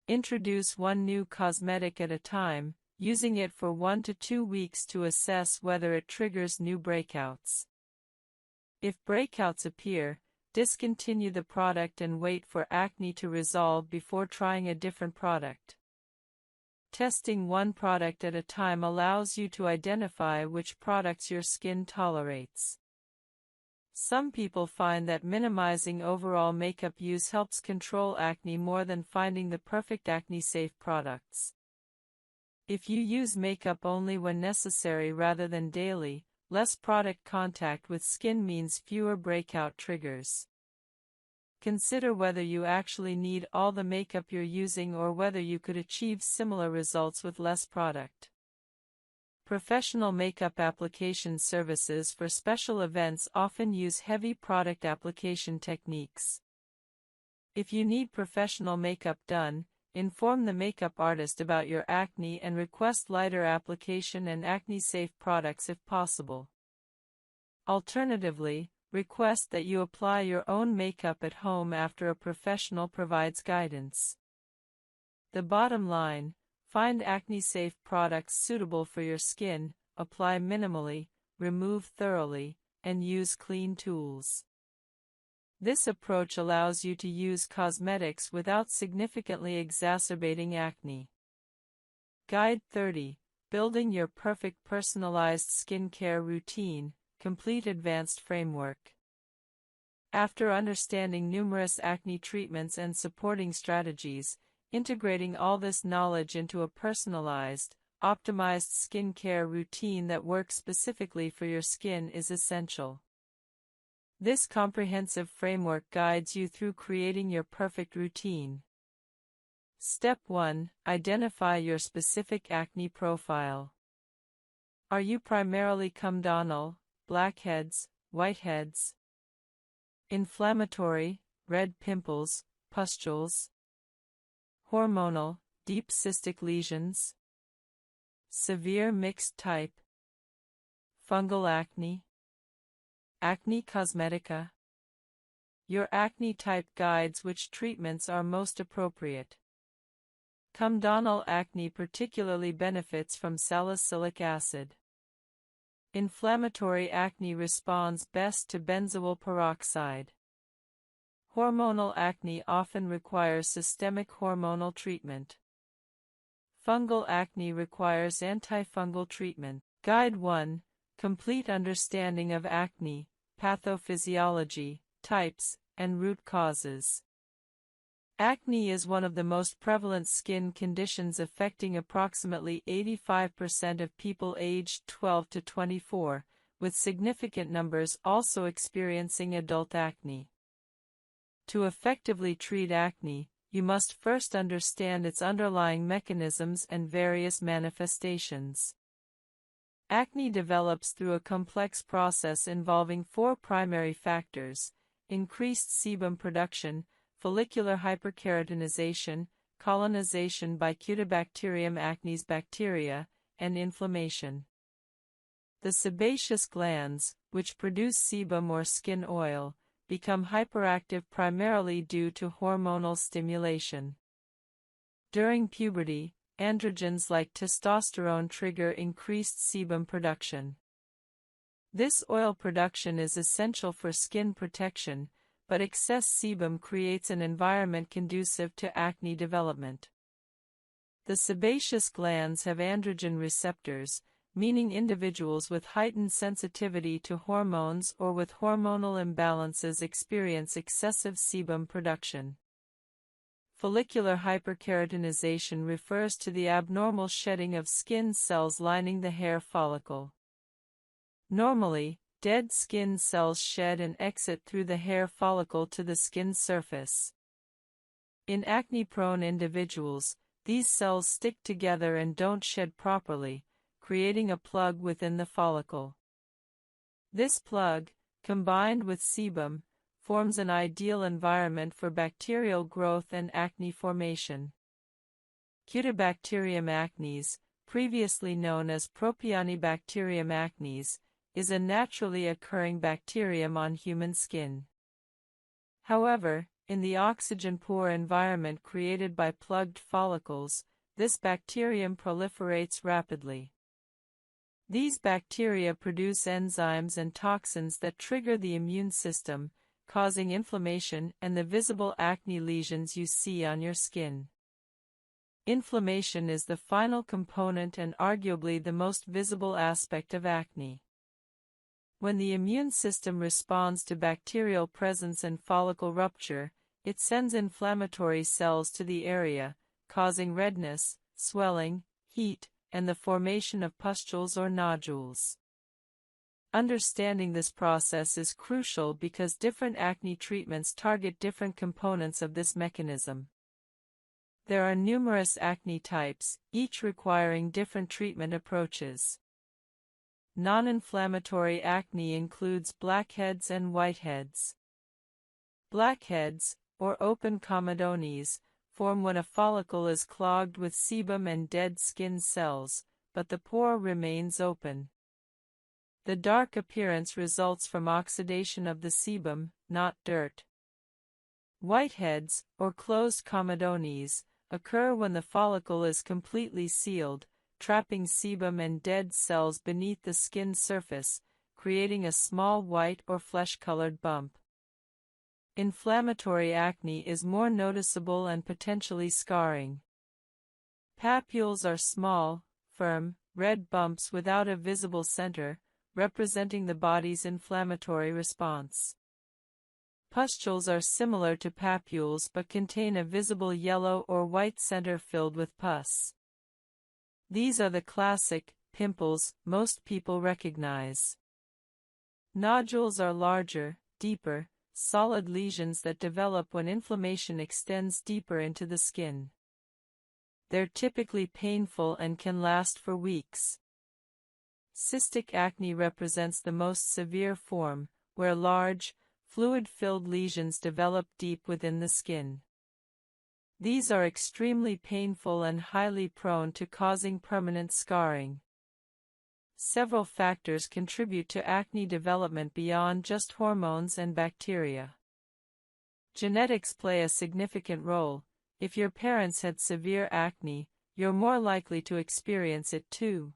Introduce one new cosmetic at a time, using it for 1 to 2 weeks to assess whether it triggers new breakouts. If breakouts appear, discontinue the product and wait for acne to resolve before trying a different product. Testing one product at a time allows you to identify which products your skin tolerates. Some people find that minimizing overall makeup use helps control acne more than finding the perfect acne-safe products. If you use makeup only when necessary rather than daily, less product contact with skin means fewer breakout triggers. Consider whether you actually need all the makeup you're using or whether you could achieve similar results with less product. Professional makeup application services for special events often use heavy product application techniques. If you need professional makeup done, inform the makeup artist about your acne and request lighter application and acne-safe products if possible. Alternatively, request that you apply your own makeup at home after a professional provides guidance. The bottom line: find acne-safe products suitable for your skin, apply minimally, remove thoroughly, and use clean tools. This approach allows you to use cosmetics without significantly exacerbating acne. Guide 30: Building your perfect personalized skincare routine, complete advanced framework. After understanding numerous acne treatments and supporting strategies, integrating all this knowledge into a personalized, optimized skincare routine that works specifically for your skin is essential. This comprehensive framework guides you through creating your perfect routine. Step 1. Identify your specific acne profile. Are you primarily comedonal, blackheads, whiteheads? Inflammatory, red pimples, pustules? Hormonal, deep cystic lesions? Severe mixed type? Fungal acne? Acne cosmetica? Your acne type guides which treatments are most appropriate. Comedonal acne particularly benefits from salicylic acid. Inflammatory acne responds best to benzoyl peroxide. Hormonal acne often requires systemic hormonal treatment. Fungal acne requires antifungal treatment. Guide 1. Complete understanding of acne, pathophysiology, types, and root causes. Acne is one of the most prevalent skin conditions affecting approximately 85% of people aged 12 to 24, with significant numbers also experiencing adult acne. To effectively treat acne, you must first understand its underlying mechanisms and various manifestations. Acne develops through a complex process involving 4 primary factors: increased sebum production, follicular hyperkeratinization, colonization by Cutibacterium acnes bacteria, and inflammation. The sebaceous glands, which produce sebum or skin oil, become hyperactive primarily due to hormonal stimulation. During puberty, androgens like testosterone trigger increased sebum production. This oil production is essential for skin protection, but excess sebum creates an environment conducive to acne development. The sebaceous glands have androgen receptors, meaning individuals with heightened sensitivity to hormones or with hormonal imbalances experience excessive sebum production. Follicular hyperkeratinization refers to the abnormal shedding of skin cells lining the hair follicle. Normally, dead skin cells shed and exit through the hair follicle to the skin surface. In acne-prone individuals, these cells stick together and don't shed properly, creating a plug within the follicle. This plug, combined with sebum, forms an ideal environment for bacterial growth and acne formation. Cutibacterium acnes, previously known as Propionibacterium acnes, is a naturally occurring bacterium on human skin. However, in the oxygen-poor environment created by plugged follicles, this bacterium proliferates rapidly. These bacteria produce enzymes and toxins that trigger the immune system, causing inflammation and the visible acne lesions you see on your skin. Inflammation is the final component and arguably the most visible aspect of acne. When the immune system responds to bacterial presence and follicle rupture, it sends inflammatory cells to the area, causing redness, swelling, heat, and the formation of pustules or nodules. Understanding this process is crucial because different acne treatments target different components of this mechanism. There are numerous acne types, each requiring different treatment approaches. Non-inflammatory acne includes blackheads and whiteheads. Blackheads, or open comedones, form when a follicle is clogged with sebum and dead skin cells, but the pore remains open. The dark appearance results from oxidation of the sebum, not dirt. Whiteheads, or closed comedones, occur when the follicle is completely sealed, trapping sebum and dead cells beneath the skin surface, creating a small white or flesh-colored bump. Inflammatory acne is more noticeable and potentially scarring. Papules are small, firm, red bumps without a visible center, representing the body's inflammatory response. Pustules are similar to papules but contain a visible yellow or white center filled with pus. These are the classic pimples most people recognize. Nodules are larger, deeper, solid lesions that develop when inflammation extends deeper into the skin. They're typically painful and can last for weeks. Cystic acne represents the most severe form, where large, fluid-filled lesions develop deep within the skin. These are extremely painful and highly prone to causing permanent scarring. Several factors contribute to acne development beyond just hormones and bacteria. Genetics play a significant role. If your parents had severe acne, you're more likely to experience it too.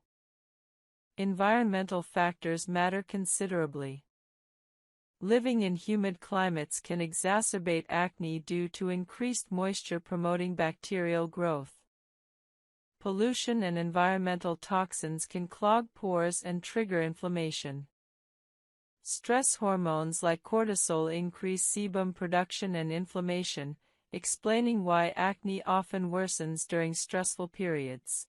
Environmental factors matter considerably. Living in humid climates can exacerbate acne due to increased moisture promoting bacterial growth. Pollution and environmental toxins can clog pores and trigger inflammation. Stress hormones like cortisol increase sebum production and inflammation, explaining why acne often worsens during stressful periods.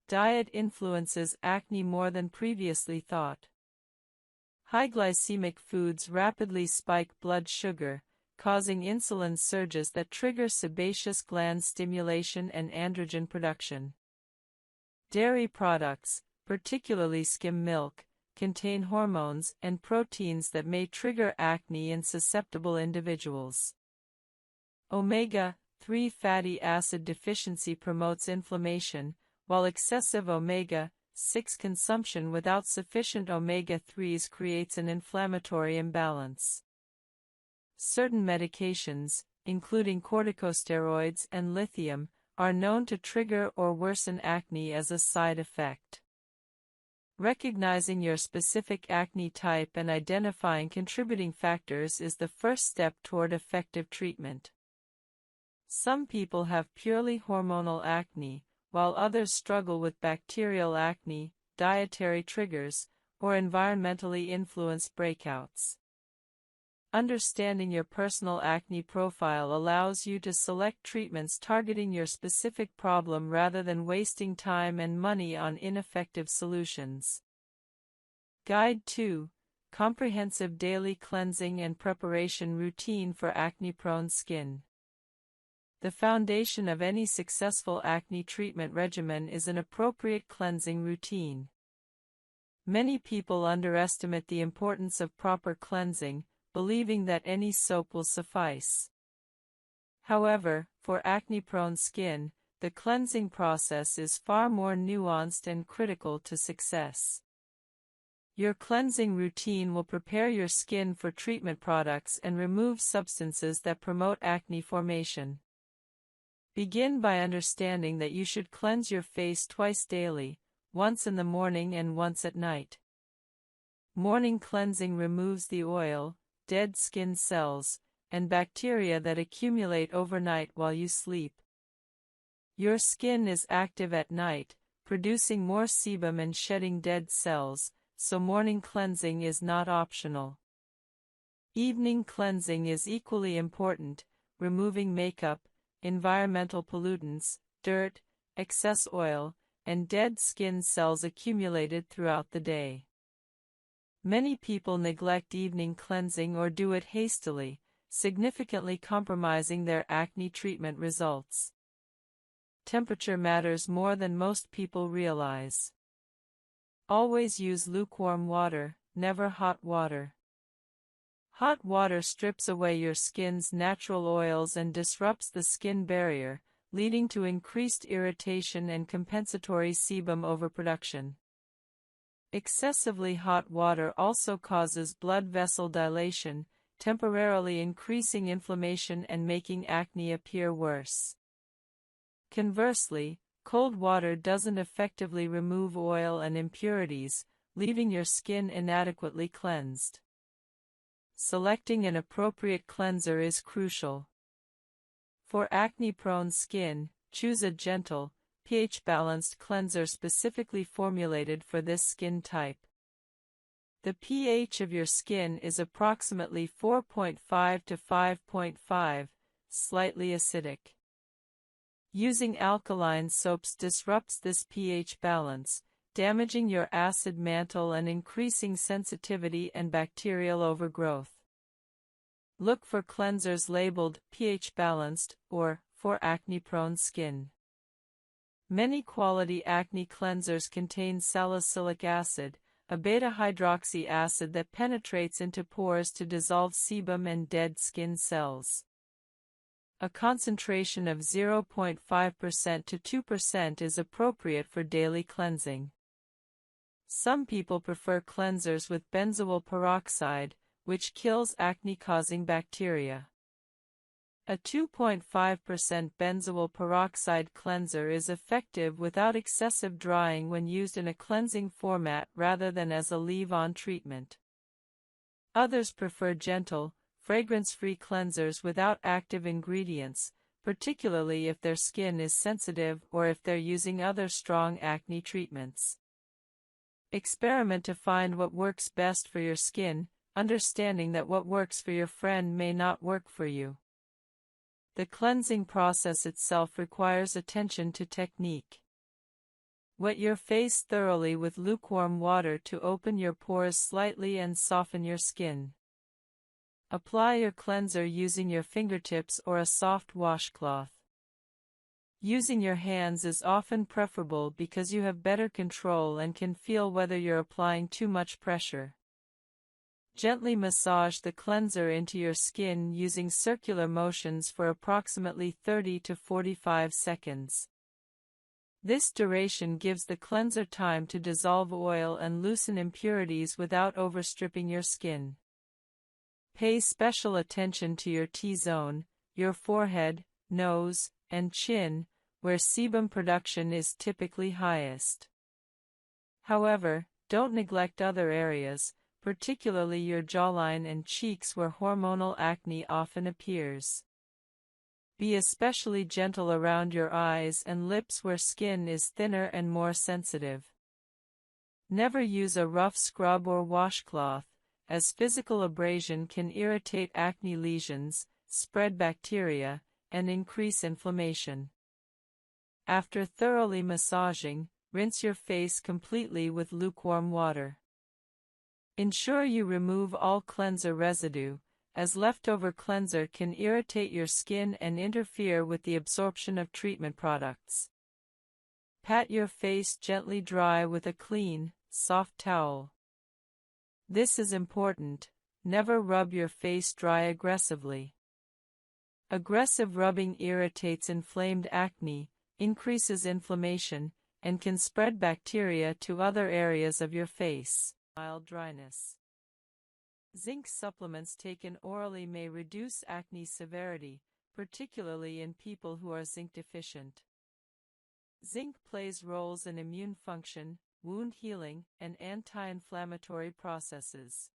Diet influences acne more than previously thought. High glycemic foods rapidly spike blood sugar, causing insulin surges that trigger sebaceous gland stimulation and androgen production. Dairy products, particularly skim milk, contain hormones and proteins that may trigger acne in susceptible individuals. Omega-3 fatty acid deficiency promotes inflammation, while excessive omega-6 consumption without sufficient omega-3s creates an inflammatory imbalance. Certain medications, including corticosteroids and lithium, are known to trigger or worsen acne as a side effect. Recognizing your specific acne type and identifying contributing factors is the first step toward effective treatment. Some people have purely hormonal acne, while others struggle with bacterial acne, dietary triggers, or environmentally influenced breakouts. Understanding your personal acne profile allows you to select treatments targeting your specific problem rather than wasting time and money on ineffective solutions. Guide 2: Comprehensive Daily Cleansing and Preparation Routine for Acne-Prone Skin. The foundation of any successful acne treatment regimen is an appropriate cleansing routine. Many people underestimate the importance of proper cleansing, believing that any soap will suffice. However, for acne-prone skin, the cleansing process is far more nuanced and critical to success. Your cleansing routine will prepare your skin for treatment products and remove substances that promote acne formation. Begin by understanding that you should cleanse your face twice daily, once in the morning and once at night. Morning cleansing removes the oil, dead skin cells, and bacteria that accumulate overnight while you sleep. Your skin is active at night, producing more sebum and shedding dead cells, so morning cleansing is not optional. Evening cleansing is equally important, removing makeup, environmental pollutants, dirt, excess oil, and dead skin cells accumulated throughout the day. Many people neglect evening cleansing or do it hastily, significantly compromising their acne treatment results. Temperature matters more than most people realize. Always use lukewarm water, never hot water. Hot water strips away your skin's natural oils and disrupts the skin barrier, leading to increased irritation and compensatory sebum overproduction. Excessively hot water also causes blood vessel dilation, temporarily increasing inflammation and making acne appear worse. Conversely, cold water doesn't effectively remove oil and impurities, leaving your skin inadequately cleansed. Selecting an appropriate cleanser is crucial. For acne-prone skin, choose a gentle, pH-balanced cleanser specifically formulated for this skin type. The pH of your skin is approximately 4.5 to 5.5, slightly acidic. Using alkaline soaps disrupts this pH balance, damaging your acid mantle and increasing sensitivity and bacterial overgrowth. Look for cleansers labeled pH balanced or for acne-prone skin. Many quality acne cleansers contain salicylic acid, a beta-hydroxy acid that penetrates into pores to dissolve sebum and dead skin cells. A concentration of 0.5% to 2% is appropriate for daily cleansing. Some people prefer cleansers with benzoyl peroxide, which kills acne-causing bacteria. A 2.5% benzoyl peroxide cleanser is effective without excessive drying when used in a cleansing format rather than as a leave-on treatment. Others prefer gentle, fragrance-free cleansers without active ingredients, particularly if their skin is sensitive or if they're using other strong acne treatments. Experiment to find what works best for your skin, understanding that what works for your friend may not work for you. The cleansing process itself requires attention to technique. Wet your face thoroughly with lukewarm water to open your pores slightly and soften your skin. Apply your cleanser using your fingertips or a soft washcloth. Using your hands is often preferable because you have better control and can feel whether you're applying too much pressure. Gently massage the cleanser into your skin using circular motions for approximately 30 to 45 seconds. This duration gives the cleanser time to dissolve oil and loosen impurities without overstripping your skin. Pay special attention to your T-zone, your forehead, nose, and chin, where sebum production is typically highest. However, don't neglect other areas, particularly your jawline and cheeks where hormonal acne often appears. Be especially gentle around your eyes and lips where skin is thinner and more sensitive. Never use a rough scrub or washcloth, as physical abrasion can irritate acne lesions, spread bacteria, and increase inflammation. After thoroughly massaging, rinse your face completely with lukewarm water. Ensure you remove all cleanser residue, as leftover cleanser can irritate your skin and interfere with the absorption of treatment products. Pat your face gently dry with a clean, soft towel. This is important. Never rub your face dry aggressively. Aggressive rubbing irritates inflamed acne, increases inflammation, and can spread bacteria to other areas of your face. Mild dryness. Zinc supplements taken orally may reduce acne severity, particularly in people who are zinc deficient. Zinc plays roles in immune function, wound healing, and anti-inflammatory processes.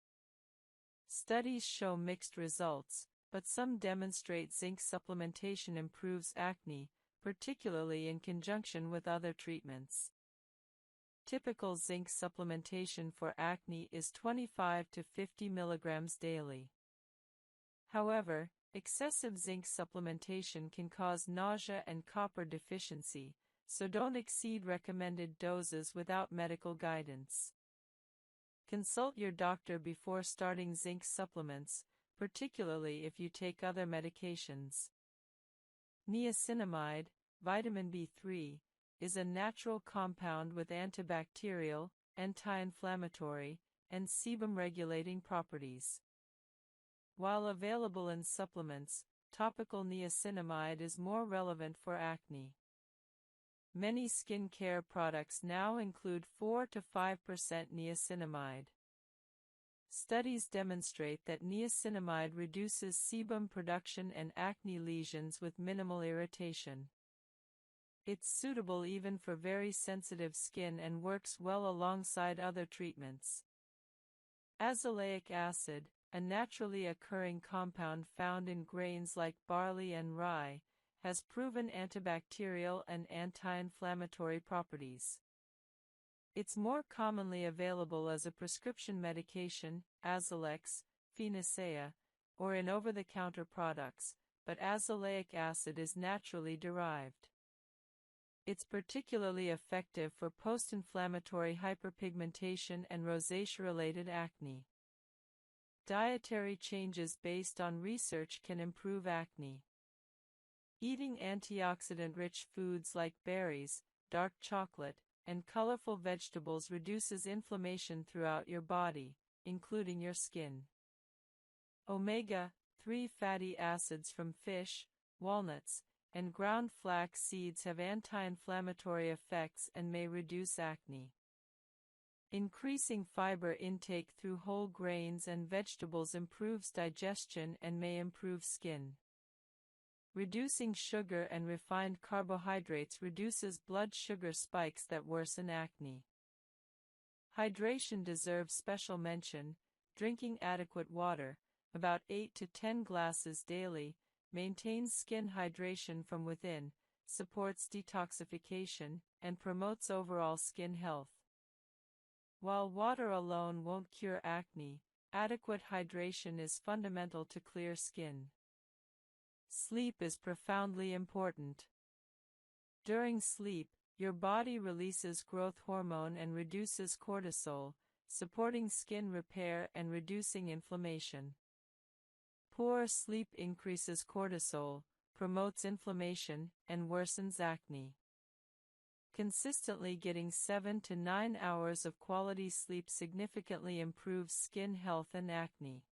Studies show mixed results, but some demonstrate zinc supplementation improves acne, particularly in conjunction with other treatments. Typical zinc supplementation for acne is 25 to 50 milligrams daily. However, excessive zinc supplementation can cause nausea and copper deficiency, so don't exceed recommended doses without medical guidance. Consult your doctor before starting zinc supplements, particularly if you take other medications. Niacinamide, vitamin B3, is a natural compound with antibacterial, anti-inflammatory, and sebum-regulating properties. While available in supplements, topical niacinamide is more relevant for acne. Many skincare products now include 4 to 5% niacinamide. Studies demonstrate that niacinamide reduces sebum production and acne lesions with minimal irritation. It's suitable even for very sensitive skin and works well alongside other treatments. Azelaic acid, a naturally occurring compound found in grains like barley and rye, has proven antibacterial and anti-inflammatory properties. It's more commonly available as a prescription medication, Azalex, Phenacea, or in over-the-counter products, but azelaic acid is naturally derived. It's particularly effective for post-inflammatory hyperpigmentation and rosacea-related acne. Dietary changes based on research can improve acne. Eating antioxidant-rich foods like berries, dark chocolate, and colorful vegetables reduces inflammation throughout your body, including your skin. Omega-3 fatty acids from fish, walnuts, and ground flax seeds have anti-inflammatory effects and may reduce acne. Increasing fiber intake through whole grains and vegetables improves digestion and may improve skin. Reducing sugar and refined carbohydrates reduces blood sugar spikes that worsen acne. Hydration deserves special mention. Drinking adequate water, about 8 to 10 glasses daily, maintains skin hydration from within, supports detoxification, and promotes overall skin health. While water alone won't cure acne, adequate hydration is fundamental to clear skin. Sleep is profoundly important. During sleep, your body releases growth hormone and reduces cortisol, supporting skin repair and reducing inflammation. Poor sleep increases cortisol, promotes inflammation, and worsens acne. Consistently getting 7 to 9 hours of quality sleep significantly improves skin health and acne.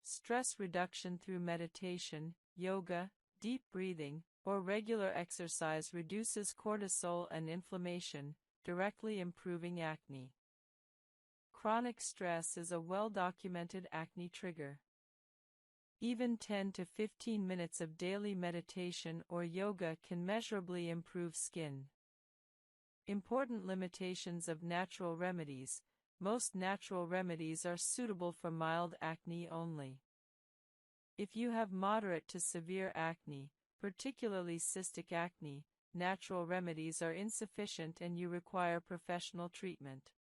Stress reduction through meditation, yoga, deep breathing, or regular exercise reduces cortisol and inflammation, directly improving acne. Chronic stress is a well-documented acne trigger. Even 10 to 15 minutes of daily meditation or yoga can measurably improve skin. Important limitations of natural remedies. Most natural remedies are suitable for mild acne only. If you have moderate to severe acne, particularly cystic acne, natural remedies are insufficient and you require professional treatment.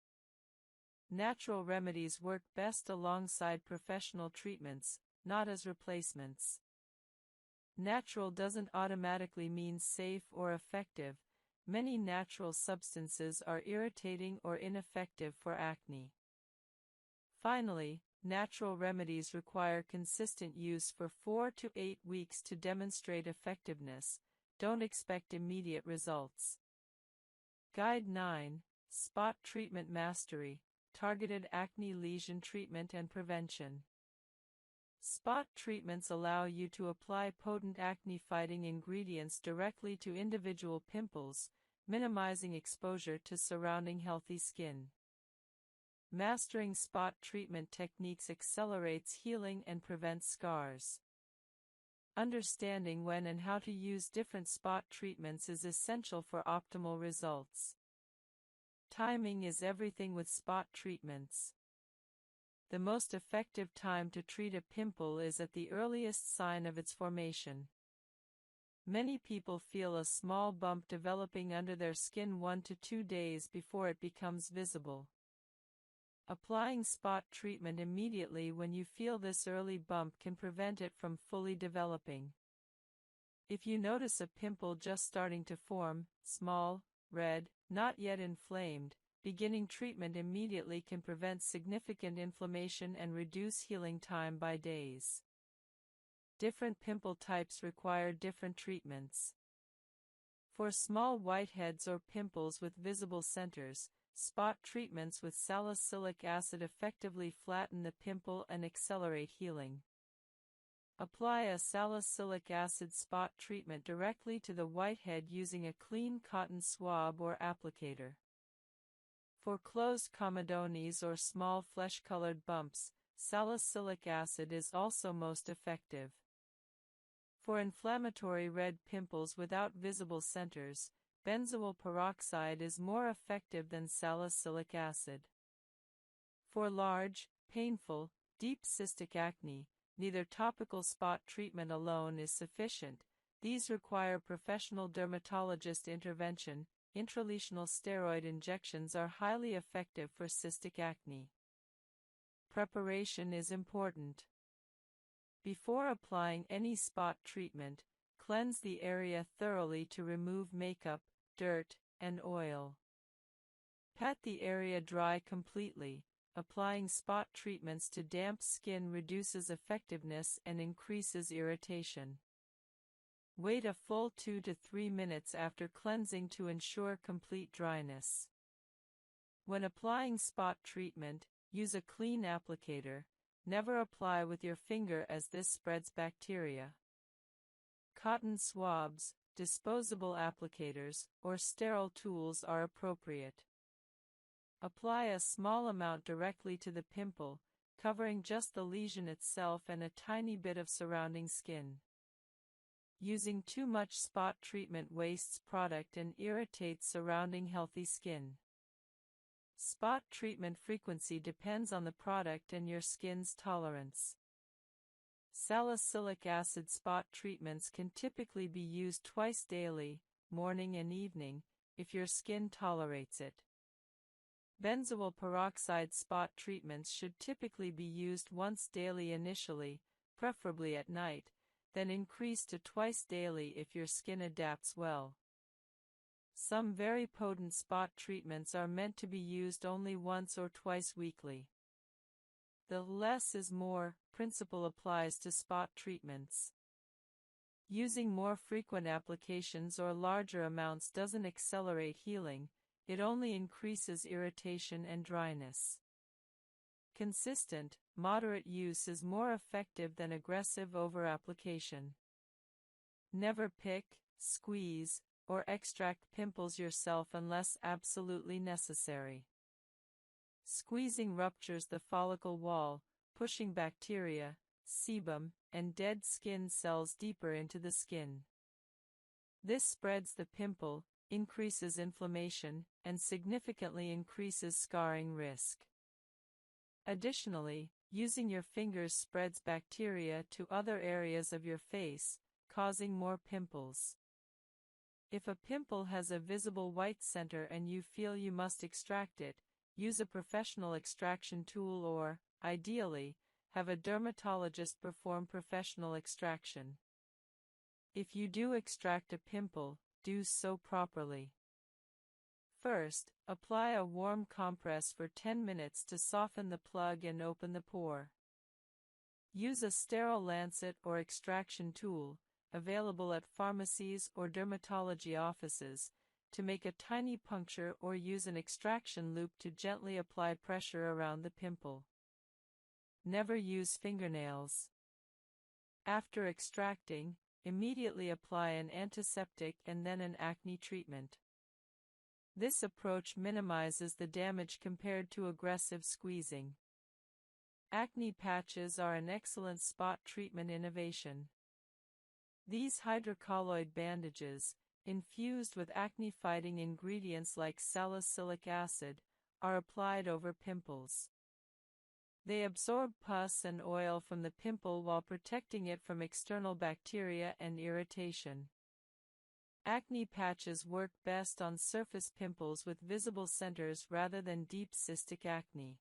Natural remedies work best alongside professional treatments, not as replacements. Natural doesn't automatically mean safe or effective. Many natural substances are irritating or ineffective for acne. Finally, natural remedies require consistent use for 4 to 8 weeks to demonstrate effectiveness. Don't expect immediate results. Guide 9. Spot Treatment Mastery. Targeted acne lesion treatment and prevention. Spot treatments allow you to apply potent acne-fighting ingredients directly to individual pimples, minimizing exposure to surrounding healthy skin. Mastering spot treatment techniques accelerates healing and prevents scars. Understanding when and how to use different spot treatments is essential for optimal results. Timing is everything with spot treatments. The most effective time to treat a pimple is at the earliest sign of its formation. Many people feel a small bump developing under their skin 1 to 2 days before it becomes visible. Applying spot treatment immediately when you feel this early bump can prevent it from fully developing. If you notice a pimple just starting to form, small, red, not yet inflamed, beginning treatment immediately can prevent significant inflammation and reduce healing time by days. Different pimple types require different treatments. For small whiteheads or pimples with visible centers, spot treatments with salicylic acid effectively flatten the pimple and accelerate healing. Apply a salicylic acid spot treatment directly to the whitehead using a clean cotton swab or applicator. For closed comedones or small flesh-colored bumps, salicylic acid is also most effective. For inflammatory red pimples without visible centers, benzoyl peroxide is more effective than salicylic acid. For large, painful, deep cystic acne, neither topical spot treatment alone is sufficient. These require professional dermatologist intervention, intralesional steroid injections are highly effective for cystic acne. Preparation is important. Before applying any spot treatment, cleanse the area thoroughly to remove makeup, dirt, and oil. Pat the area dry completely. Applying spot treatments to damp skin reduces effectiveness and increases irritation. Wait a full 2 to 3 minutes after cleansing to ensure complete dryness. When applying spot treatment, use a clean applicator. Never apply with your finger as this spreads bacteria. Cotton swabs, disposable applicators, or sterile tools are appropriate. Apply a small amount directly to the pimple, covering just the lesion itself and a tiny bit of surrounding skin. Using too much spot treatment wastes product and irritates surrounding healthy skin. Spot treatment frequency depends on the product and your skin's tolerance. Salicylic acid spot treatments can typically be used twice daily, morning and evening, if your skin tolerates it. Benzoyl peroxide spot treatments should typically be used once daily initially, preferably at night, then increase to twice daily if your skin adapts well. Some very potent spot treatments are meant to be used only once or twice weekly. The less is more principle applies to spot treatments. Using more frequent applications or larger amounts doesn't accelerate healing, it only increases irritation and dryness. Consistent, moderate use is more effective than aggressive over-application. Never pick, squeeze, or extract pimples yourself unless absolutely necessary. Squeezing ruptures the follicle wall, pushing bacteria, sebum, and dead skin cells deeper into the skin. This spreads the pimple, increases inflammation, and significantly increases scarring risk. Additionally, using your fingers spreads bacteria to other areas of your face, causing more pimples. If a pimple has a visible white center and you feel you must extract it, use a professional extraction tool or, ideally, have a dermatologist perform professional extraction. If you do extract a pimple, do so properly. First, apply a warm compress for 10 minutes to soften the plug and open the pore. Use a sterile lancet or extraction tool, available at pharmacies or dermatology offices, to make a tiny puncture or use an extraction loop to gently apply pressure around the pimple. Never use fingernails. After extracting, immediately apply an antiseptic and then an acne treatment. This approach minimizes the damage compared to aggressive squeezing. Acne patches are an excellent spot treatment innovation. These hydrocolloid bandages, infused with acne-fighting ingredients like salicylic acid, are applied over pimples. They absorb pus and oil from the pimple while protecting it from external bacteria and irritation. Acne patches work best on surface pimples with visible centers rather than deep cystic acne.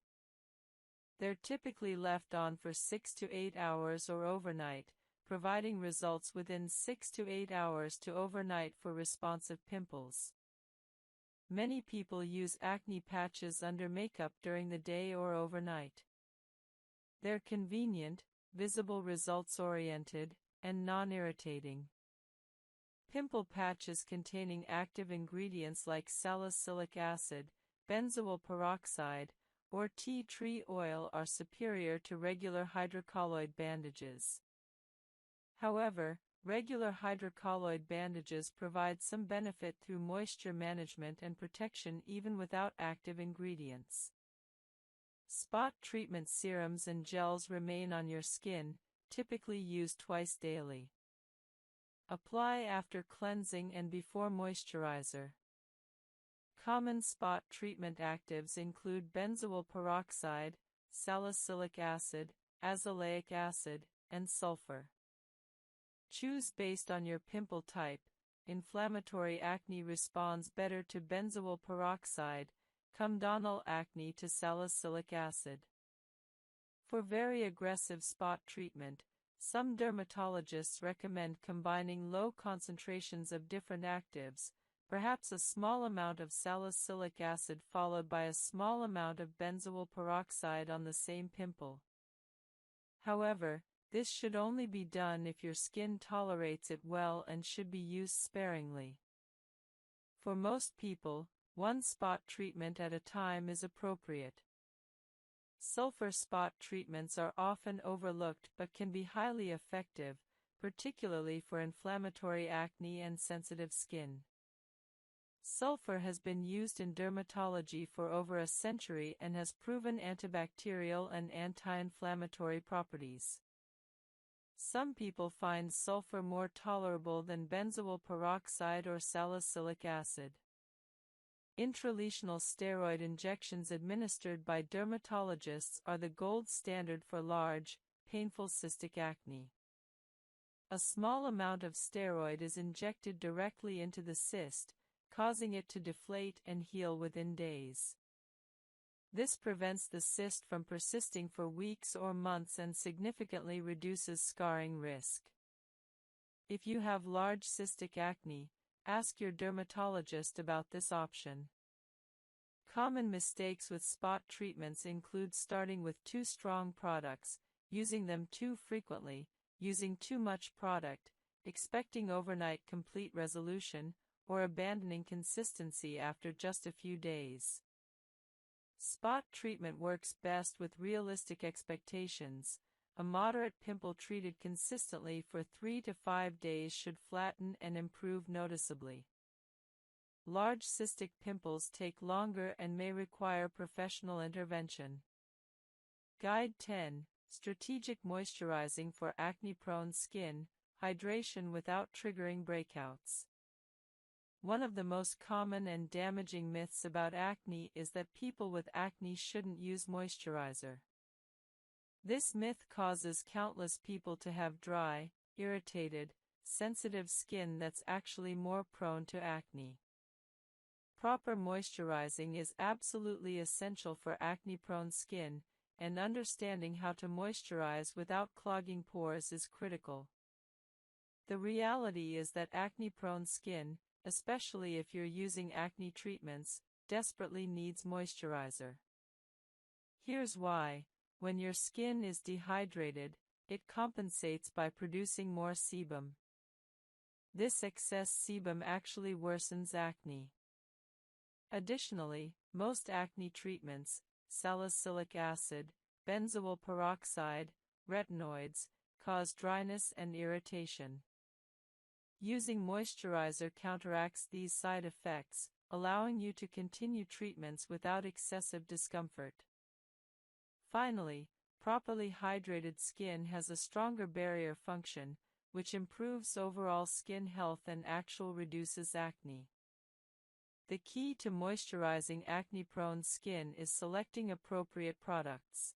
They're typically left on for 6 to 8 hours or overnight, providing results within 6 to 8 hours to overnight for responsive pimples. Many people use acne patches under makeup during the day or overnight. They're convenient, visible results-oriented, and non-irritating. Pimple patches containing active ingredients like salicylic acid, benzoyl peroxide, or tea tree oil are superior to regular hydrocolloid bandages. However, regular hydrocolloid bandages provide some benefit through moisture management and protection even without active ingredients. Spot treatment serums and gels remain on your skin, typically used twice daily. Apply after cleansing and before moisturizer. Common spot treatment actives include benzoyl peroxide, salicylic acid, azelaic acid, and sulfur. Choose based on your pimple type, inflammatory acne responds better to benzoyl peroxide, comedonal acne to salicylic acid. For very aggressive spot treatment, some dermatologists recommend combining low concentrations of different actives, perhaps a small amount of salicylic acid followed by a small amount of benzoyl peroxide on the same pimple. However, this should only be done if your skin tolerates it well and should be used sparingly. For most people, one spot treatment at a time is appropriate. Sulfur spot treatments are often overlooked but can be highly effective, particularly for inflammatory acne and sensitive skin. Sulfur has been used in dermatology for over a century and has proven antibacterial and anti-inflammatory properties. Some people find sulfur more tolerable than benzoyl peroxide or salicylic acid. Intralesional steroid injections administered by dermatologists are the gold standard for large, painful cystic acne. A small amount of steroid is injected directly into the cyst, causing it to deflate and heal within days. This prevents the cyst from persisting for weeks or months and significantly reduces scarring risk. If you have large cystic acne, ask your dermatologist about this option. Common mistakes with spot treatments include starting with too strong products, using them too frequently, using too much product, expecting overnight complete resolution, or abandoning consistency after just a few days. Spot treatment works best with realistic expectations. A moderate pimple treated consistently for 3 to 5 days should flatten and improve noticeably. Large cystic pimples take longer and may require professional intervention. Guide 10. Strategic moisturizing for acne-prone skin, hydration without triggering breakouts. One of the most common and damaging myths about acne is that people with acne shouldn't use moisturizer. This myth causes countless people to have dry, irritated, sensitive skin that's actually more prone to acne. Proper moisturizing is absolutely essential for acne-prone skin, and understanding how to moisturize without clogging pores is critical. The reality is that acne-prone skin, especially if you're using acne treatments, desperately needs moisturizer. Here's why. When your skin is dehydrated, it compensates by producing more sebum. This excess sebum actually worsens acne. Additionally, most acne treatments, salicylic acid, benzoyl peroxide, retinoids, cause dryness and irritation. Using moisturizer counteracts these side effects, allowing you to continue treatments without excessive discomfort. Finally, properly hydrated skin has a stronger barrier function, which improves overall skin health and actually reduces acne. The key to moisturizing acne-prone skin is selecting appropriate products.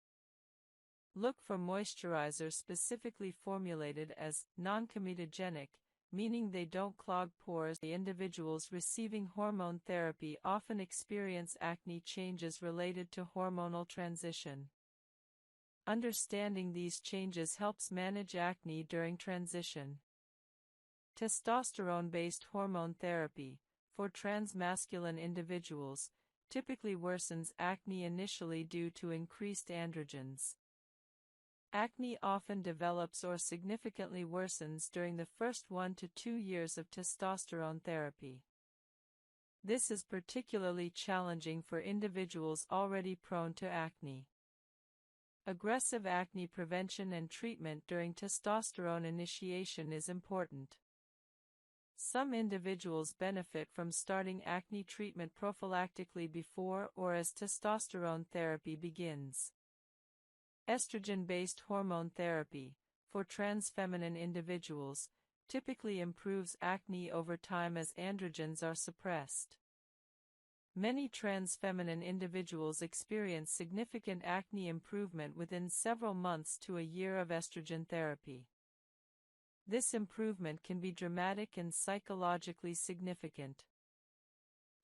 Look for moisturizers specifically formulated as non-comedogenic, meaning they don't clog pores. The individuals receiving hormone therapy often experience acne changes related to hormonal transition. Understanding these changes helps manage acne during transition. Testosterone-based hormone therapy, for transmasculine individuals, typically worsens acne initially due to increased androgens. Acne often develops or significantly worsens during the first 1 to 2 years of testosterone therapy. This is particularly challenging for individuals already prone to acne. Aggressive acne prevention and treatment during testosterone initiation is important. Some individuals benefit from starting acne treatment prophylactically before or as testosterone therapy begins. Estrogen-based hormone therapy, for transfeminine individuals, typically improves acne over time as androgens are suppressed. Many transfeminine individuals experience significant acne improvement within several months to a year of estrogen therapy. This improvement can be dramatic and psychologically significant.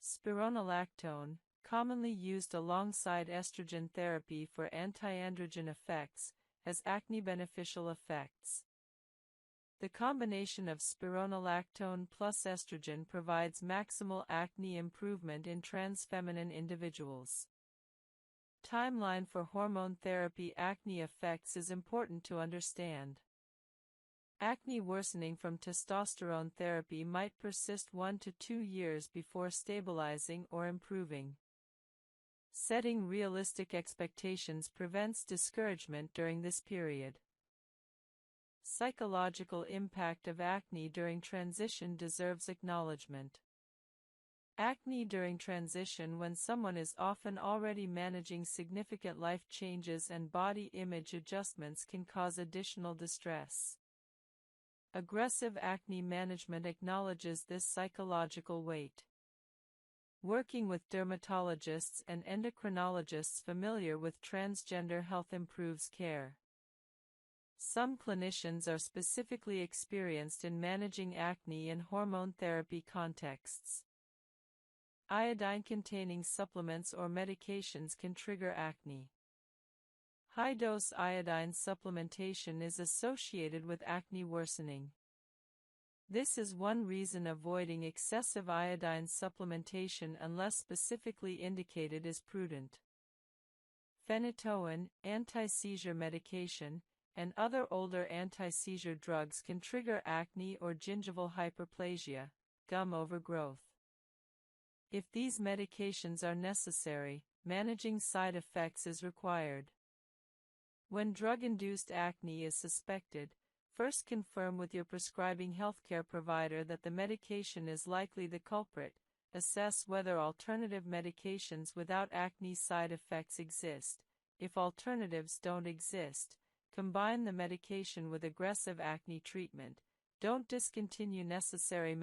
Spironolactone, commonly used alongside estrogen therapy for anti-androgen effects, has acne-beneficial effects. The combination of spironolactone plus estrogen provides maximal acne improvement in trans-feminine individuals. Timeline for hormone therapy. Acne effects is important to understand. Acne worsening from testosterone therapy might persist 1 to 2 years before stabilizing or improving. Setting realistic expectations prevents discouragement during this period. Psychological impact of acne during transition deserves acknowledgement. Acne during transition, when someone is often already managing significant life changes and body image adjustments, can cause additional distress. Aggressive acne management acknowledges this psychological weight. Working with dermatologists and endocrinologists familiar with transgender health improves care. Some clinicians are specifically experienced in managing acne in hormone therapy contexts. Iodine-containing supplements or medications can trigger acne. High-dose iodine supplementation is associated with acne worsening. This is one reason avoiding excessive iodine supplementation unless specifically indicated is prudent. Phenytoin, anti-seizure medication, and other older anti-seizure drugs can trigger acne or gingival hyperplasia, gum overgrowth. If these medications are necessary, managing side effects is required. When drug-induced acne is suspected, first confirm with your prescribing healthcare provider that the medication is likely the culprit. Assess whether alternative medications without acne side effects exist. If alternatives don't exist, combine the medication with aggressive acne treatment. Don't discontinue necessary